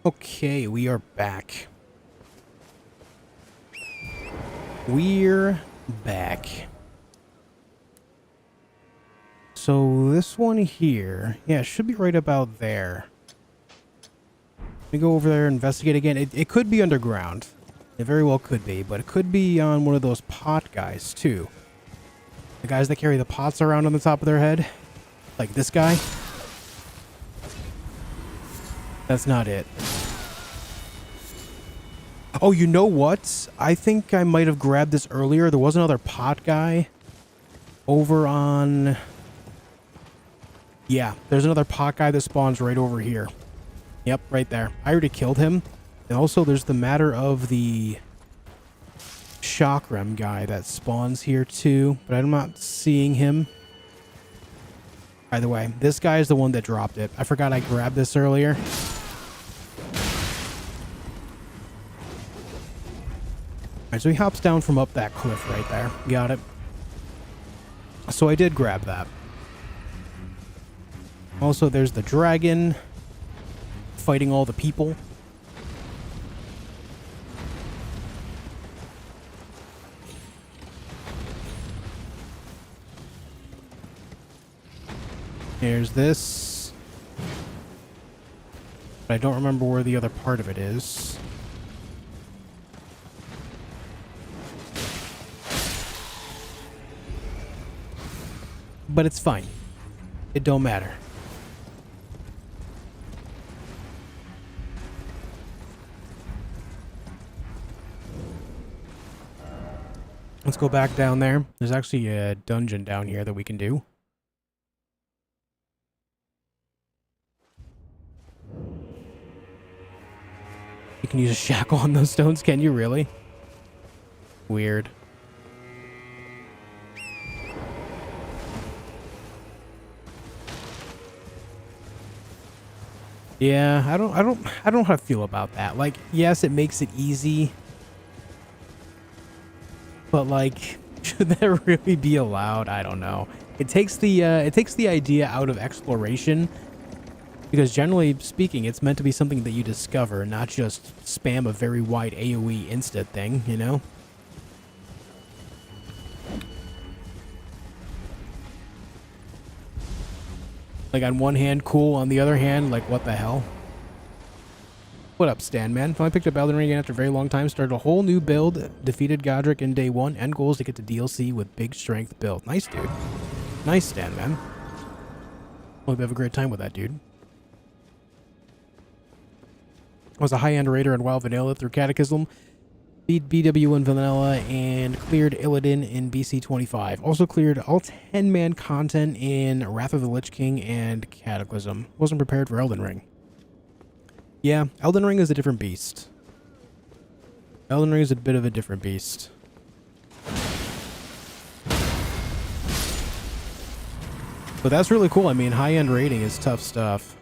Okay, we are back. We're back. So this one here, yeah, it should be right about there. Let me go over there and investigate again. It could be underground. It very well could be, but it could be on one of those pot guys too. The guys that carry the pots around on the top of their head. Like this guy. That's not it. Oh, you know what? I think I might have grabbed this earlier. There was another pot guy over on... Yeah, there's another pot guy that spawns right over here. Yep, right there. I already killed him. And also there's the matter of the chakram guy that spawns here too, but I'm not seeing him. Either way, this guy is the one that dropped it. I forgot I grabbed this earlier. Alright, so he hops down from up that cliff right there. Got it. So I did grab that. Also, there's the dragon fighting all the people. There's this. But I don't remember where the other part of it is. But it's fine. It don't matter. Let's go back down there. There's actually a dungeon down here that we can do. You can use a shackle on those stones, can you really? Weird. Yeah, I don't know how to feel about that. Like, yes, it makes it easy, but like, should that really be allowed? I don't know. It takes the idea out of exploration, because generally speaking, it's meant to be something that you discover, not just spam a very wide AoE insta thing, you know? Like, on one hand, cool. On the other hand, like, what the hell? What up, Stan, man? Finally picked up Elden Ring after a very long time. Started a whole new build. Defeated Godric in day one. End goal is to get to DLC with big strength build. Nice, dude. Nice, Stan, man. Hope you have a great time with that, dude. I was a high-end raider in WoW Vanilla through Catechism. Beat BW in Vanilla and cleared Illidan in BC 25. Also cleared all 10-man content in Wrath of the Lich King and Cataclysm. Wasn't prepared for Elden Ring. Yeah, Elden Ring is a different beast. Elden Ring is a bit of a different beast. But that's really cool. I mean, high-end raiding is tough stuff.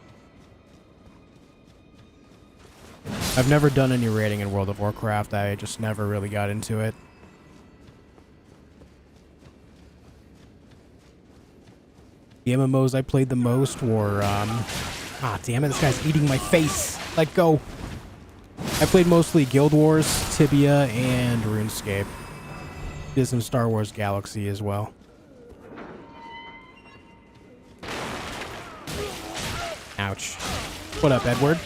I've never done any raiding in World of Warcraft. I just never really got into it. The MMOs I played the most were, ah, damn it, this guy's eating my face. Let go. I played mostly Guild Wars, Tibia, and RuneScape. Did some Star Wars Galaxy as well. Ouch. What up, Edward?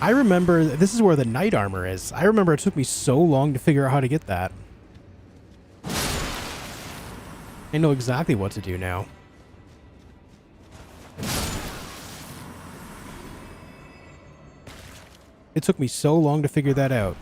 I remember, this is where the knight armor is. I remember it took me so long to figure out how to get that. I know exactly what to do now. It took me so long to figure that out.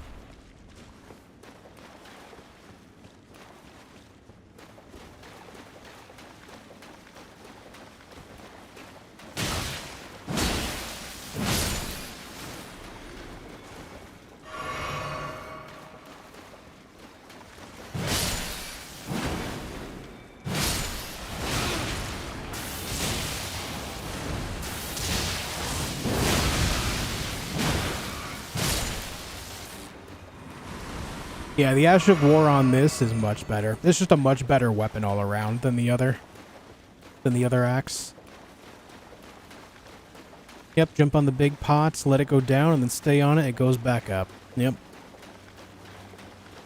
Yeah, the Ash of War on this is much better. It's just a much better weapon all around than the other axe. Yep, jump on the big pots, let it go down, and then stay on it. It goes back up. Yep.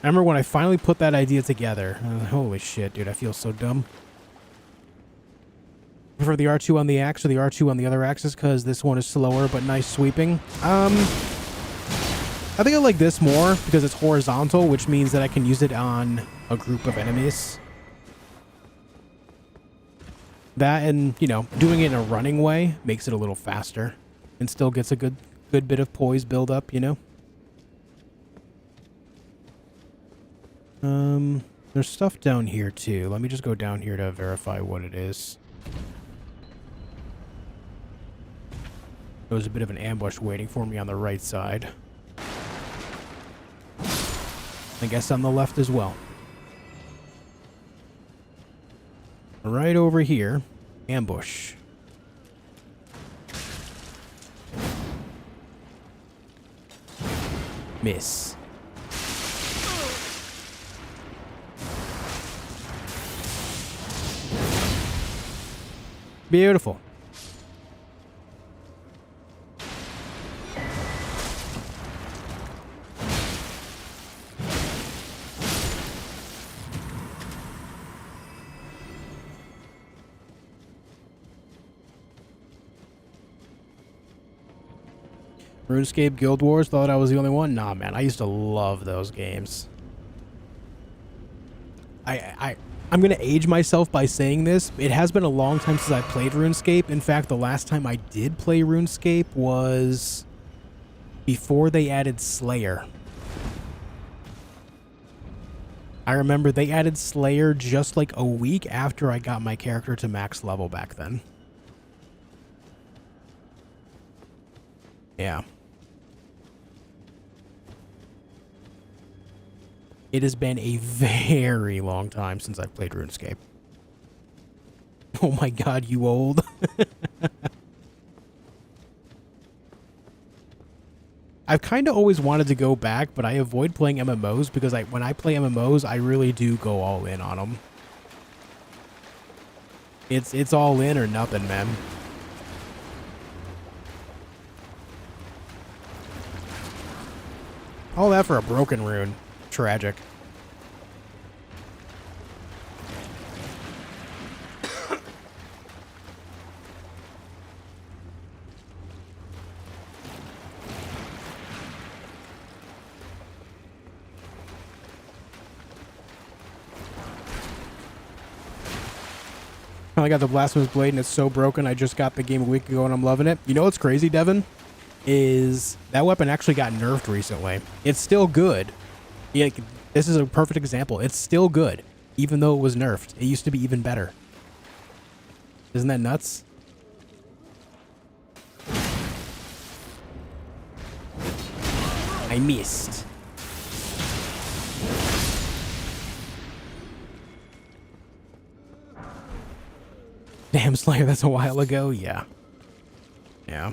I remember when I finally put that idea together. Holy shit, dude, I feel so dumb. Prefer the R2 on the axe or the R2 on the other axis because this one is slower but nice sweeping. I think I like this more because it's horizontal, which means that I can use it on a group of enemies. That and, you know, doing it in a running way makes it a little faster and still gets a good bit of poise build up, you know? There's stuff down here too. Let me just go down here to verify what it is. There was a bit of an ambush waiting for me on the right side. I guess on the left as well. Right over here. Ambush. Miss. Beautiful. RuneScape, Guild Wars, thought I was the only one? Nah, man, I used to love those games. I'm gonna age myself by saying this. It has been a long time since I played RuneScape. In fact, the last time I did play RuneScape was before they added Slayer. I remember they added Slayer just like a week after I got my character to max level back then. Yeah. It has been a very long time since I've played RuneScape. Oh my god, you old. I've kind of always wanted to go back, but I avoid playing MMOs because when I play MMOs, I really do go all in on them. It's all in or nothing, man. All that for a broken rune. Tragic. I got the Blasphemous Blade and it's so broken. I just got the game a week ago and I'm loving it. You know what's crazy, Devin? Is that weapon actually got nerfed recently. It's still good. Yeah, this is a perfect example. It's still good, even though it was nerfed. It used to be even better. Isn't that nuts? I missed. Damn, Slayer, that's a while ago? Yeah. Yeah.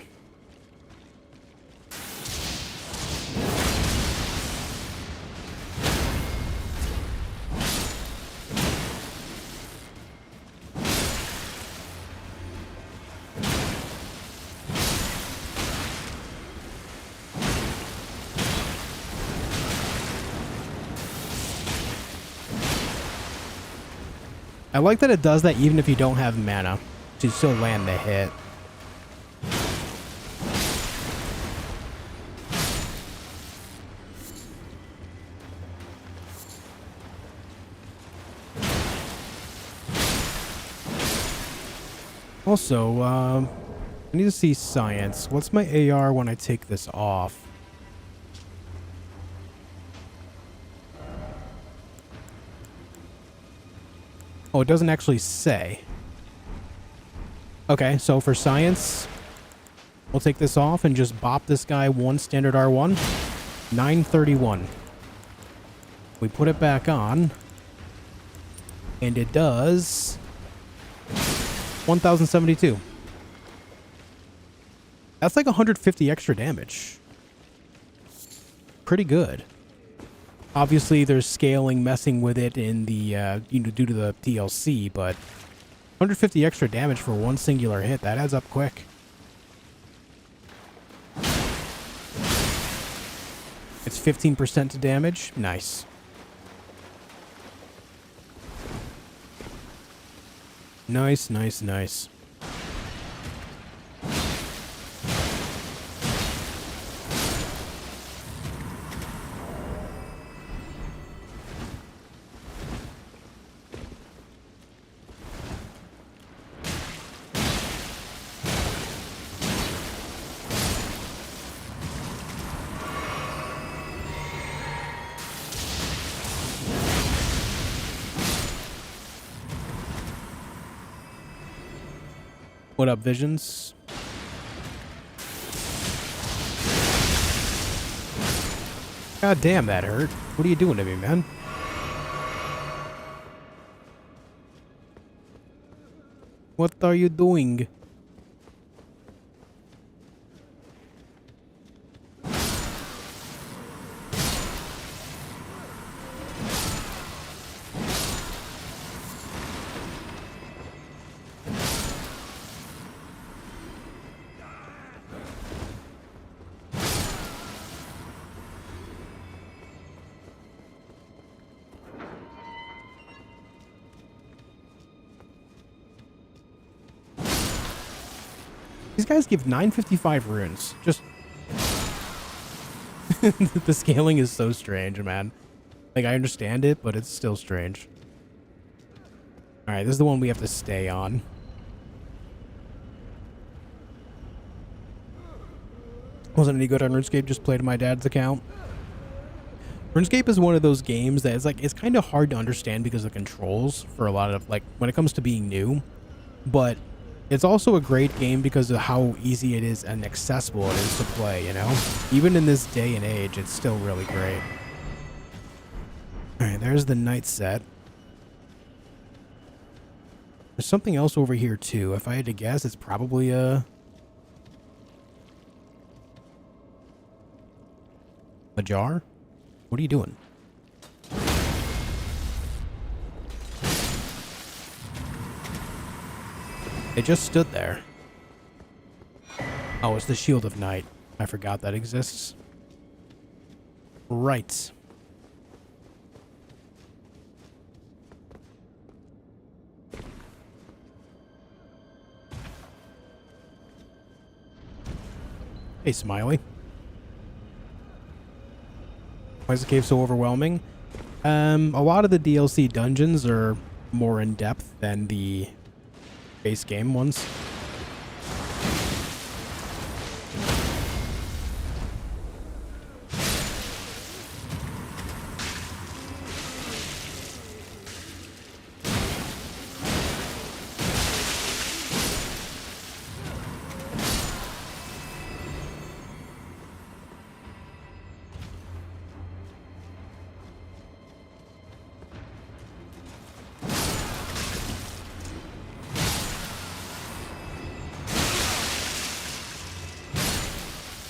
I like that it does that even if you don't have mana to still land the hit. Also, I need to see science. What's my AR when I take this off? Oh, it doesn't actually say. Okay, so for science, we'll take this off and just bop this guy one standard R1. 931. We put it back on. And it does 1072. That's like 150 extra damage. Pretty good. Obviously, there's scaling messing with it in the, due to the DLC, but 150 extra damage for one singular hit, that adds up quick. It's 15% to damage. Nice. Nice, nice, nice. What up, Visions? God damn, that hurt. What are you doing to me, man? What are you doing? These guys give 955 runes. Just... the scaling is so strange, man. Like, I understand it, but it's still strange. Alright, this is the one we have to stay on. Wasn't any good on RuneScape, just played on my dad's account. RuneScape is one of those games that is like, it's kind of hard to understand because of the controls for a lot of, like, when it comes to being new. But it's also a great game because of how easy it is and accessible it is to play, you know? Even in this day and age, it's still really great. Alright, there's the night set. There's something else over here too. If I had to guess, it's probably a jar? What are you doing? It just stood there. Oh, it's the Shield of Night. I forgot that exists. Right. Hey, Smiley. Why is the cave so overwhelming? A lot of the DLC dungeons are more in-depth than the base game ones.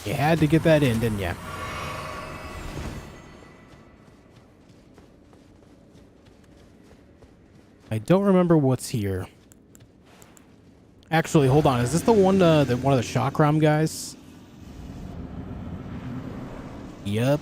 You had to get that in, didn't you? I don't remember what's here. Actually, hold on. Is this the one of the Chakram guys? Yep.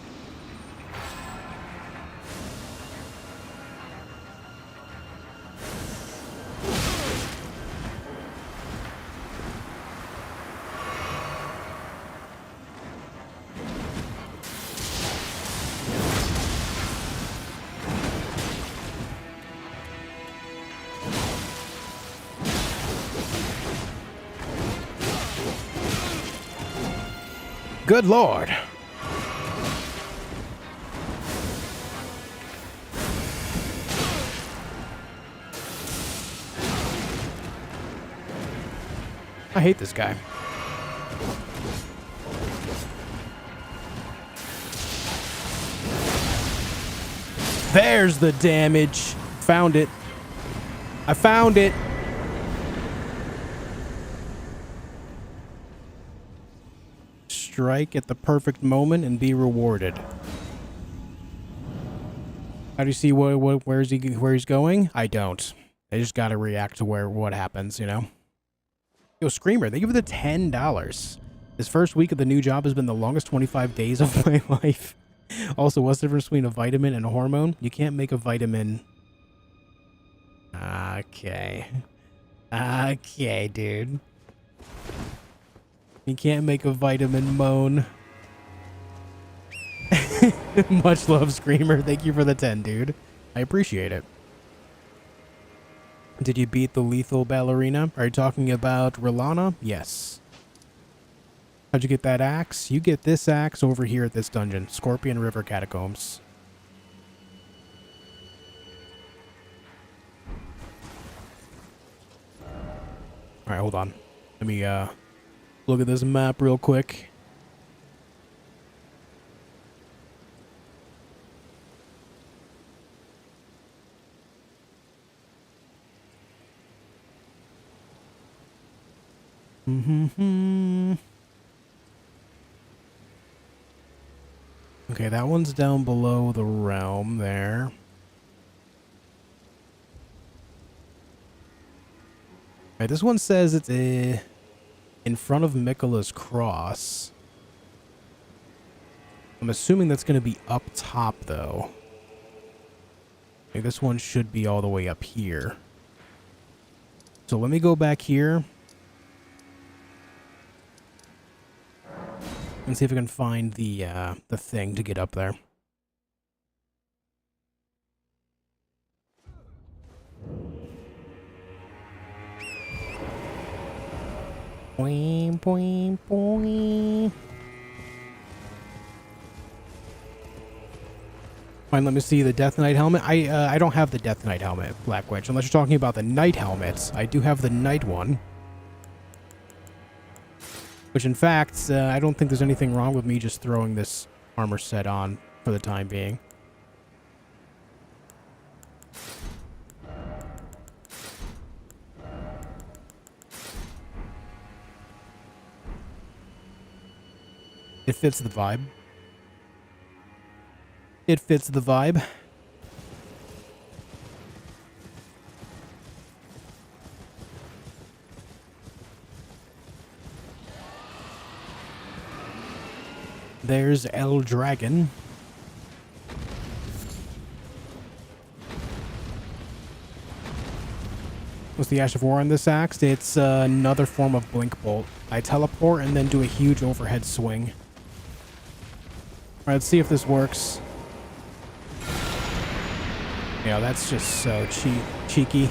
Good Lord. I hate this guy. There's the damage. Found it. I found it. Strike at the perfect moment and be rewarded. How do you see where he's going? I don't. I just gotta react to what happens, you know. Yo, Screamer, thank you for the $10. This first week of the new job has been the longest 25 days of my life. Also, what's the difference between a vitamin and a hormone? You can't make a vitamin. Okay. Okay, dude. You can't make a vitamin moan. Much love, Screamer. Thank you for the 10, dude. I appreciate it. Did you beat the lethal ballerina? Are you talking about Rellana? Yes. How'd you get that axe? You get this axe over here at this dungeon. Scorpion River Catacombs. Alright, hold on. Let me, look at this map real quick. Okay, that one's down below the realm there. Alright, this one says it's in front of Miquella's cross. I'm assuming that's going to be up top, though. Okay, this one should be all the way up here. So let me go back here and see if I can find the thing to get up there. Boing, boing, boing. Fine, let me see the Death Knight helmet. I don't have the Death Knight helmet, Black Witch, unless you're talking about the Knight helmets. I do have the Knight one. Which, in fact, I don't think there's anything wrong with me just throwing this armor set on for the time being. It fits the vibe. It fits the vibe. There's El Dragon. What's the Ash of War on this axe? It's another form of Blink Bolt. I teleport and then do a huge overhead swing. Alright, let's see if this works. Yeah, that's just so cheeky.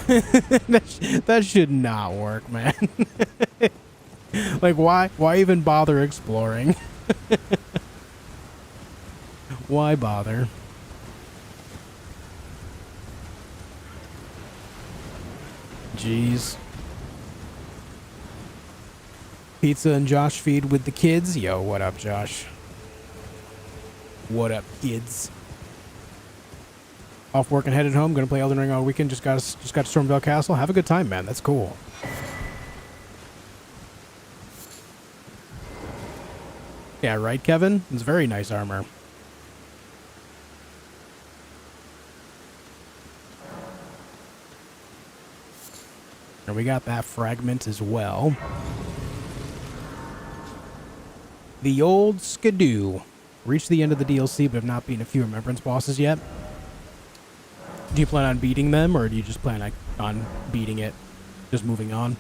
that should not work, man. Like, why even bother exploring? Why bother? Jeez. Pizza and JOSHfeed with the kids. Yo, what up, Josh? What up, kids? Off work and headed home. Gonna play Elden Ring all weekend. Just got to Stormvale Castle. Have a good time, man. That's cool. Yeah, right, Kevin? It's very nice armor. And we got that fragment as well. The old skadoo. Reached the end of the DLC, but have not beaten a few remembrance bosses yet. Do you plan on beating them, or do you just plan on beating it? Just moving on?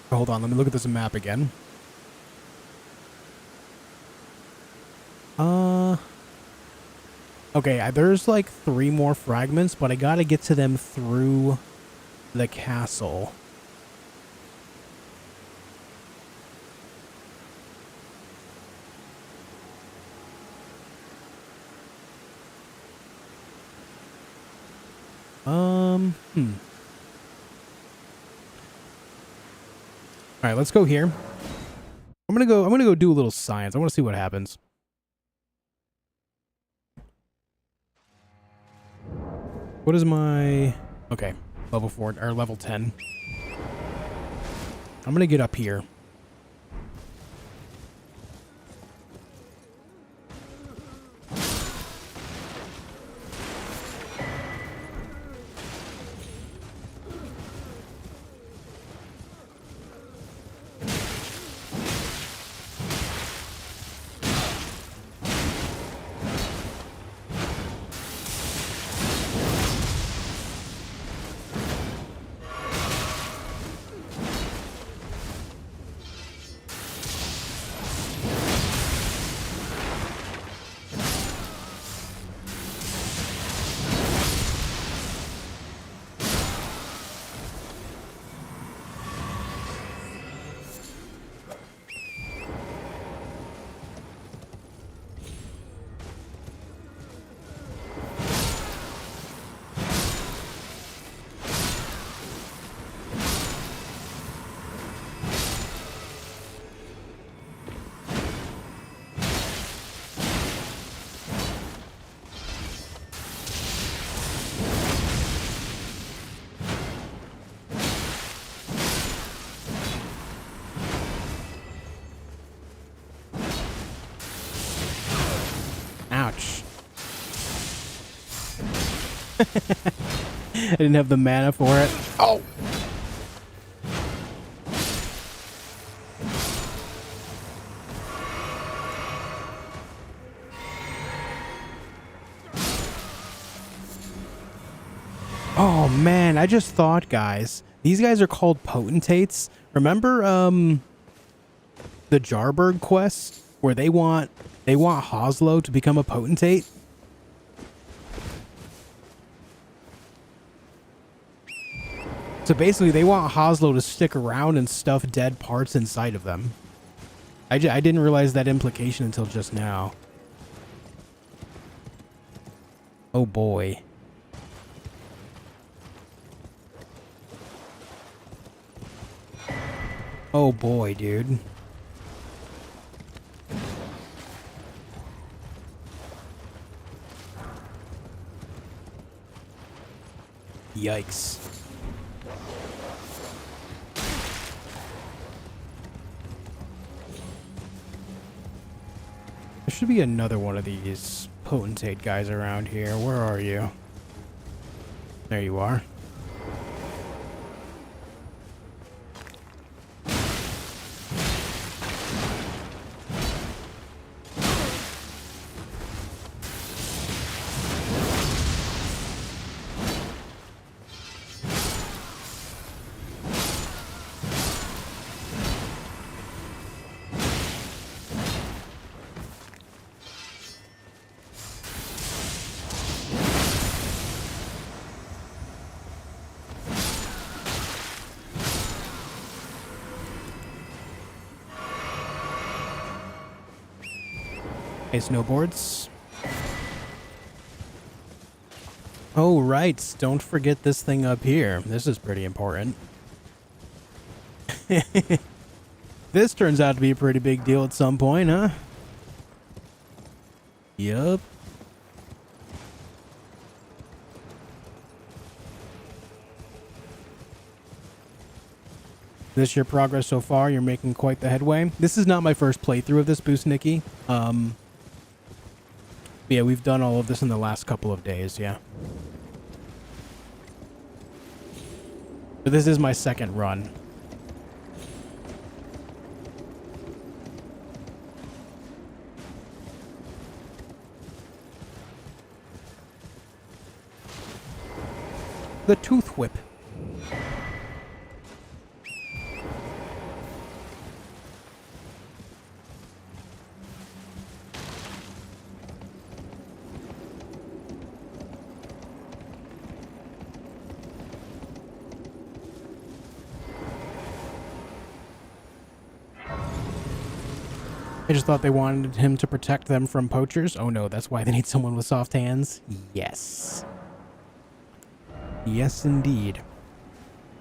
Hold on, let me look at this map again. Okay, there's like 3 more fragments, but I gotta get to them through the castle. All right, let's go here. I'm gonna go do a little science. I want to see what happens. What is my... Okay, level 4, or level 10. I'm gonna get up here. Ouch. I didn't have the mana for it. Oh! Oh man, I just thought, guys. These guys are called potentates. Remember the Jarberg quest where they want Hoslo to become a potentate? So basically they want Hoslo to stick around and stuff dead parts inside of them. I didn't realize that implication until just now. Oh boy. Oh boy, dude. Yikes. should be another one of these potentate guys around here. Where are you? There you are. Hey, snowboards. Oh, right. Don't forget this thing up here. This is pretty important. This turns out to be a pretty big deal at some point, huh? Yup. This your progress so far? You're making quite the headway. This is not my first playthrough of this boost, Nikki. Yeah, we've done all of this in the last couple of days, yeah. But this is my second run. The Tooth Whip. I just thought they wanted him to protect them from poachers. Oh no, that's why they need someone with soft hands. Yes. Yes, indeed.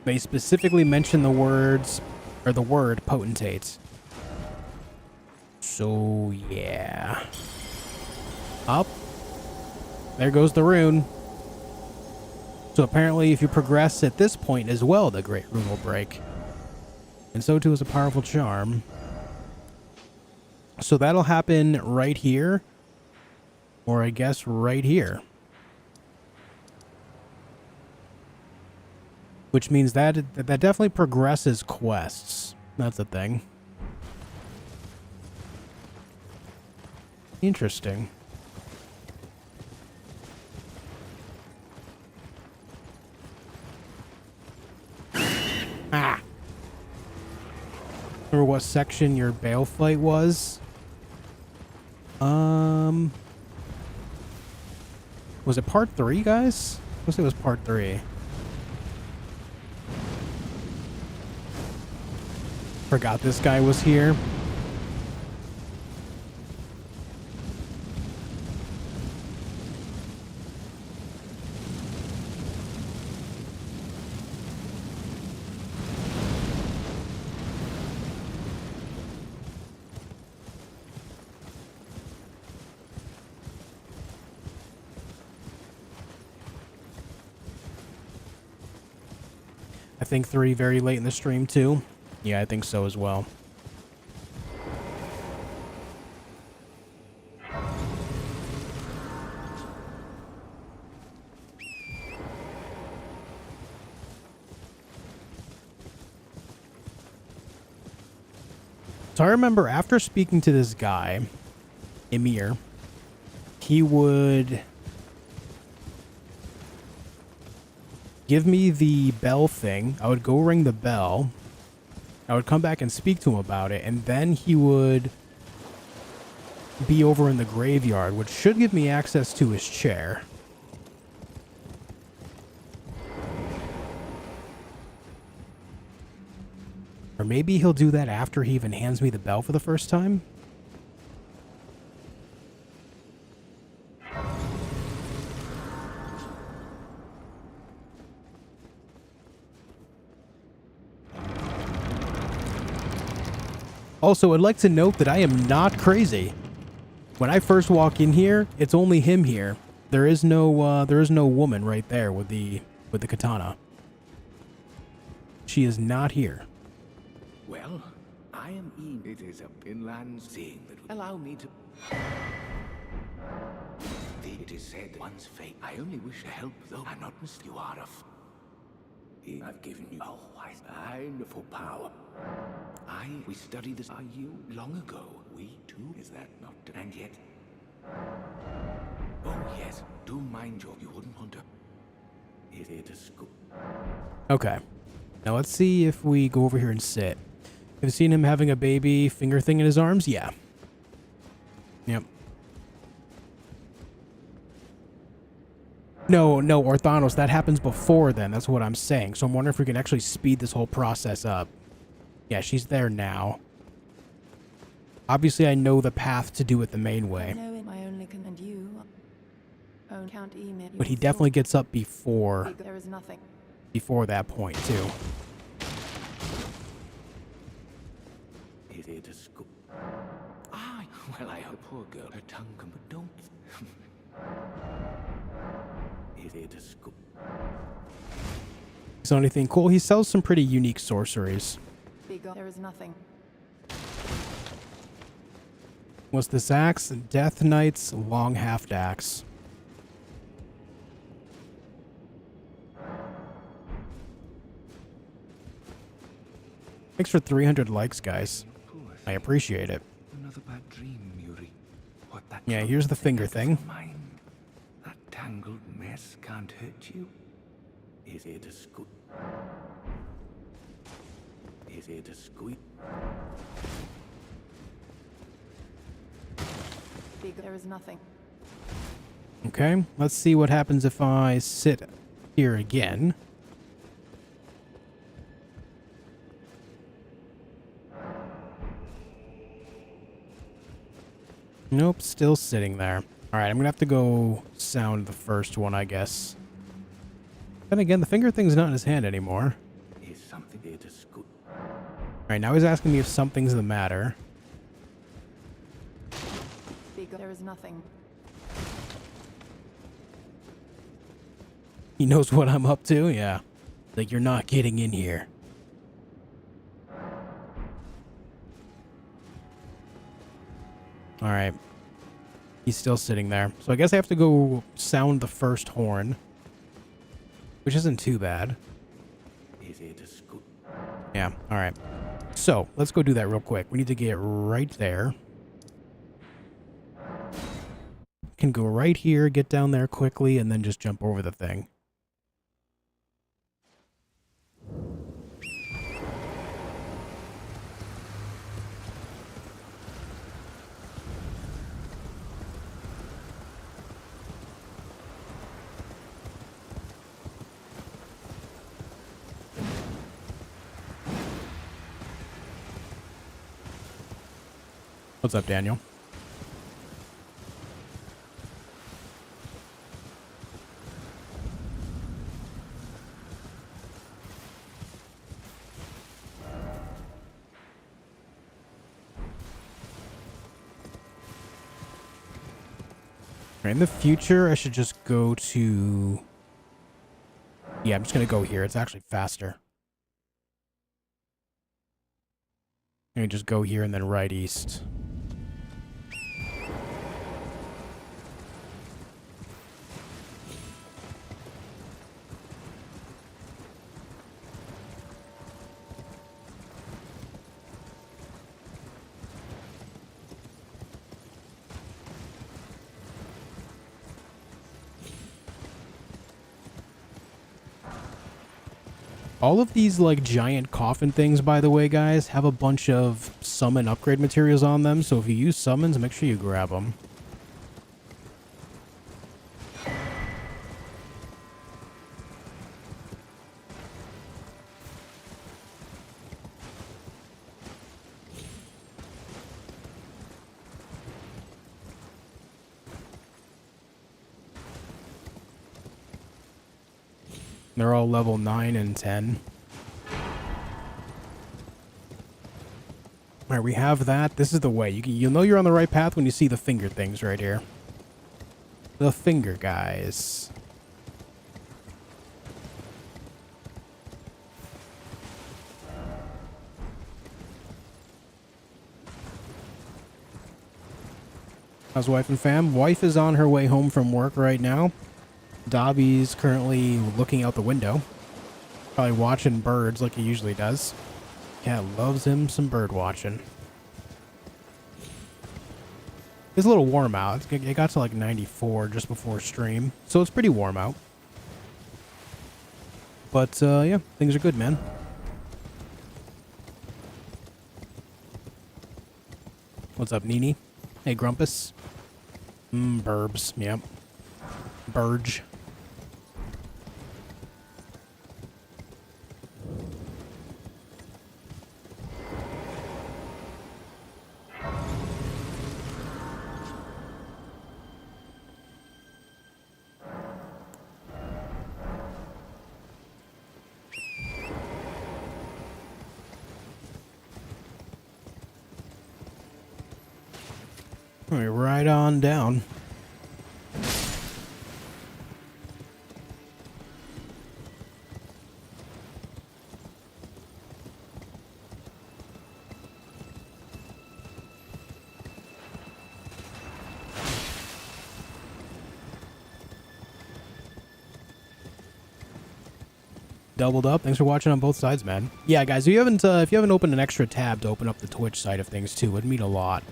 They specifically mention the words, or the word potentate. So, yeah. Up. There goes the rune. So apparently if you progress at this point as well, the Great Rune will break. And so too is a powerful charm. So that'll happen right here. Or I guess right here. Which means that definitely progresses quests. That's a thing. Interesting. Ah! Remember what section your bale fight was? Was it part 3, guys? I guess it was part 3. Forgot this guy was here. I think 3 very late in the stream too. Yeah, I think so as well. So I remember after speaking to this guy, Emir, he would give me the bell thing. I would go ring the bell. I would come back and speak to him about it, and then he would be over in the graveyard, which should give me access to his chair. Or maybe he'll do that after he even hands me the bell for the first time? Also, I'd like to note that I am not crazy. When I first walk in here, it's only him here. There is no woman right there with the katana. She is not here. Well, I am in. It is a inland seeing that allow me to. It is said one's fate. I only wish to help, though I'm not miss. You are I've given you a wonderful power. We studied this. Are you long ago? We too. Is that not? And yet. Oh yes. Do mind you wouldn't want to. Is it a school? Okay. Now let's see if we go over here and sit. Have you seen him having a baby finger thing in his arms? Yeah. Yep. No, Orthanos, that happens before then. That's what I'm saying. So I'm wondering if we can actually speed this whole process up. Yeah, she's there now. Obviously, I know the path to do it the main way. But he definitely gets up before that point, too. Is it a school? Well, I hope poor girl. Her tongue can, but don't. Is it a school? So anything cool? He sells some pretty unique sorceries. There is nothing. What's this axe? Death Knight's long half axe. Thanks for 300 likes, guys. I appreciate it. Another bad dream, Yuri. What that? Yeah, here's the finger thing. Mine. That tangled mess can't hurt you. Is it a squeak? Is it a squeak? There is nothing. Okay, let's see what happens if I sit here again. Nope, still sitting there. Alright, I'm gonna have to go sound the first one, I guess. Then again, the finger thing's not in his hand anymore. Is something it a squeak? Alright, now he's asking me if something's the matter. There is nothing. He knows what I'm up to? Yeah. Like, you're not getting in here. Alright. He's still sitting there. So I guess I have to go sound the first horn. Which isn't too bad. Is it a squeak? Yeah, alright. So, let's go do that real quick. We need to get right there. Can go right here, get down there quickly, and then just jump over the thing. What's up, Daniel? In the future, I should just go to... Yeah, I'm just going to go here. It's actually faster. I'm going to just go here and then right east. All of these, like, giant coffin things, by the way, guys, have a bunch of summon upgrade materials on them, so if you use summons, make sure you grab them. They're all level 9 and 10. Alright, we have that. This is the way. You'll know you're on the right path when you see the finger things right here. The finger guys. How's wife and fam? Wife is on her way home from work right now. Dobby's currently looking out the window. Probably watching birds like he usually does. Cat loves him some bird watching. It's a little warm out. It got to like 94 just before stream, so it's pretty warm out. But yeah, things are good, man. What's up, Nini? Hey, Grumpus. Burbs. Yep. Burge. All right, right on down. Doubled up. Thanks for watching on both sides, man. Yeah, guys, if you haven't opened an extra tab to open up the Twitch side of things too, it would mean a lot.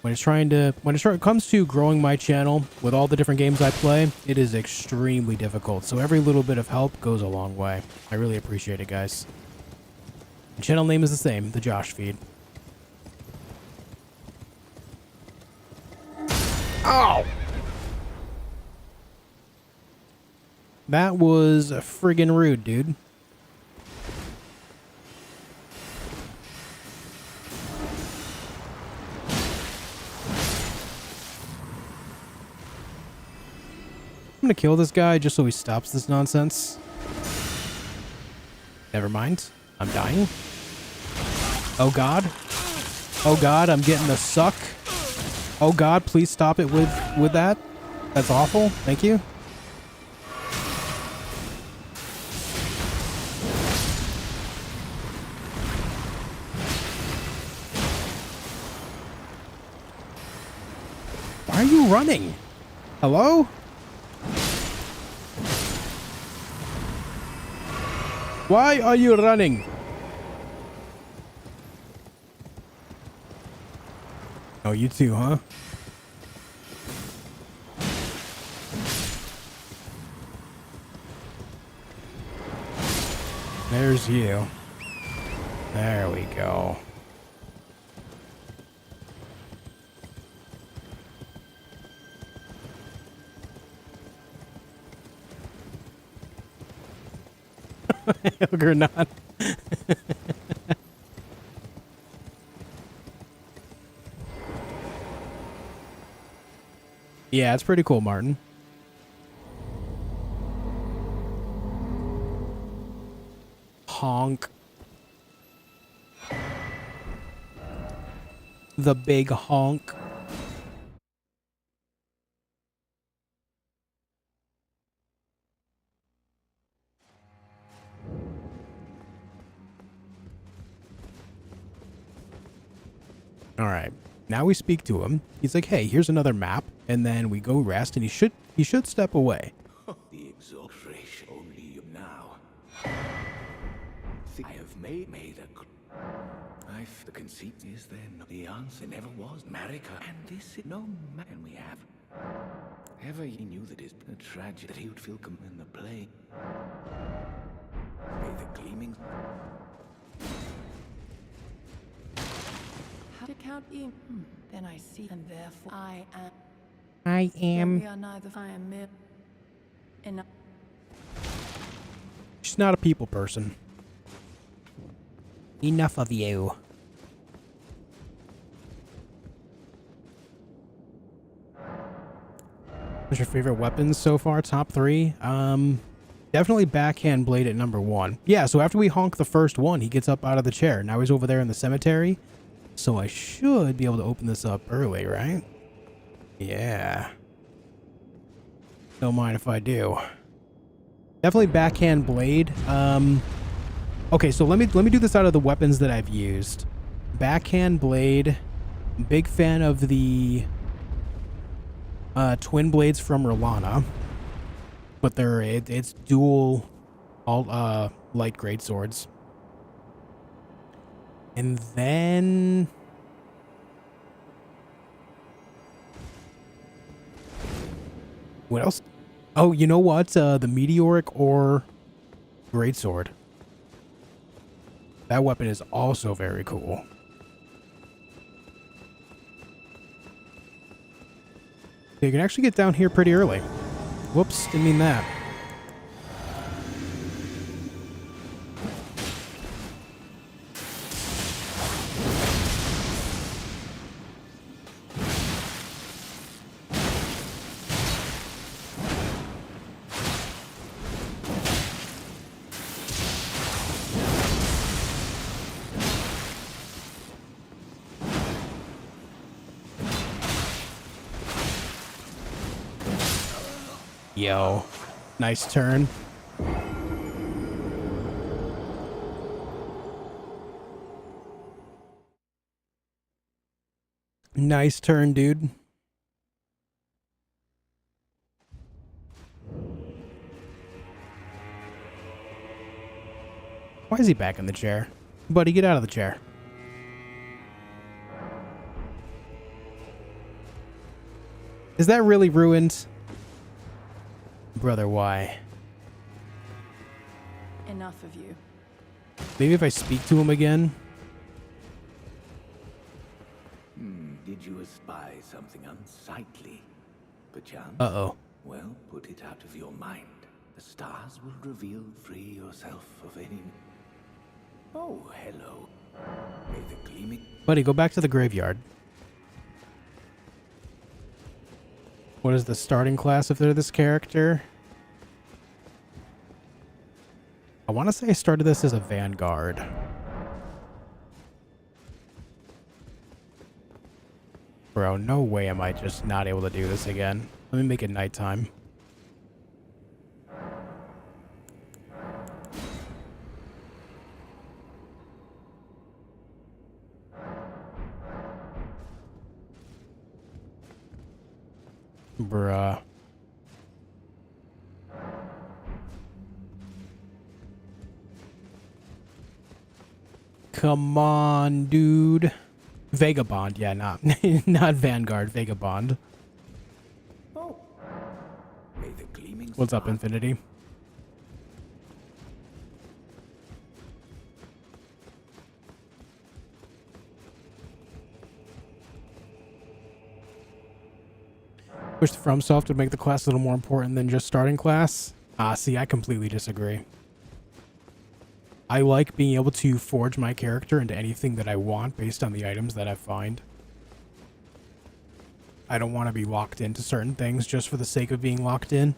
When it comes to growing my channel with all the different games I play, it is extremely difficult. So every little bit of help goes a long way. I really appreciate it, guys. The channel name is the same, theJOSHfeed. Oh! That was friggin' rude, dude. I'm gonna kill this guy just so he stops this nonsense. Never mind. I'm dying. Oh god. Oh god, I'm getting the suck. Oh god, please stop it with that. That's awful. Thank you. Why are you running? Hello? Why are you running? Oh, you too, huh? There's you. There we go. Or not. Yeah, it's pretty cool, Martin. Honk. The big honk. All right. Now we speak to him. He's like, "Hey, here's another map." And then we go rest and he should step away. The exaltation only now. I have made the conceit is then the answer never was America, and this is no man we have. Ever he knew that it's a tragedy that he would feel come in the play. May the gleaming. How to count in? Then I see, and therefore I am. I am. We are neither. I am mere. And She's not a people person. Enough of you. What's your favorite weapons so far? Top 3? Definitely backhand blade at number 1. Yeah, so after we honk the first one, he gets up out of the chair. Now he's over there in the cemetery. So I should be able to open this up early, right? Yeah. Don't mind if I do. Definitely backhand blade. Okay, so let me do this out of the weapons that I've used. Backhand blade. Big fan of the twin blades from Rellana, but it's dual all light grade swords. And then what else? Oh, you know what? The meteoric ore greatsword. That weapon is also very cool. You can actually get down here pretty early. Whoops, didn't mean that. Yo, nice turn. Nice turn, dude. Why is he back in the chair? Buddy, get out of the chair. Is that really ruined? Brother, why? Enough of you. Maybe if I speak to him again? Did you espy something unsightly, perchance? Uh-oh. Well, put it out of your mind. The stars will reveal. Free yourself of any... Oh, hello. May the gleaming... Buddy, go back to the graveyard. What is the starting class if they're this character? I want to say I started this as a Vanguard. Bro, no way am I just not able to do this again. Let me make it nighttime. Bruh. Come on, dude. Vagabond, yeah, not not Vanguard, Vagabond. Oh. May the gleaming... What's up, Infinity? Wish the FromSoft would make the class a little more important than just starting class. See, I completely disagree. I like being able to forge my character into anything that I want based on the items that I find. I don't want to be locked into certain things just for the sake of being locked in.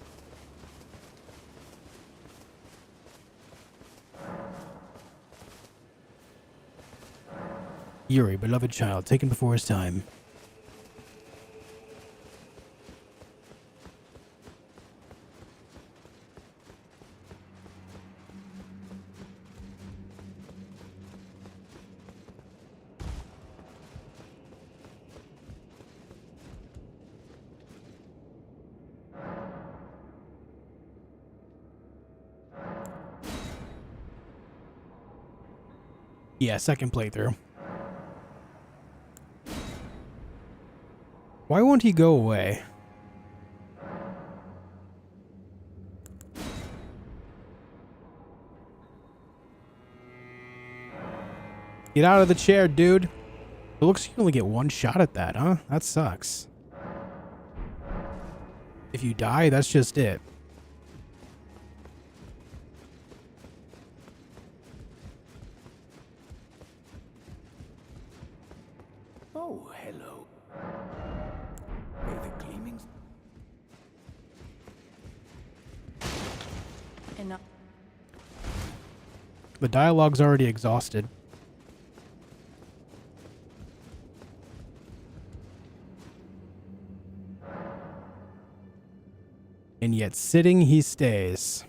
Yuri, beloved child, taken before his time. Yeah, second playthrough. Why won't he go away? Get out of the chair, dude. It looks like you only get one shot at that, huh? That sucks. If you die, that's just it. Oh, hello. May the gleaming... Enough. The dialogue's already exhausted. And yet sitting he stays.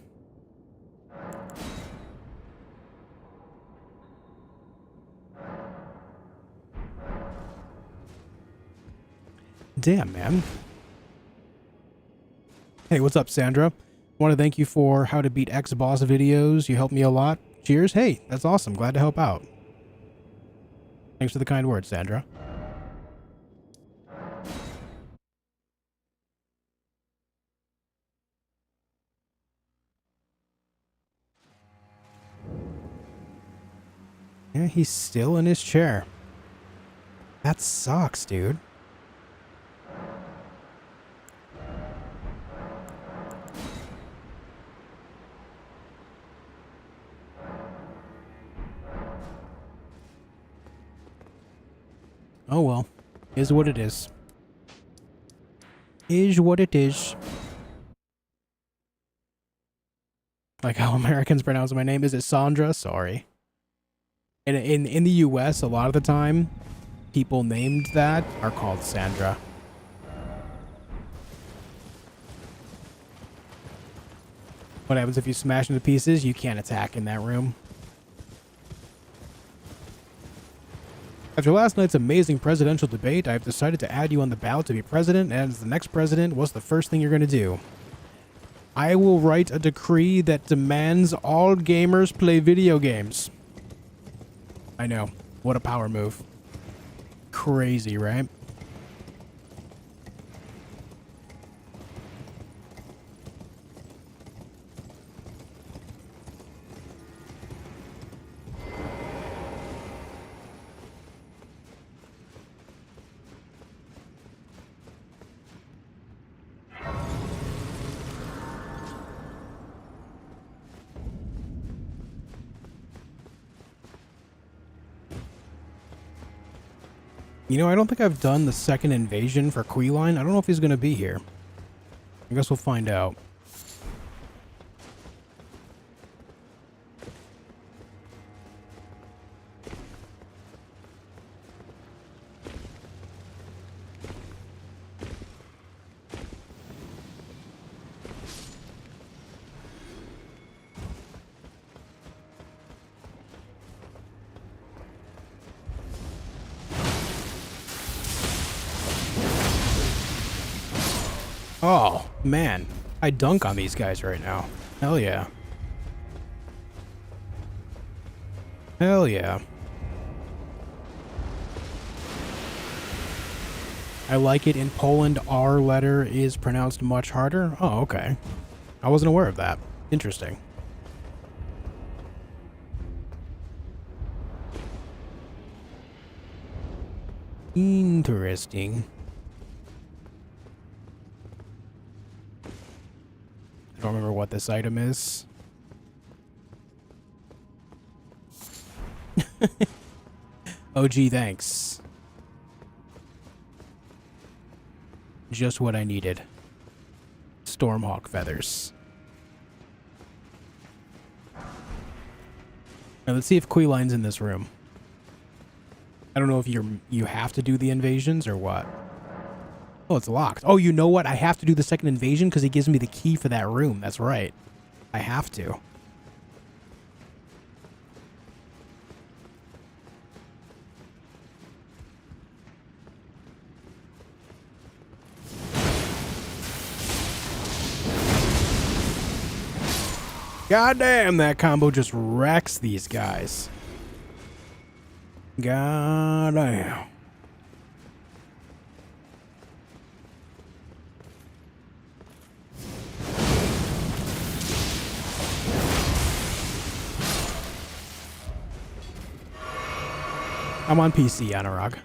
Damn, man. Hey, what's up, Sandra? Want to thank you for how to beat X boss videos. You helped me a lot. Cheers. Hey, that's awesome. Glad to help out. Thanks for the kind words, Sandra. Yeah, he's still in his chair. That sucks, dude. Oh well. Is what it is. Is what it is. Like how Americans pronounce my name. Is it Sandra? Sorry. In the US, a lot of the time, people named that are called Sandra. What happens if you smash into pieces? You can't attack in that room. After last night's amazing presidential debate, I've decided to add you on the ballot to be president, and as the next president, what's the first thing you're going to do? I will write a decree that demands all gamers play video games. I know. What a power move. Crazy, right? You know, I don't think I've done the second invasion for Queeline. I don't know if he's going to be here. I guess we'll find out. Oh, man. I dunk on these guys right now. Hell yeah. Hell yeah. I like it in Poland, R letter is pronounced much harder. Oh, okay. I wasn't aware of that. Interesting. Interesting. I don't remember what this item is. Oh, gee, thanks. Just what I needed. Stormhawk feathers. Now let's see if Queeline's in this room. I don't know if you have to do the invasions or what. Oh, it's locked. Oh, you know what? I have to do the second invasion because he gives me the key for that room. That's right. I have to. God damn, that combo just wrecks these guys. God damn. I'm on PC, Anurag.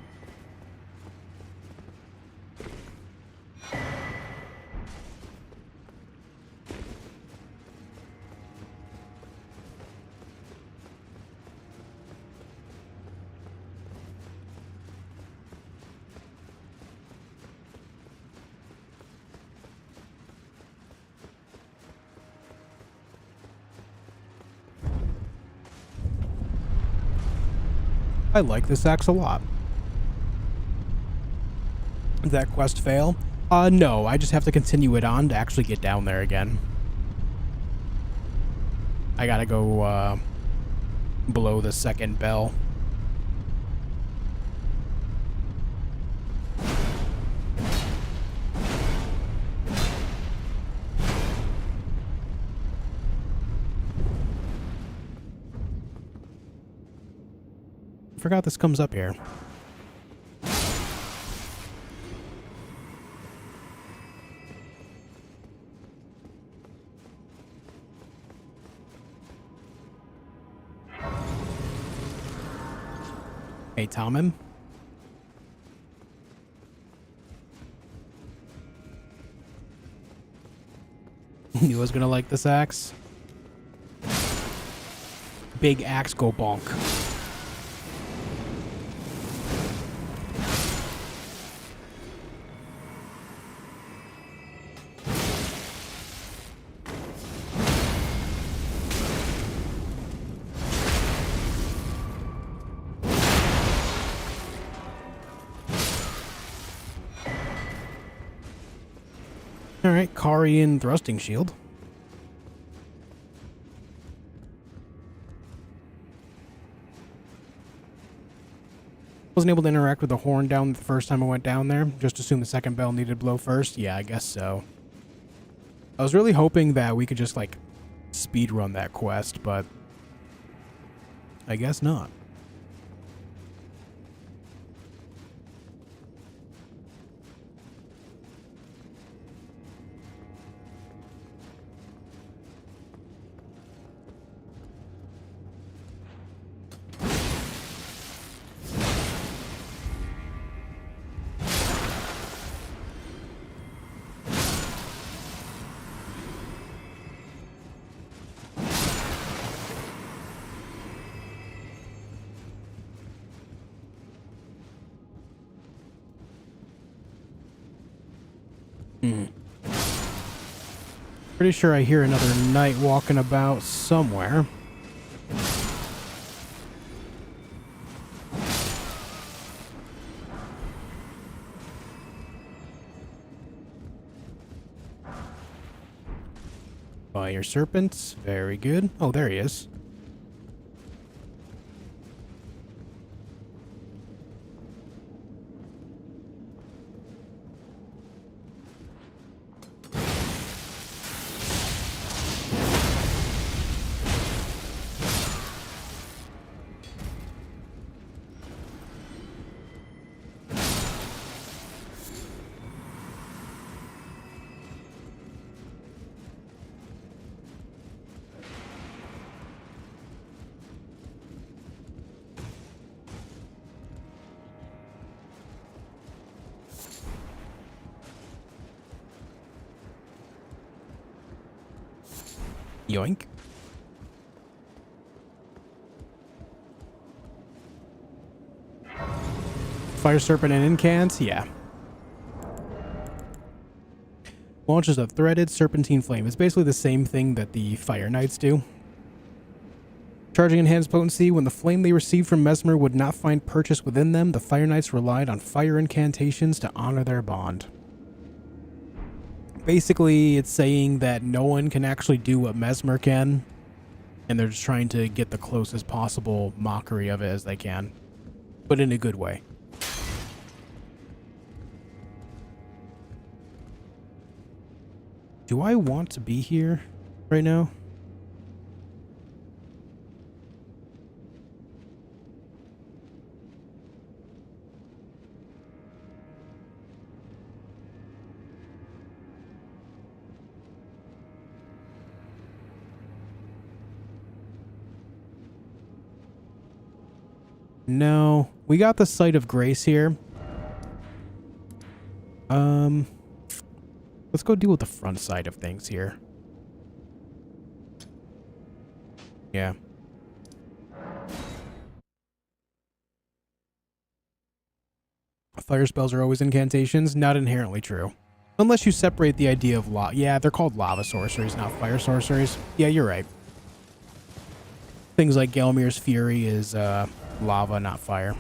I like this axe a lot. Did that quest fail? No, I just have to continue it on to actually get down there again. I gotta go, blow the second bell. forgot this comes up here. Hey, Tommen. He was gonna like this axe. Big axe go bonk. Alright, Karian thrusting shield. Wasn't able to interact with the horn down the first time I went down there. Just assumed the second bell needed to blow first. Yeah, I guess so. I was really hoping that we could just, like, speed run that quest, but I guess not. Pretty sure I hear another knight walking about somewhere. Fire serpents. Very good. Oh, there he is. Yoink. Fire serpent and incants? Yeah. Launches a threaded serpentine flame. It's basically the same thing that the fire knights do. Charging enhanced potency, when the flame they received from Mesmer would not find purchase within them, the fire knights relied on fire incantations to honor their bond. Basically, it's saying that no one can actually do what Mesmer can, and they're just trying to get the closest possible mockery of it as they can, but in a good way. Do I want to be here right now? No, we got the Site of Grace here. Let's go deal with the front side of things here. Yeah. Fire spells are always incantations. Not inherently true. Unless you separate the idea of lava. Yeah, they're called lava sorceries, not fire sorceries. Yeah, you're right. Things like Gelmir's Fury is lava, not fire.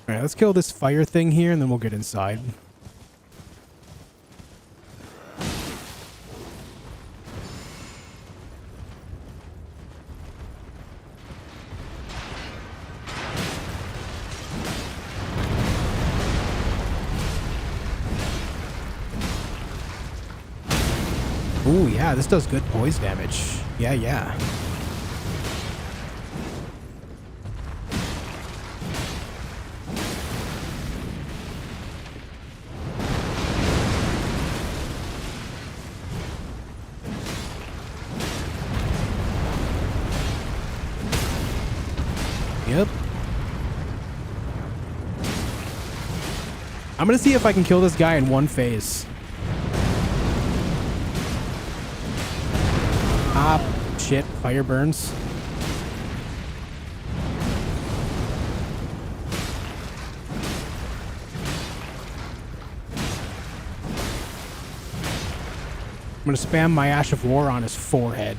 Alright, let's kill this fire thing here and then we'll get inside. Ooh, yeah, this does good poise damage. Yeah, yeah. Yep. I'm gonna see if I can kill this guy in one phase. Ah, shit. Fire burns. I'm gonna spam my Ash of War on his forehead.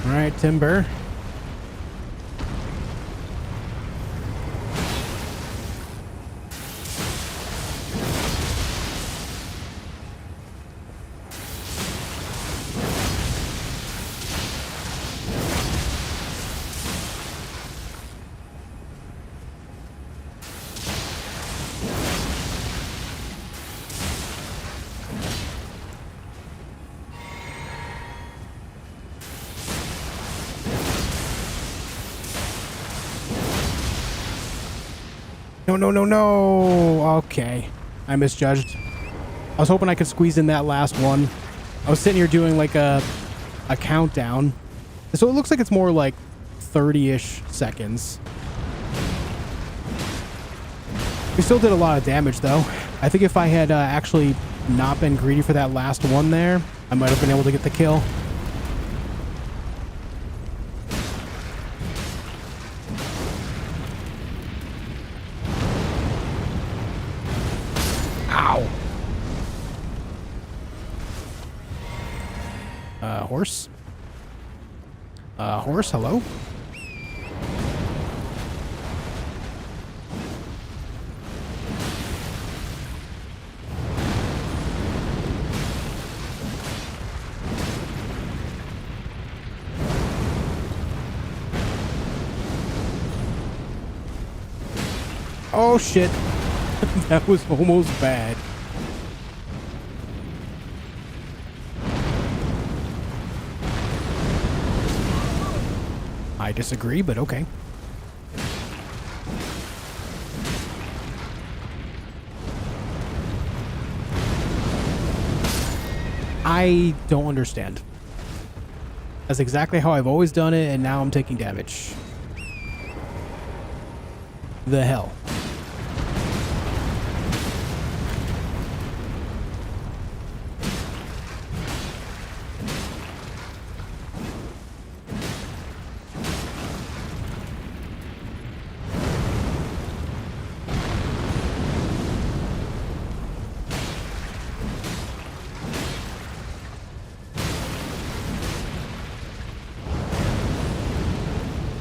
Alright, Timber. No, no, no, no. Okay. I misjudged. I was hoping I could squeeze in that last one. I was sitting here doing like a countdown. So it looks like it's more like 30-ish seconds. We still did a lot of damage though. I think if I had actually not been greedy for that last one there, I might have been able to get the kill. Ow. Horse? Horse, hello? Oh shit. That was almost bad. I disagree, but okay. I don't understand. That's exactly how I've always done it, and now I'm taking damage. The hell?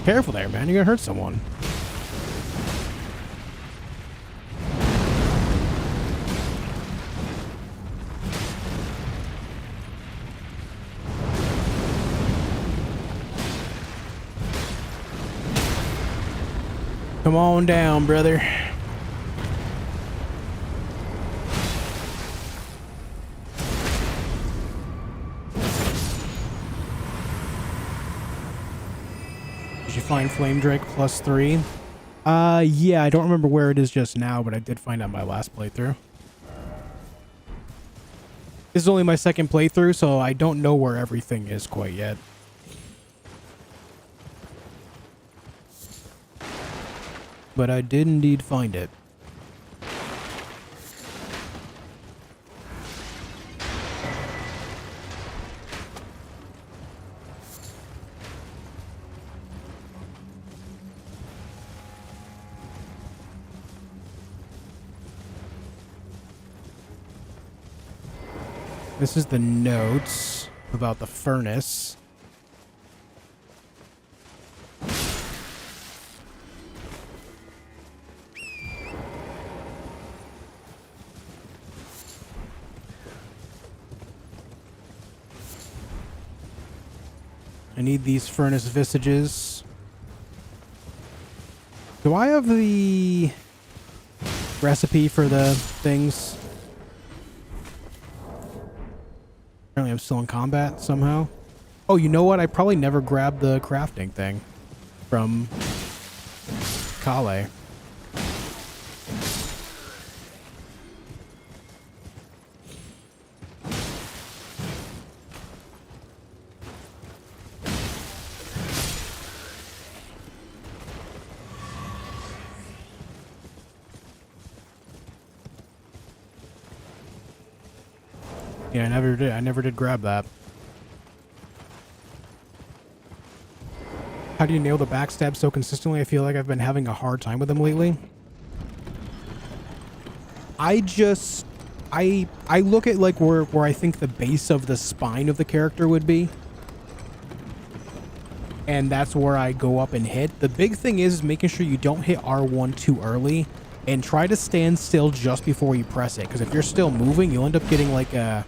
Careful there, man. You're gonna hurt someone. Come on down, brother. Did you find Flame Drake +3? Yeah, I don't remember where it is just now, but I did find out my last playthrough. This is only my second playthrough, so I don't know where everything is quite yet. But I did indeed find it. This is the notes about the furnace. I need these furnace visages. Do I have the recipe for the things? Apparently I'm still in combat somehow. Oh, you know what? I probably never grabbed the crafting thing from Kale. Yeah, I never did grab that. How do you nail the backstab so consistently? I feel like I've been having a hard time with them lately. I look at like where I think the base of the spine of the character would be. And that's where I go up and hit. The big thing is making sure you don't hit R1 too early and try to stand still just before you press it. Because if you're still moving, you'll end up getting like a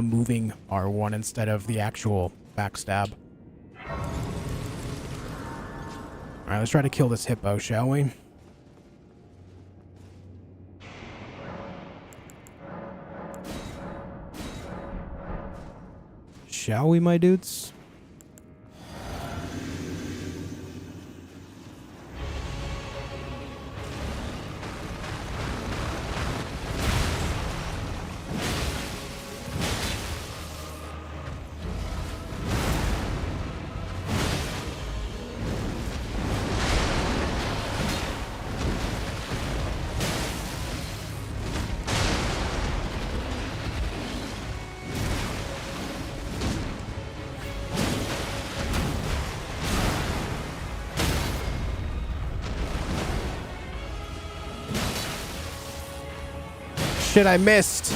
moving R1 instead of the actual backstab. All right, let's try to kill this hippo, shall we? Shall we, my dudes? Shit, I missed.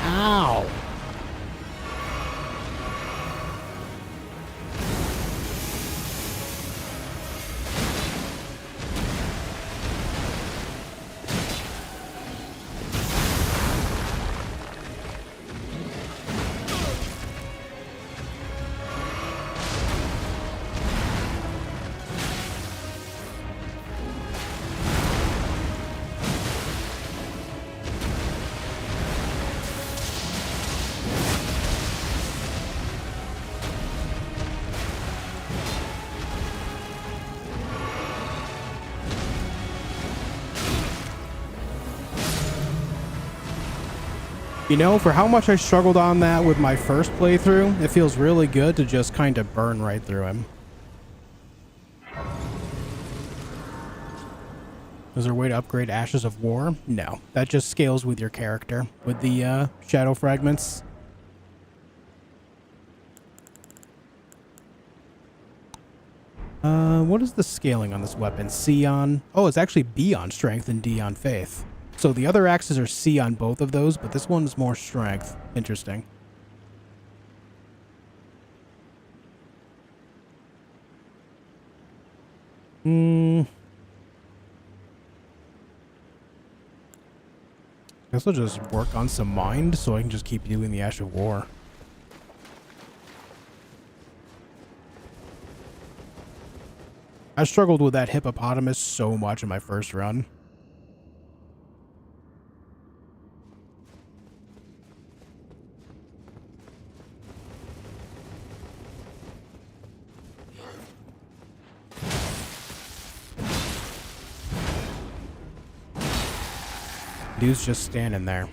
Ow. You know, for how much I struggled on that with my first playthrough, it feels really good to just kind of burn right through him. Is there a way to upgrade Ashes of War? No, that just scales with your character, with the shadow fragments. What is the scaling on this weapon? C on... Oh, it's actually B on strength and D on faith. So the other axes are C on both of those, but this one's more strength. Interesting. Guess I'll just work on some mind so I can just keep doing the Ash of War. I struggled with that hippopotamus so much in my first run. Dude's just standing there.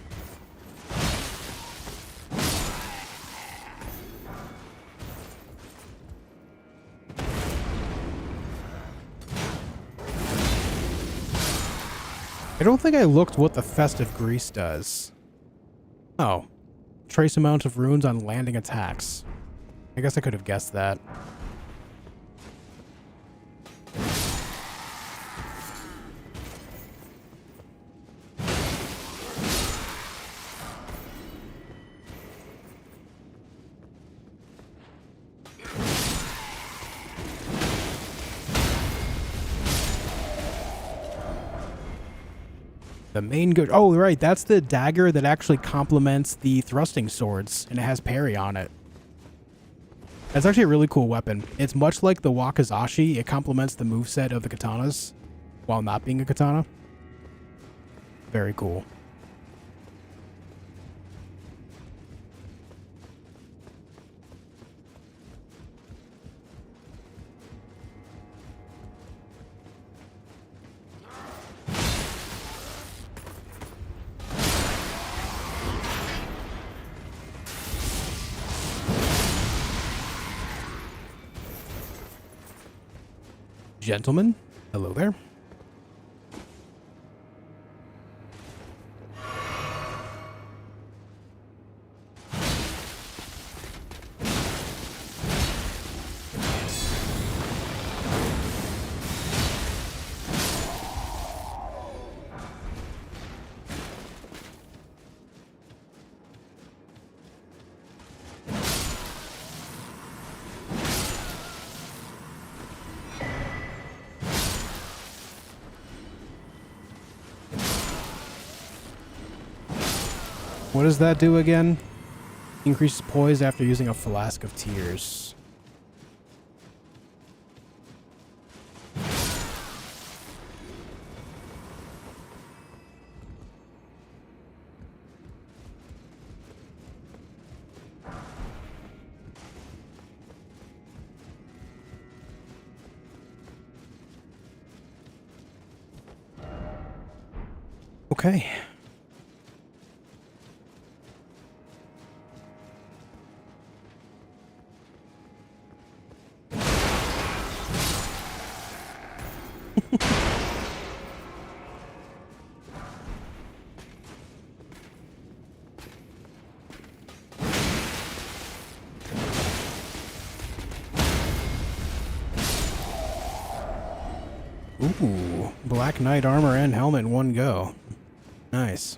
I don't think I looked what the festive grease does. Oh. Trace amount of runes on landing attacks. I guess I could have guessed that. The main good. Oh, right. That's the dagger that actually complements the thrusting swords, and it has parry on it. That's actually a really cool weapon. It's much like the wakizashi. It complements the moveset of the katanas while not being a katana. Very cool. Gentlemen, hello there. What does that do again? Increases poise after using a flask of tears. Okay. Ooh, Black Knight armor and helmet in one go. Nice.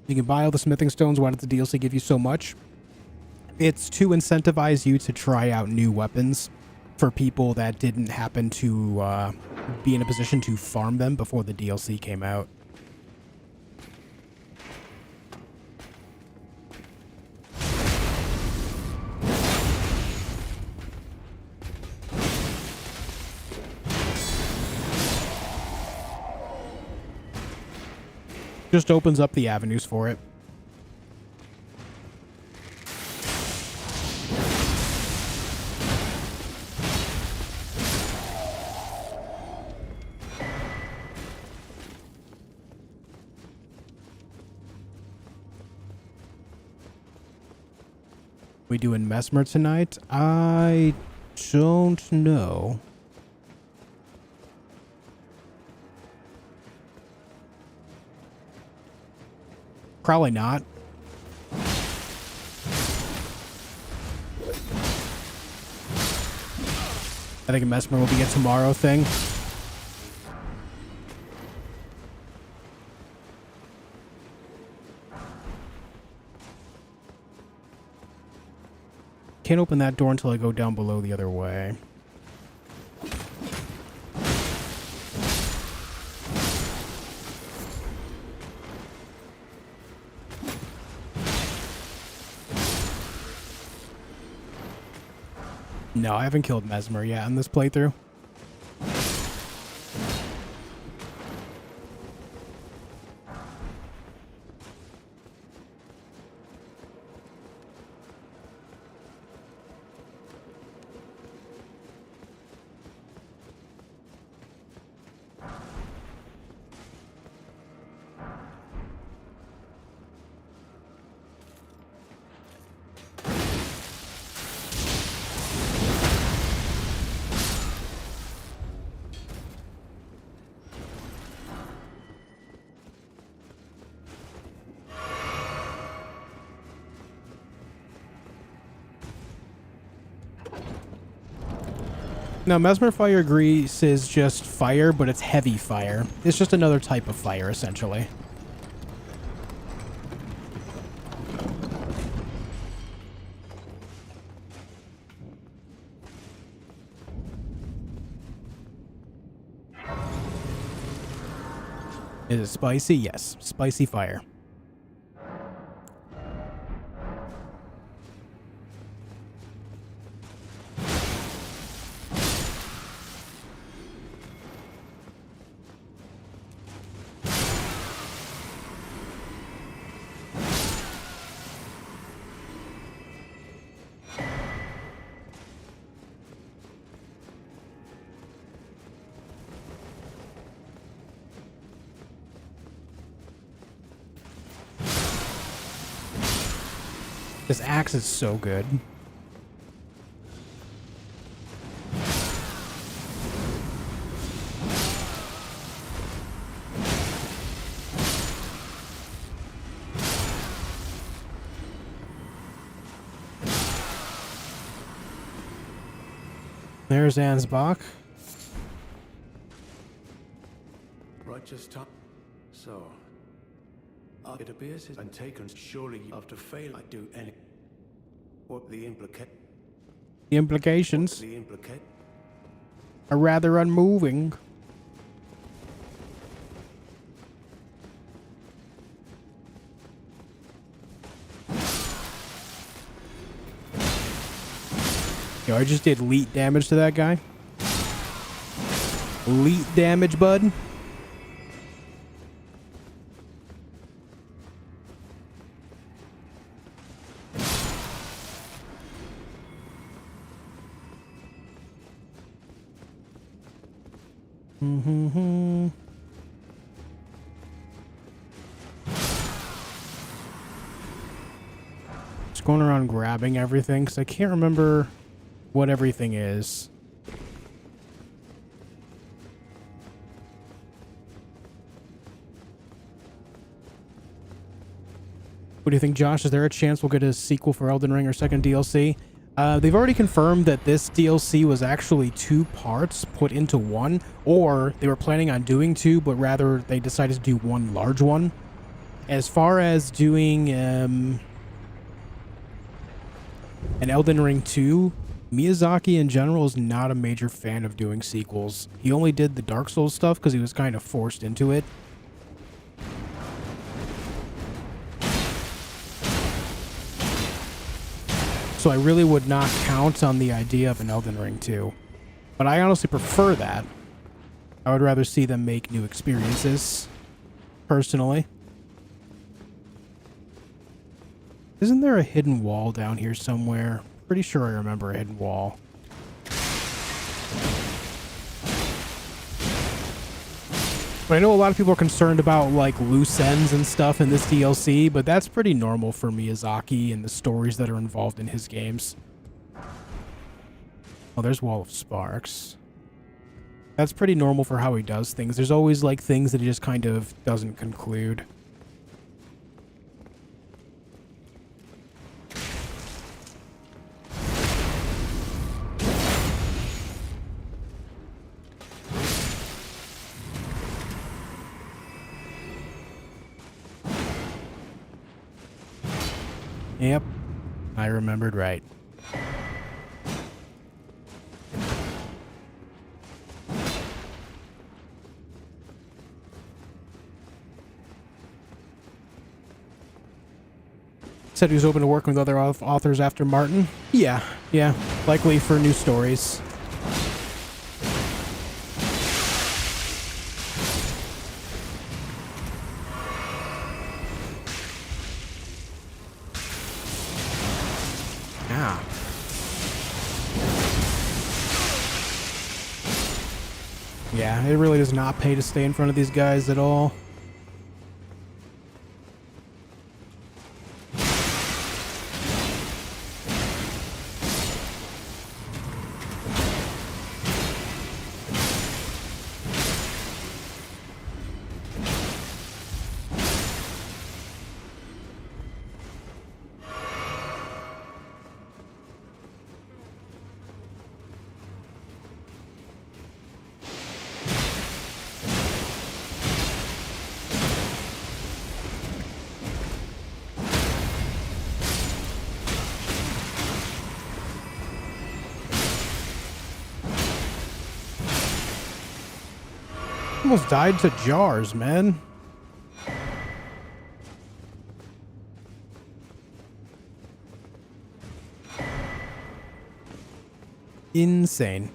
You can buy all the smithing stones. Why does the DLC give you so much? It's to incentivize you to try out new weapons for people that didn't happen to be in a position to farm them before the DLC came out. Just opens up the avenues for it. We doing Mesmer tonight? I don't know. Probably not. I think a Mesmer will be a tomorrow thing. Can't open that door until I go down below the other way. No, I haven't killed Mesmer yet in this playthrough. Now, Mesmer Fire Grease is just fire, but it's heavy fire. It's just another type of fire, essentially. Is it spicy? Yes. Spicy fire. This axe is so good. There's Ansbach. Righteous time. So, it appears it's been taken. Surely, after fail, I do any. What the implicate? The implications The implicate? are rather unmoving. Yo, I just did leet damage to that guy. Leet damage, bud. Just going around grabbing everything because I can't remember what everything is. What do you think, Josh? Is there a chance we'll get a sequel for Elden Ring or second DLC? They've already confirmed that this DLC was actually 2 parts put into one, or they were planning on doing 2, but rather they decided to do one large one. As far as doing an Elden Ring 2, Miyazaki in general is not a major fan of doing sequels. He only did the Dark Souls stuff because he was kind of forced into it. So I really would not count on the idea of an Elden Ring 2. But I honestly prefer that. I would rather see them make new experiences, personally. Isn't there a hidden wall down here somewhere? Pretty sure I remember a hidden wall. But I know a lot of people are concerned about like loose ends and stuff in this DLC, but that's pretty normal for Miyazaki and the stories that are involved in his games. Oh, there's Wall of Sparks. That's pretty normal for how he does things. There's always like things that he just kind of doesn't conclude. Yep, I remembered right. Said he was open to working with other authors after Martin. Yeah, likely for new stories. Yeah, it really does not pay to stay in front of these guys at all. Almost died to jars, man. Insane.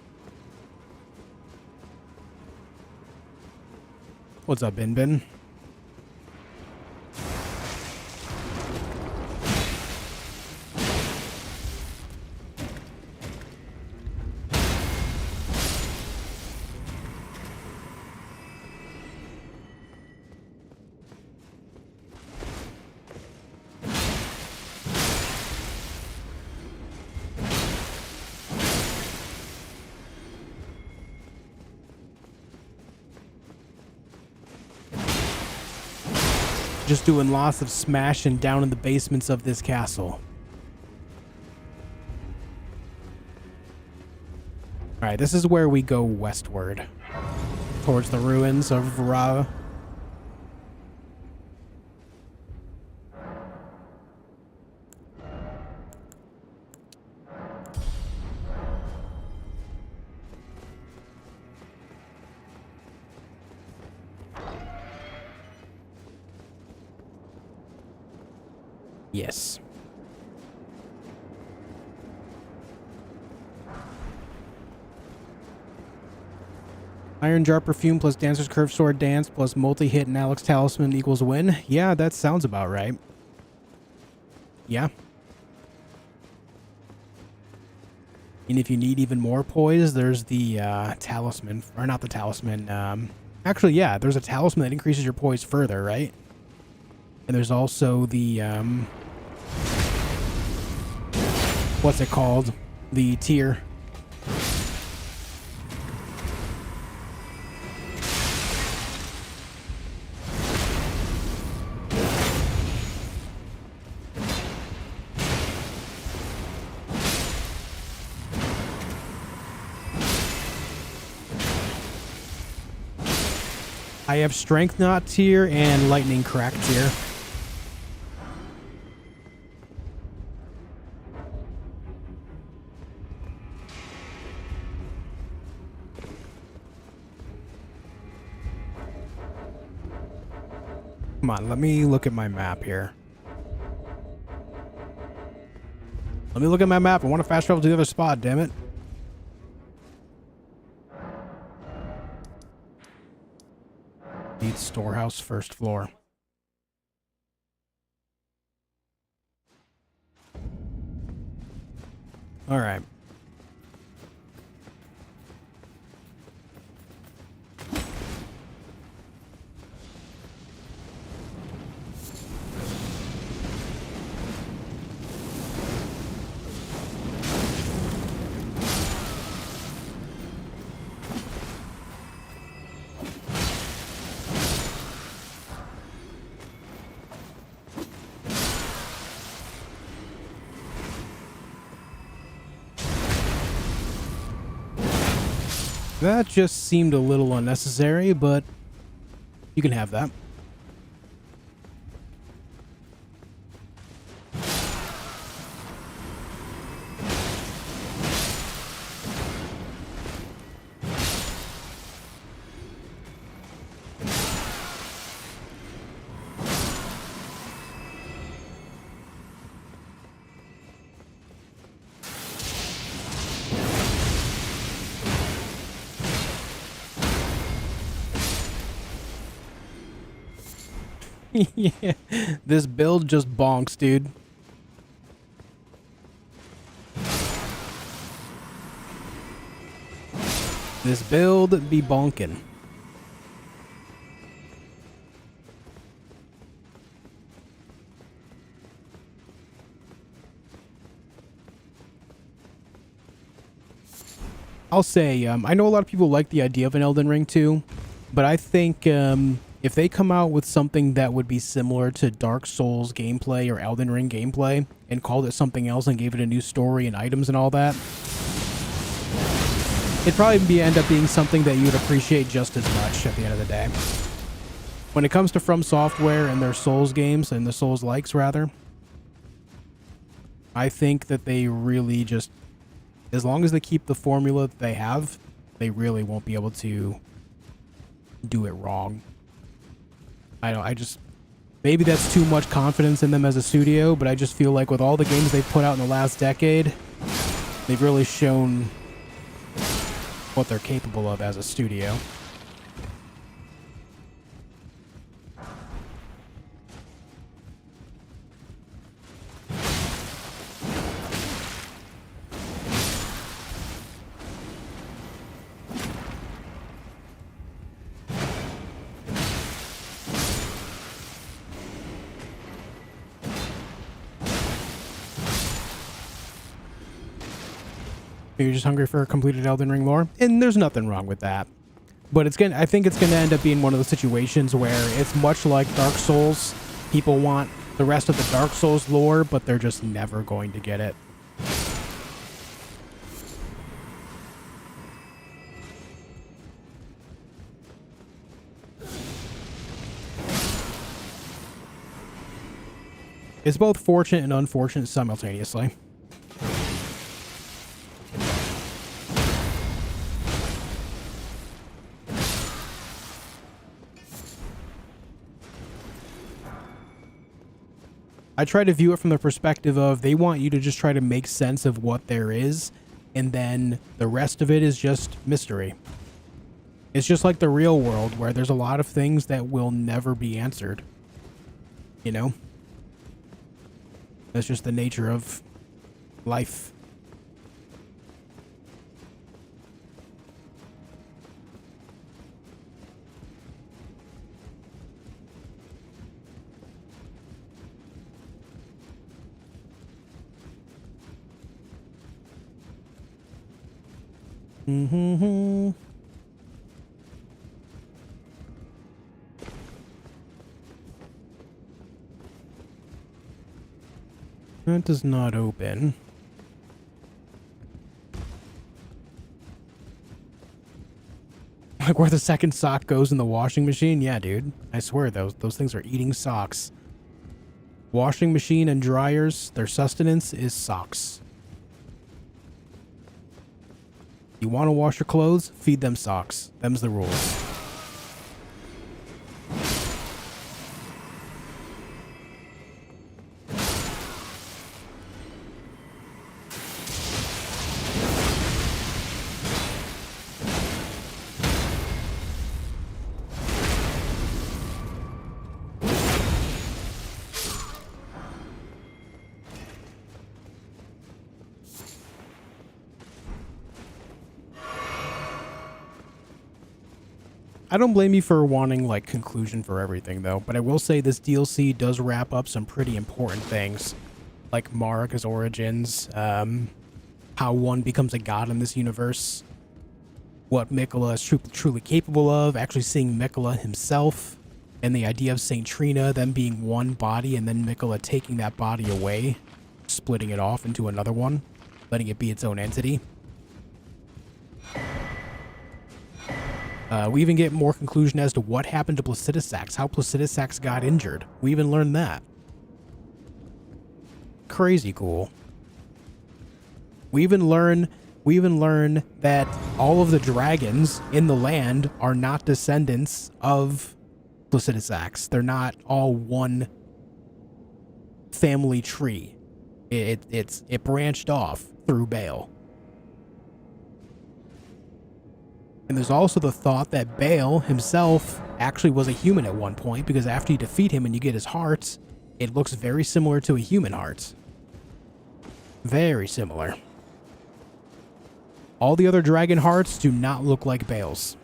What's up, Bin Bin? Just doing lots of smashing down in the basements of this castle. Alright, this is where we go westward. Towards the ruins of Ra. Yes. Iron Jar Perfume plus Dancer's Curved Sword Dance plus multi-hit and Alex Talisman equals win. Yeah, that sounds about right. Yeah. And if you need even more poise, there's the talisman. Or not the talisman. Actually, yeah, there's a talisman that increases your poise further, right? And there's also the... what's it called? The tier. I have Strength Knot tier and Lightning Crack tier. Come on, let me look at my map here. Let me look at my map. I want to fast travel to the other spot, damn it. Need storehouse first floor. All right. That just seemed a little unnecessary, but you can have that. Yeah, this build just bonks, dude. This build be bonking. I'll say, I know a lot of people like the idea of an Elden Ring too, but I think if they come out with something that would be similar to Dark Souls gameplay or Elden Ring gameplay and called it something else and gave it a new story and items and all that, it'd probably end up being something that you would appreciate just as much at the end of the day. When it comes to From Software and their Souls games, and the Souls likes rather, I think that they really just, as long as they keep the formula that they have, they really won't be able to do it wrong. I just, maybe that's too much confidence in them as a studio, but I just feel like with all the games they've put out in the last decade, they've really shown what they're capable of as a studio. You're just hungry for a completed Elden Ring lore, and there's nothing wrong with that. But I think it's gonna end up being one of those situations where it's much like Dark Souls. People want the rest of the Dark Souls lore, but they're just never going to get it. It's both fortunate and unfortunate simultaneously. I try to view it from the perspective of they want you to just try to make sense of what there is, and then the rest of it is just mystery. It's just like the real world where there's a lot of things that will never be answered. You know? That's just the nature of life. Mm-hmm. That does not open. Like where the second sock goes in the washing machine? Yeah, dude. I swear those things are eating socks. Washing machine and dryers, their sustenance is socks. You want to wash your clothes? Feed them socks. Them's the rules. I don't blame you for wanting, like, conclusion for everything, though. But I will say this DLC does wrap up some pretty important things. Like Marika's origins, how one becomes a god in this universe, what Miquella is truly capable of, actually seeing Miquella himself, and the idea of Saint Trina, them being one body, and then Miquella taking that body away, splitting it off into another one, letting it be its own entity. We even get more conclusion as to what happened to Placidusax, how Placidusax got injured. We even learned that. Crazy cool. We even learn that all of the dragons in the land are not descendants of Placidusax. They're not all one family tree. It branched off through Baal. And there's also the thought that Baal himself actually was a human at one point, because after you defeat him and you get his heart, it looks very similar to a human heart. Very similar. All the other dragon hearts do not look like Baal's.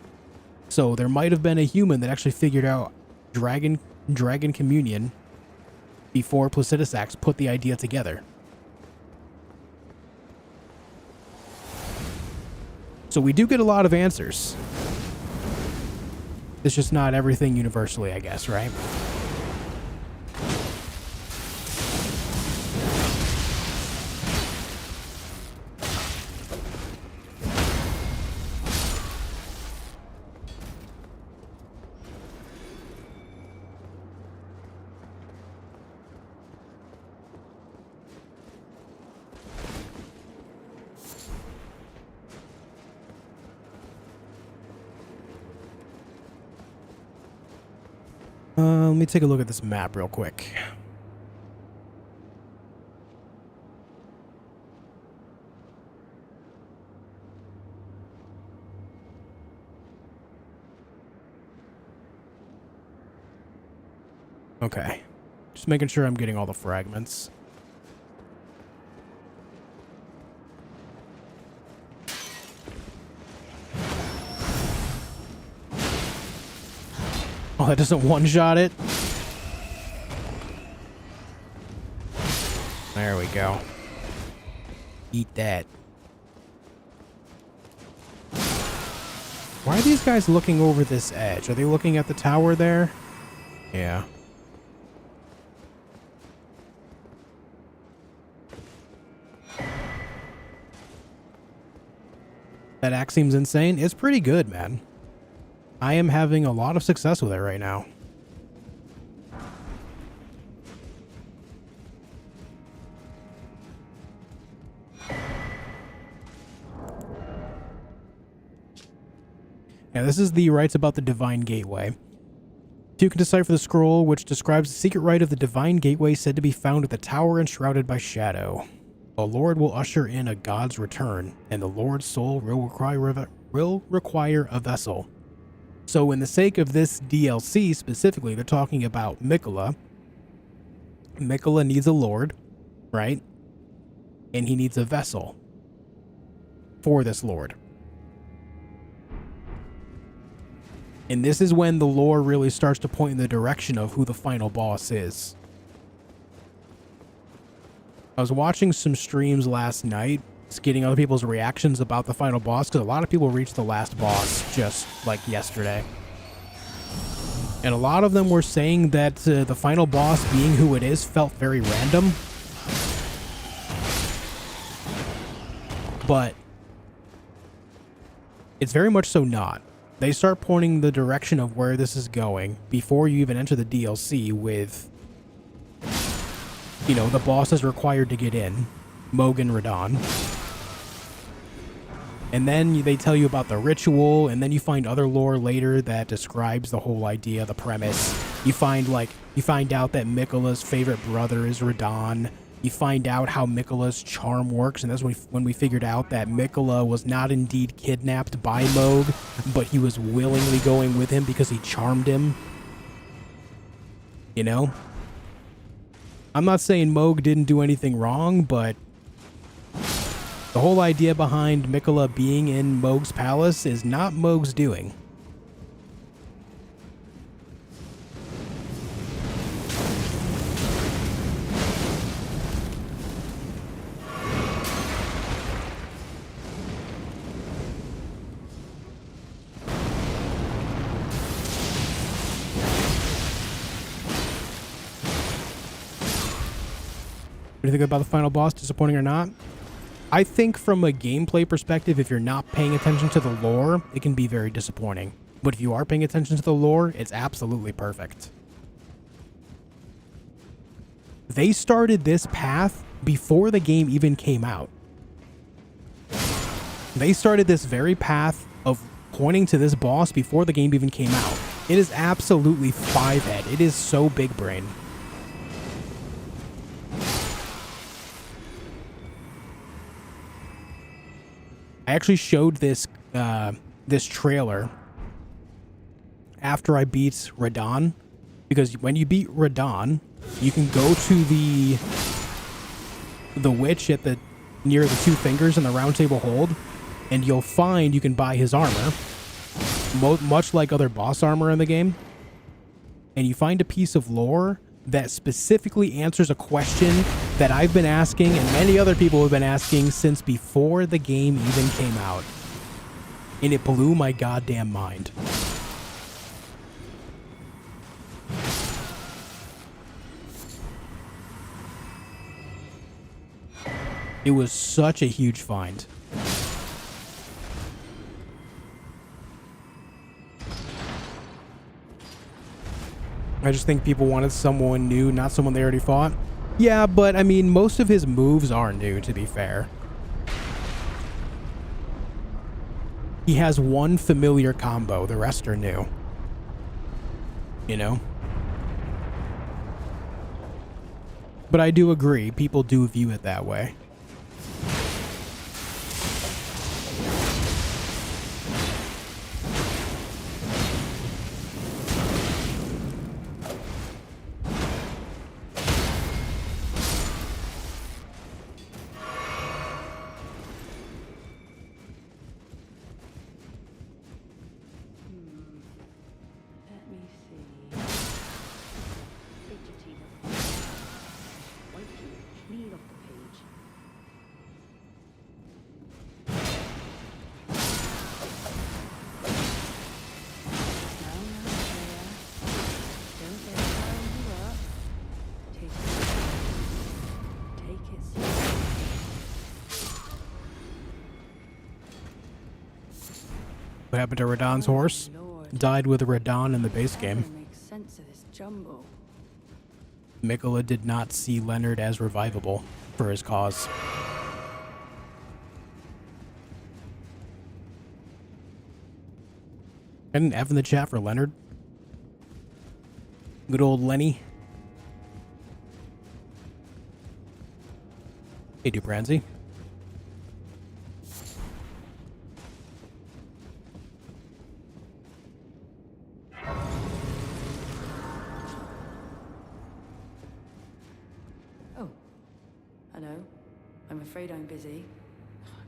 So there might have been a human that actually figured out dragon communion before Placidusax put the idea together. So we do get a lot of answers. It's just not everything universally, I guess, right? Let me take a look at this map real quick. Okay. Just making sure I'm getting all the fragments. Oh, that doesn't one-shot it? There we go. Eat that. Why are these guys looking over this edge? Are they looking at the tower there? Yeah. That axe seems insane. It's pretty good, man. I am having a lot of success with it right now. Yeah, this is the rites about the Divine Gateway. You can decipher the scroll, which describes the secret rite of the Divine Gateway said to be found at the tower enshrouded by shadow. The Lord will usher in a god's return, and the Lord's soul will require a vessel. So in the sake of this DLC specifically, they're talking about Miquella. Miquella needs a lord, right? And he needs a vessel for this lord. And this is when the lore really starts to point in the direction of who the final boss is. I was watching some streams last night, just getting other people's reactions about the final boss, because a lot of people reached the last boss just like yesterday. And a lot of them were saying that the final boss being who it is felt very random. But it's very much so not. They start pointing the direction of where this is going before you even enter the DLC with, you know, the boss is required to get in, Mogan Radahn. And then they tell you about the ritual, and then you find other lore later that describes the whole idea, the premise. You find out that Miquella's favorite brother is Radahn. You find out how Miquella's charm works, and that's when we figured out that Miquella was not indeed kidnapped by Moog, but he was willingly going with him because he charmed him. You know? I'm not saying Moog didn't do anything wrong, but the whole idea behind Miquella being in Moog's palace is not Moog's doing. What do you think about the final boss? Disappointing or not? I think from a gameplay perspective, if you're not paying attention to the lore, it can be very disappointing. But if you are paying attention to the lore, it's absolutely perfect. They started this path before the game even came out. They started this very path of pointing to this boss before the game even came out. It is absolutely five-head. It is so big brain. I actually showed this this trailer after I beat Radahn, because when you beat Radahn, you can go to the witch at the near the two fingers in the round table hold, and you'll find you can buy his armor, much like other boss armor in the game, and you find a piece of lore that specifically answers a question that I've been asking and many other people have been asking since before the game even came out. And it blew my goddamn mind. It was such a huge find. I just think people wanted someone new, not someone they already fought. Yeah, but I mean, most of his moves are new, to be fair. He has one familiar combo, the rest are new. You know? But I do agree, people do view it that way. What happened to Radahn's Oh, horse? Lord. Died with Radahnn in the base Ever game. make sense of this jumble? Miquella did not see Leonard as revivable for his cause. And an F in the chat for Leonard. Good old Lenny. Hey, Dupranzi. Oh, hello. I'm afraid I'm busy.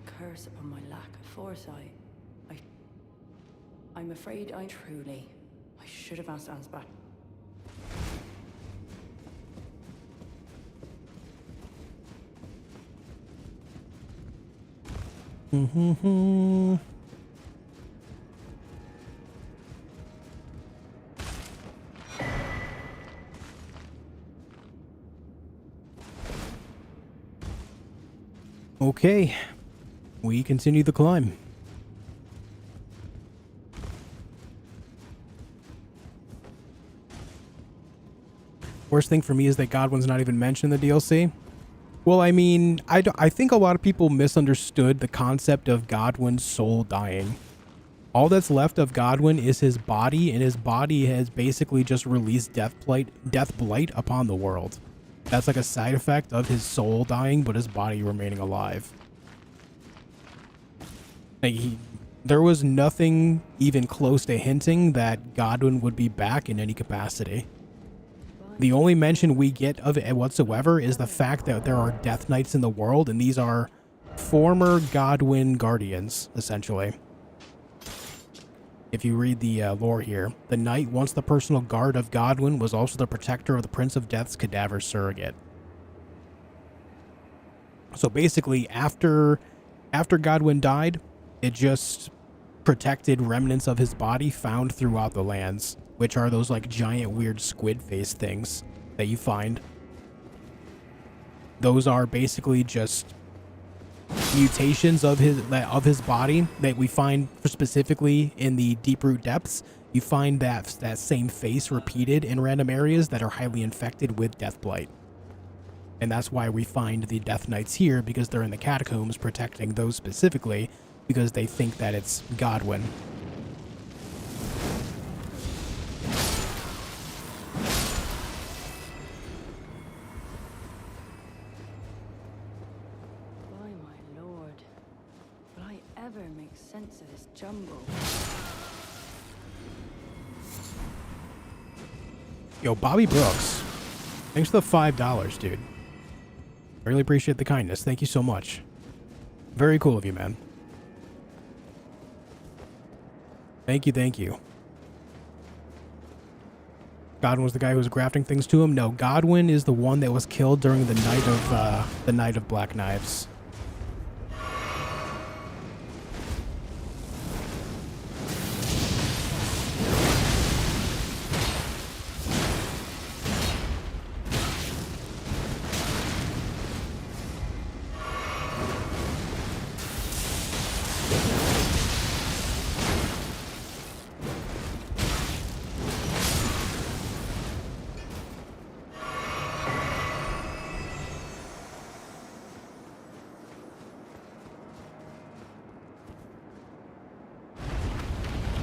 Curse upon my lack of foresight. I'm afraid I truly. I should have asked Ansbach. Okay, we continue the climb. Worst thing for me is that Godwin's not even mentioned in the DLC. Well, I mean, I think a lot of people misunderstood the concept of Godwin's soul dying. All that's left of Godwin is his body, and his body has basically just released death blight upon the world. That's like a side effect of his soul dying, but his body remaining alive. Like there was nothing even close to hinting that Godwin would be back in any capacity. The only mention we get of it whatsoever is the fact that there are Death Knights in the world, and these are former Godwin guardians, essentially. If you read the lore here, the knight, once the personal guard of Godwin, was also the protector of the Prince of Death's cadaver surrogate. So basically, after Godwin died, it just protected remnants of his body found throughout the lands, which are those like giant weird squid face things that you find. Those are basically just mutations of his body that we find specifically in the deep root depths. You find that same face repeated in random areas that are highly infected with death blight. And that's why we find the Death Knights here, because they're in the catacombs protecting those specifically, because they think that it's Godwin. By my lord. Will I ever make sense of this jumble? Yo, Bobby Brooks, thanks for the $5, dude. I really appreciate the kindness. Thank you so much. Very cool of you, man. Thank you, thank you. Godwin was the guy who was grafting things to him? No, Godwin is the one that was killed during the Night of Black Knives.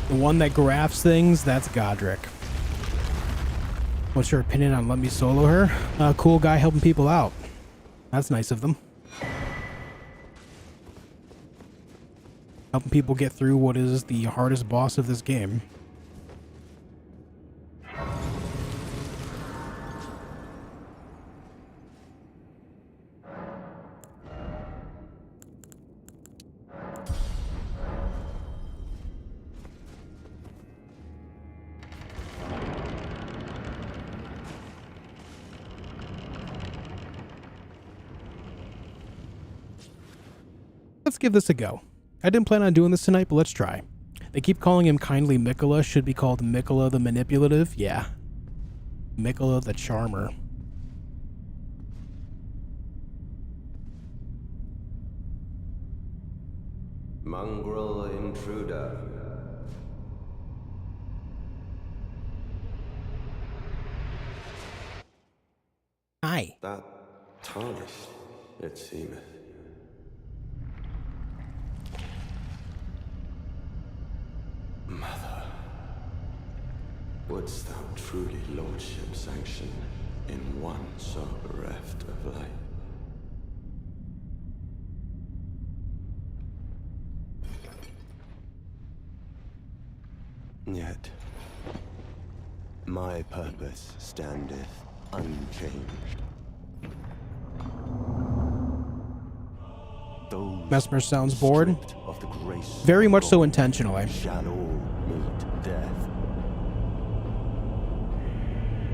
The one that grafts things, that's Godric. What's your opinion on Let Me Solo Her? Cool guy helping people out. That's nice of them. Helping people get through what is the hardest boss of this game. Let's give this a go. I didn't plan on doing this tonight, but let's try. They keep calling him kindly Miquella. Should be called Miquella the Manipulative. Yeah. Miquella the Charmer. Mongrel intruder. Why? That tarnished, it seemeth. Mother, wouldst thou truly lordship sanction in one so bereft of light? Yet, my purpose standeth unchanged. Those Mesmer sounds bored. stripped of the grace Very of much so God intentionally. shall all meet death.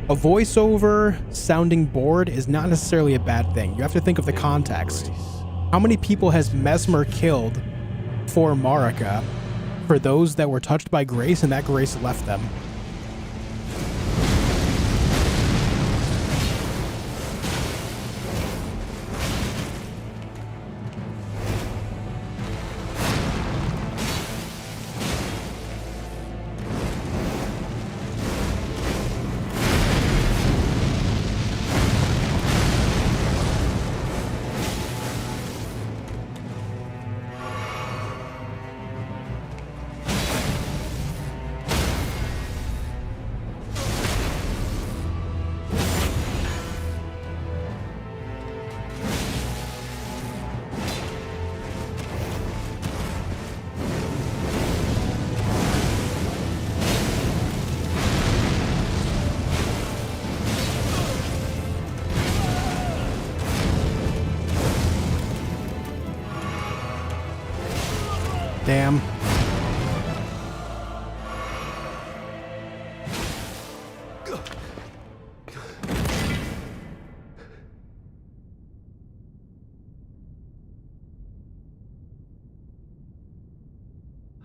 A voiceover sounding bored is not necessarily a bad thing. You have to think of the context. How many people has Mesmer killed for Marika? For those that were touched by grace and that grace left them. Damn.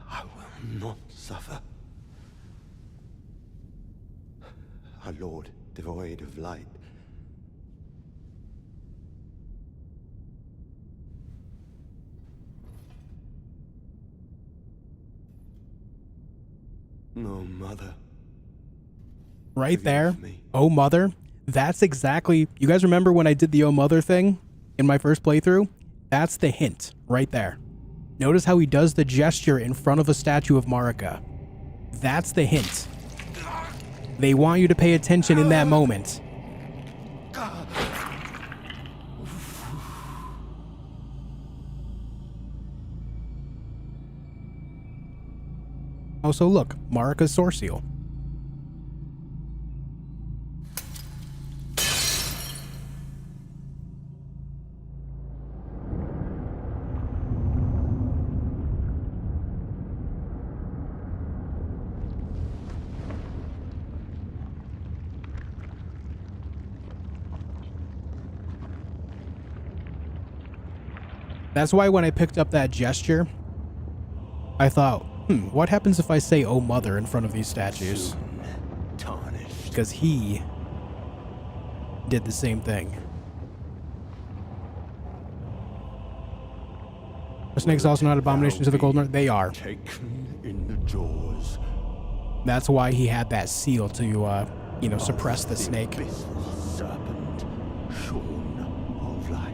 I will not suffer. Our Lord, devoid of light. No, Mother. Right there. Forgive me. Oh, Mother. That's exactly... You guys remember when I did the Oh, Mother thing in my first playthrough? That's the hint right there. Notice how he does the gesture in front of a statue of Marika. That's the hint. They want you to pay attention in that moment. Also, look, Marika's source seal. That's why when I picked up that gesture, I thought, what happens if I say, oh, Mother, in front of these statues? Tarnished. Because he did the same thing. Are snakes also not abominations to the golden earth? They are. Taken in the jaws. That's why he had that seal to, suppress the snake. Abyssal serpent, shorn of light.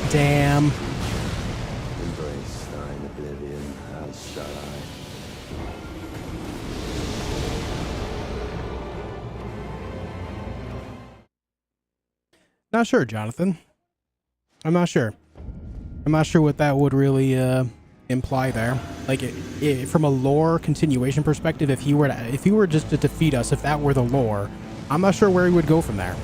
Damn. Embrace thine oblivion, as shall I. Not sure, Jonathan. I'm not sure. I'm not sure what that would really imply there. Like, from a lore continuation perspective, if he were just to defeat us, if that were the lore, I'm not sure where he would go from there.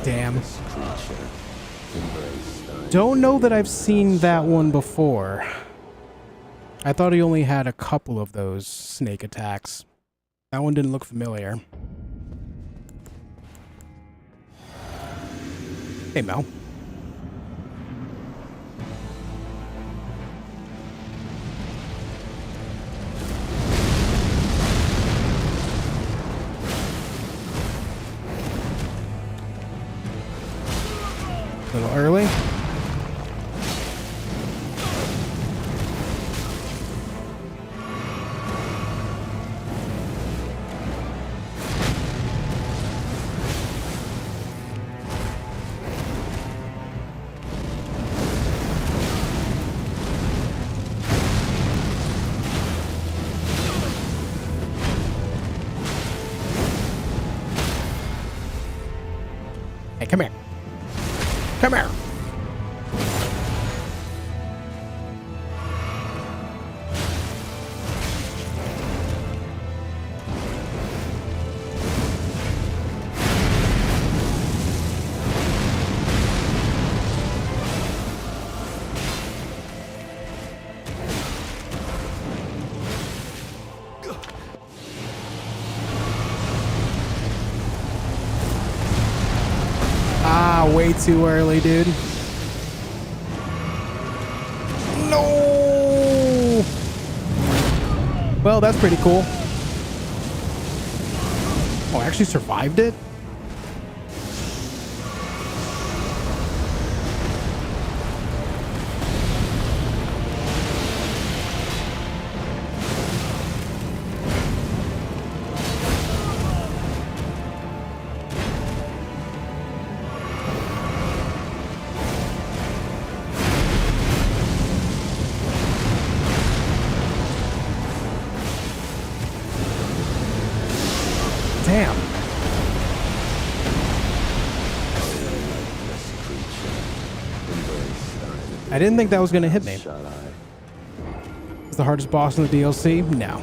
Damn. Don't know that I've seen that one before. I thought he only had a couple of those snake attacks. That one didn't look familiar. Hey, Mel. A little early. Hey, come here. Come here. Way too early, dude. No! Well, that's pretty cool. Oh, I actually survived it? Damn. I didn't think that was going to hit me. It's the hardest boss in the DLC? No.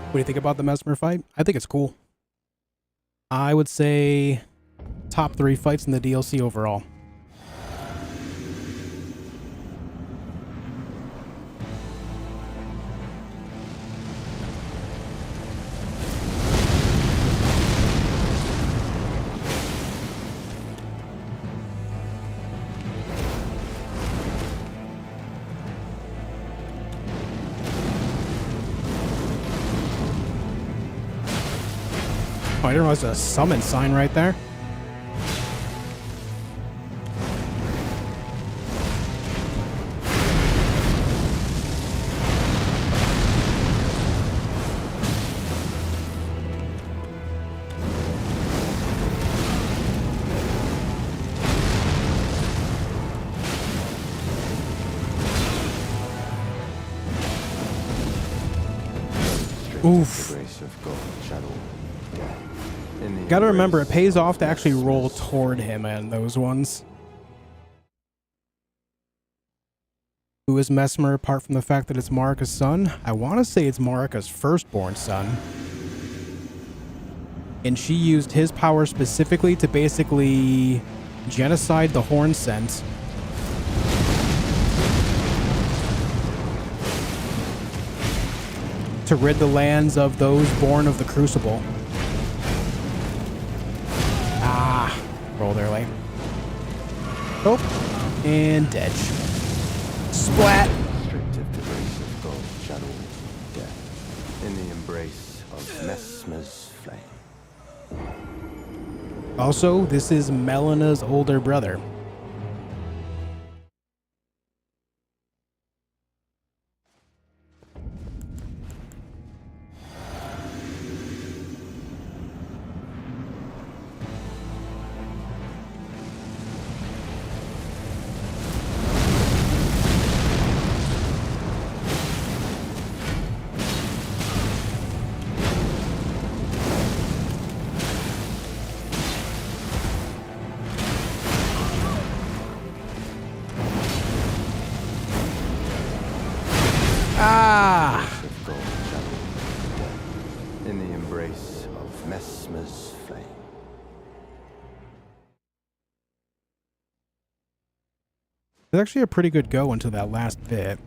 What do you think about the Mesmer fight? I think it's cool. I would say top 3 fights in the DLC overall. Oh, I didn't realize there's a summon sign right there. Oof. Gotta remember, it pays off to actually roll toward him and those ones. Who is Mesmer apart from the fact that it's Marika's son? I want to say it's Marika's firstborn son. And she used his power specifically to basically genocide the Horn Scent. To rid the lands of those born of the Crucible. Rolled early. Oh, and dead. Splat. Restrictive to grace of God, shadow, death, in the embrace of Mesmer's flame. Also, this is Melena's older brother. In the embrace of Mesmer's flame. It's actually a pretty good go until that last bit.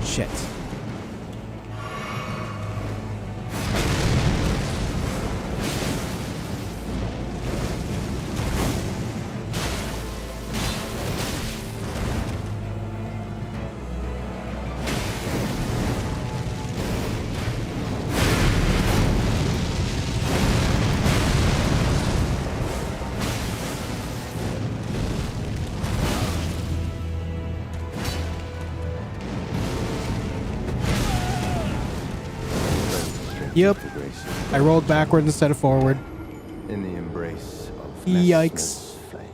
Shit. Yep. I rolled backwards instead of forward. In the embrace of Yikes. Messmer's flame.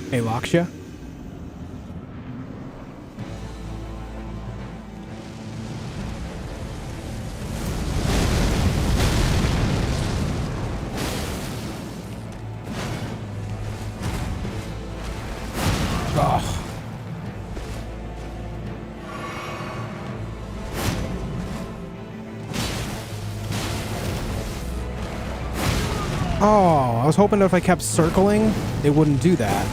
Hey, Laksha. Oh, I was hoping that if I kept circling, it wouldn't do that.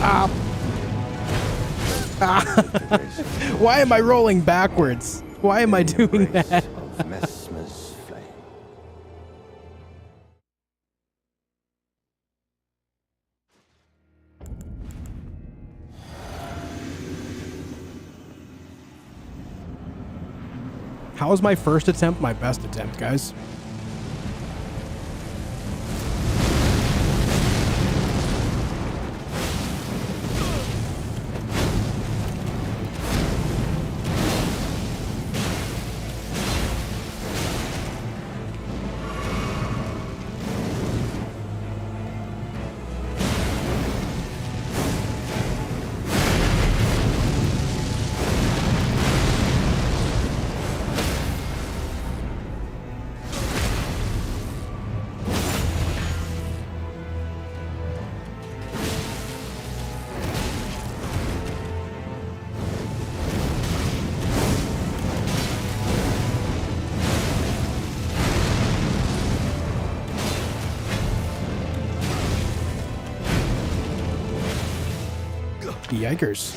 Ah. Ah. Why am I rolling backwards? Why am I doing that? Of Messmer's flame. How was my first attempt my best attempt, guys? Yikers.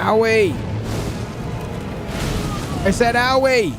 Owie! I said owie!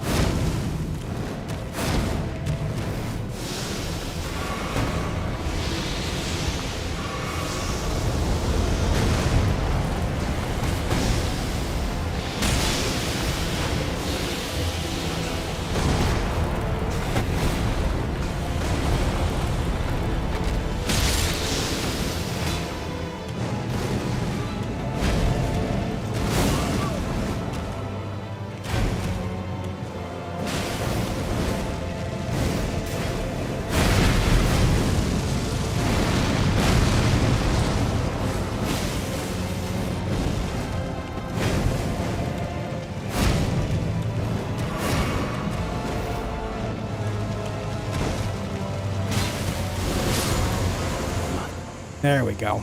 There we go.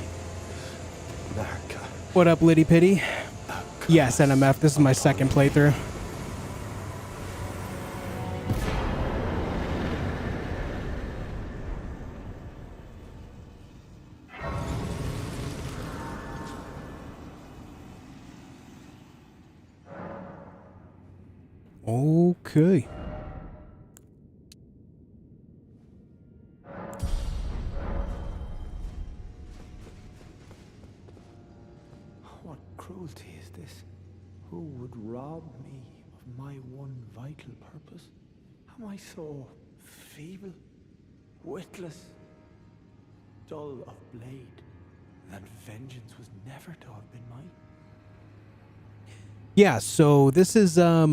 America. What up, Liddy Pitty? Yes, NMF, this is my second playthrough. Okay. What cruelty is this? Who would rob me of my one vital purpose? Am I so feeble, witless, dull of blade, that vengeance was never to have been mine? Yeah, so this is a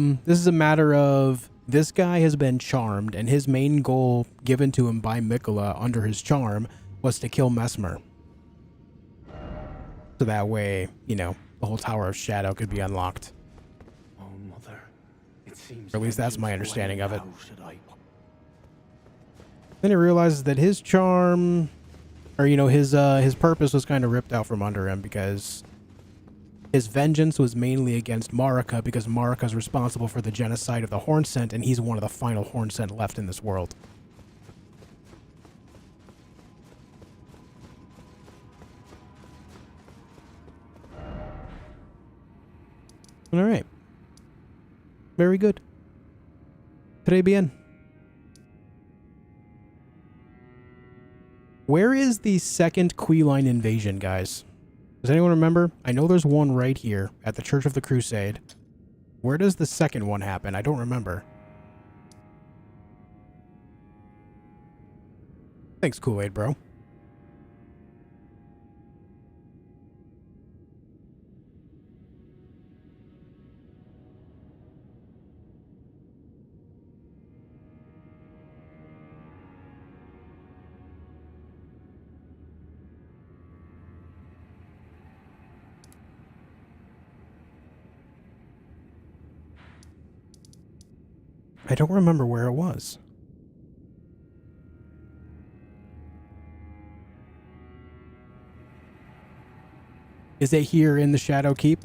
matter of this guy has been charmed, and his main goal given to him by Mikola under his charm was to kill Mesmer. So that way, you know, the whole Tower of Shadow could be unlocked. Oh, Mother, it seems Or at least that's my vengeance understanding when of it. now should I... Then he realizes that his charm, or you know, his purpose was kind of ripped out from under him because his vengeance was mainly against Marika because Marika's responsible for the genocide of the Hornsent, and he's one of the final Hornsent left in this world. All right. Very good. Très bien. Where is the second Queeline invasion, guys? Does anyone remember? I know there's one right here at the Church of the Crusade. Where does the second one happen? I don't remember. Thanks, Kool-Aid, bro. I don't remember where it was. Is it here in the Shadow Keep?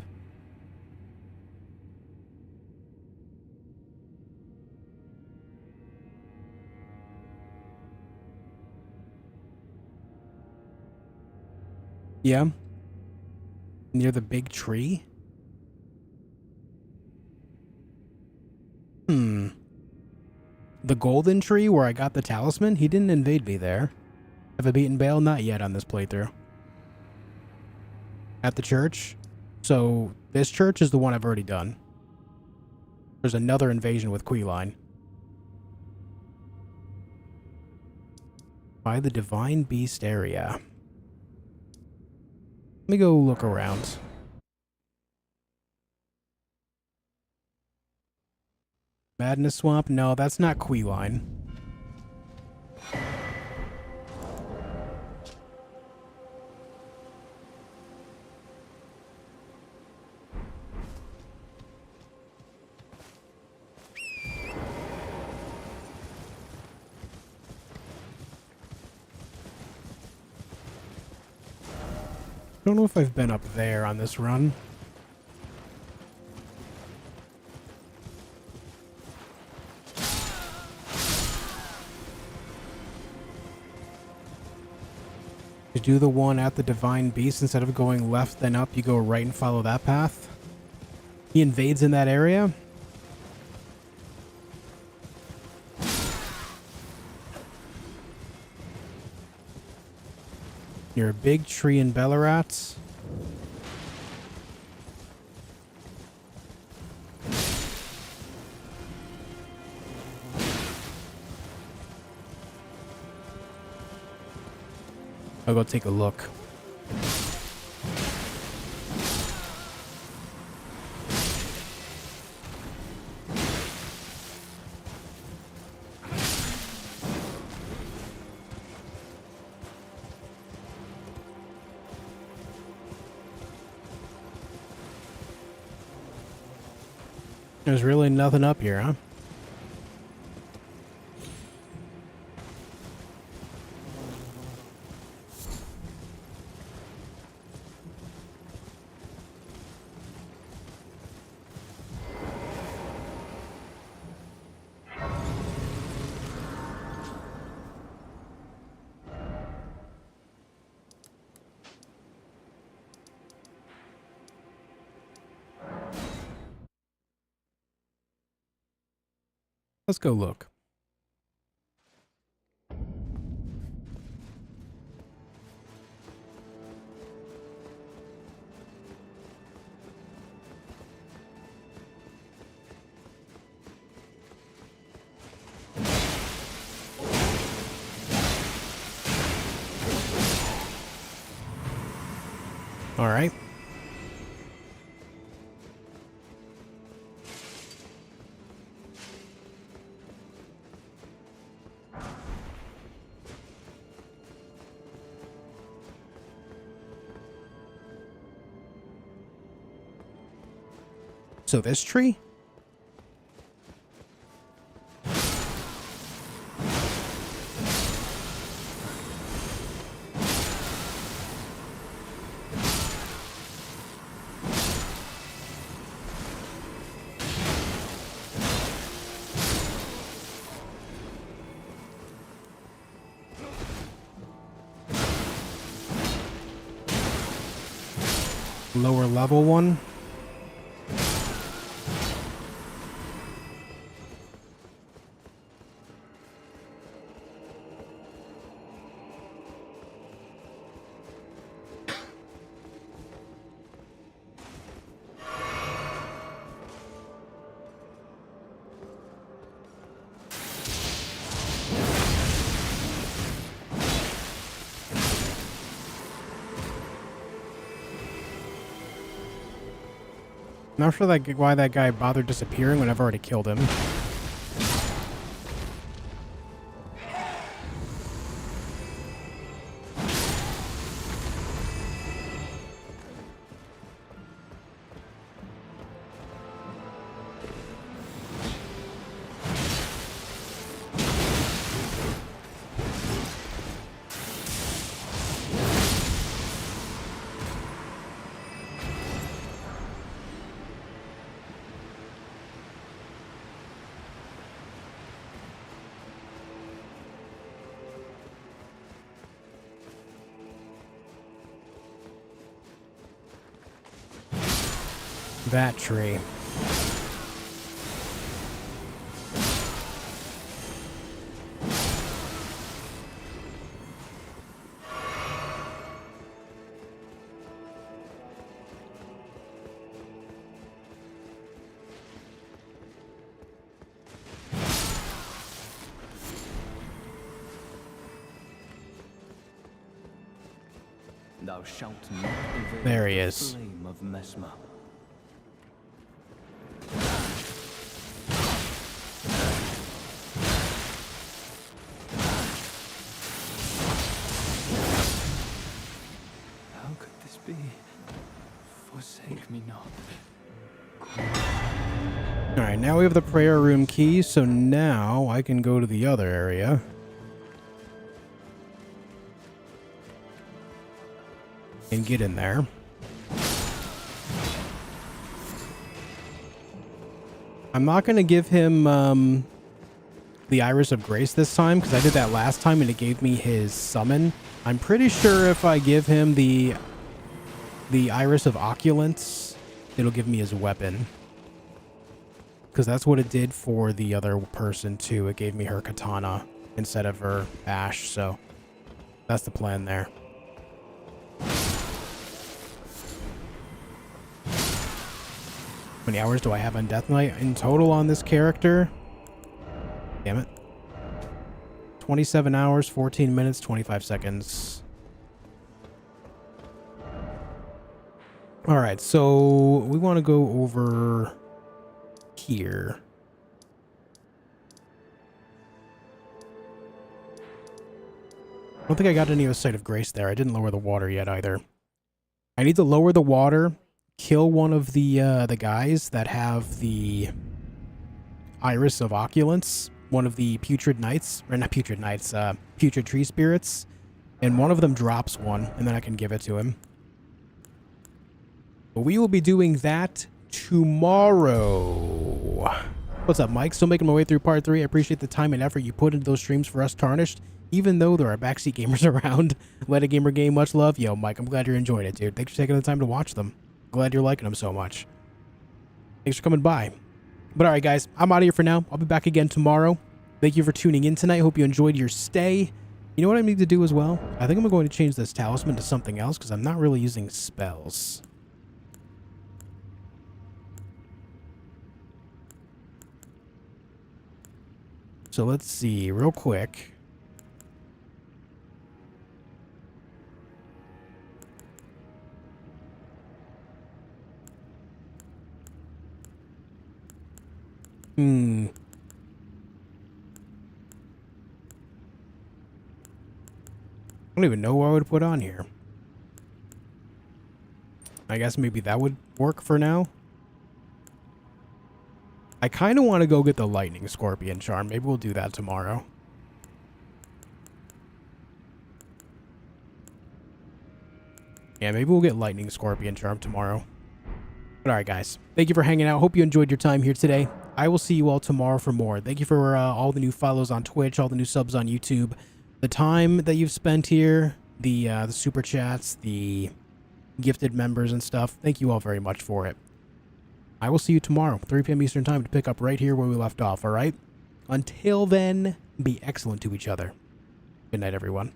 Yeah. Near the big tree? The golden tree where I got the talisman? He didn't invade me there. Have I beaten Bale? Not yet on this playthrough. At the church? So, this church is the one I've already done. There's another invasion with Queeline. By the Divine Beast area. Let me go look around. Madness Swamp? No, that's not Queeline. I don't know if I've been up there on this run. You do the one at the Divine Beast, instead of going left then up, you go right and follow that path. He invades in that area. Near a big tree in Belarats. I'll go take a look. There's really nothing up here, huh? Let's go look. All right. So this tree? Lower level one. Not sure why that guy bothered disappearing when I've already killed him. That tree. Thou shalt not evade There he the is. flame of Mesmer. How could this be? Forsake me not. Alright, now we have the prayer room key, so now I can go to the other area. And get in there. I'm not going to give him the Iris of Grace this time, because I did that last time and it gave me his summon. I'm pretty sure if I give him the Iris of Opulence, it'll give me his weapon. Because that's what it did for the other person too. It gave me her katana instead of her ash, so that's the plan there. How many hours do I have on Death Knight in total on this character? Damn it. 27 hours, 14 minutes, 25 seconds. Alright, so we want to go over here. I don't think I got any of the Sight of Grace there. I didn't lower the water yet either. I need to lower the water, kill one of the guys that have the Iris of Opulence, one of the Putrid Knights, or not Putrid Knights, Putrid Tree Spirits, and one of them drops one, and then I can give it to him. But we will be doing that tomorrow. What's up, Mike? Still making my way through part 3. I appreciate the time and effort you put into those streams for us, Tarnished. Even though there are backseat gamers around, Let a Gamer Game, much love. Yo, Mike, I'm glad you're enjoying it, dude. Thanks for taking the time to watch them. Glad you're liking them so much. Thanks for coming by. But all right, guys, I'm out of here for now. I'll be back again tomorrow. Thank you for tuning in tonight. Hope you enjoyed your stay. You know what I need to do as well? I think I'm going to change this talisman to something else because I'm not really using spells. So let's see real quick. I don't even know what I would put on here. I guess maybe that would work for now. I kind of want to go get the lightning scorpion charm. Maybe we'll do that tomorrow. Yeah, maybe we'll get lightning scorpion charm tomorrow. But all right, guys. Thank you for hanging out. Hope you enjoyed your time here today. I will see you all tomorrow for more. Thank you for all the new follows on Twitch, all the new subs on YouTube, the time that you've spent here, the super chats, the gifted members and stuff. Thank you all very much for it. I will see you tomorrow, 3 p.m. Eastern Time, to pick up right here where we left off, all right? Until then, be excellent to each other. Good night, everyone.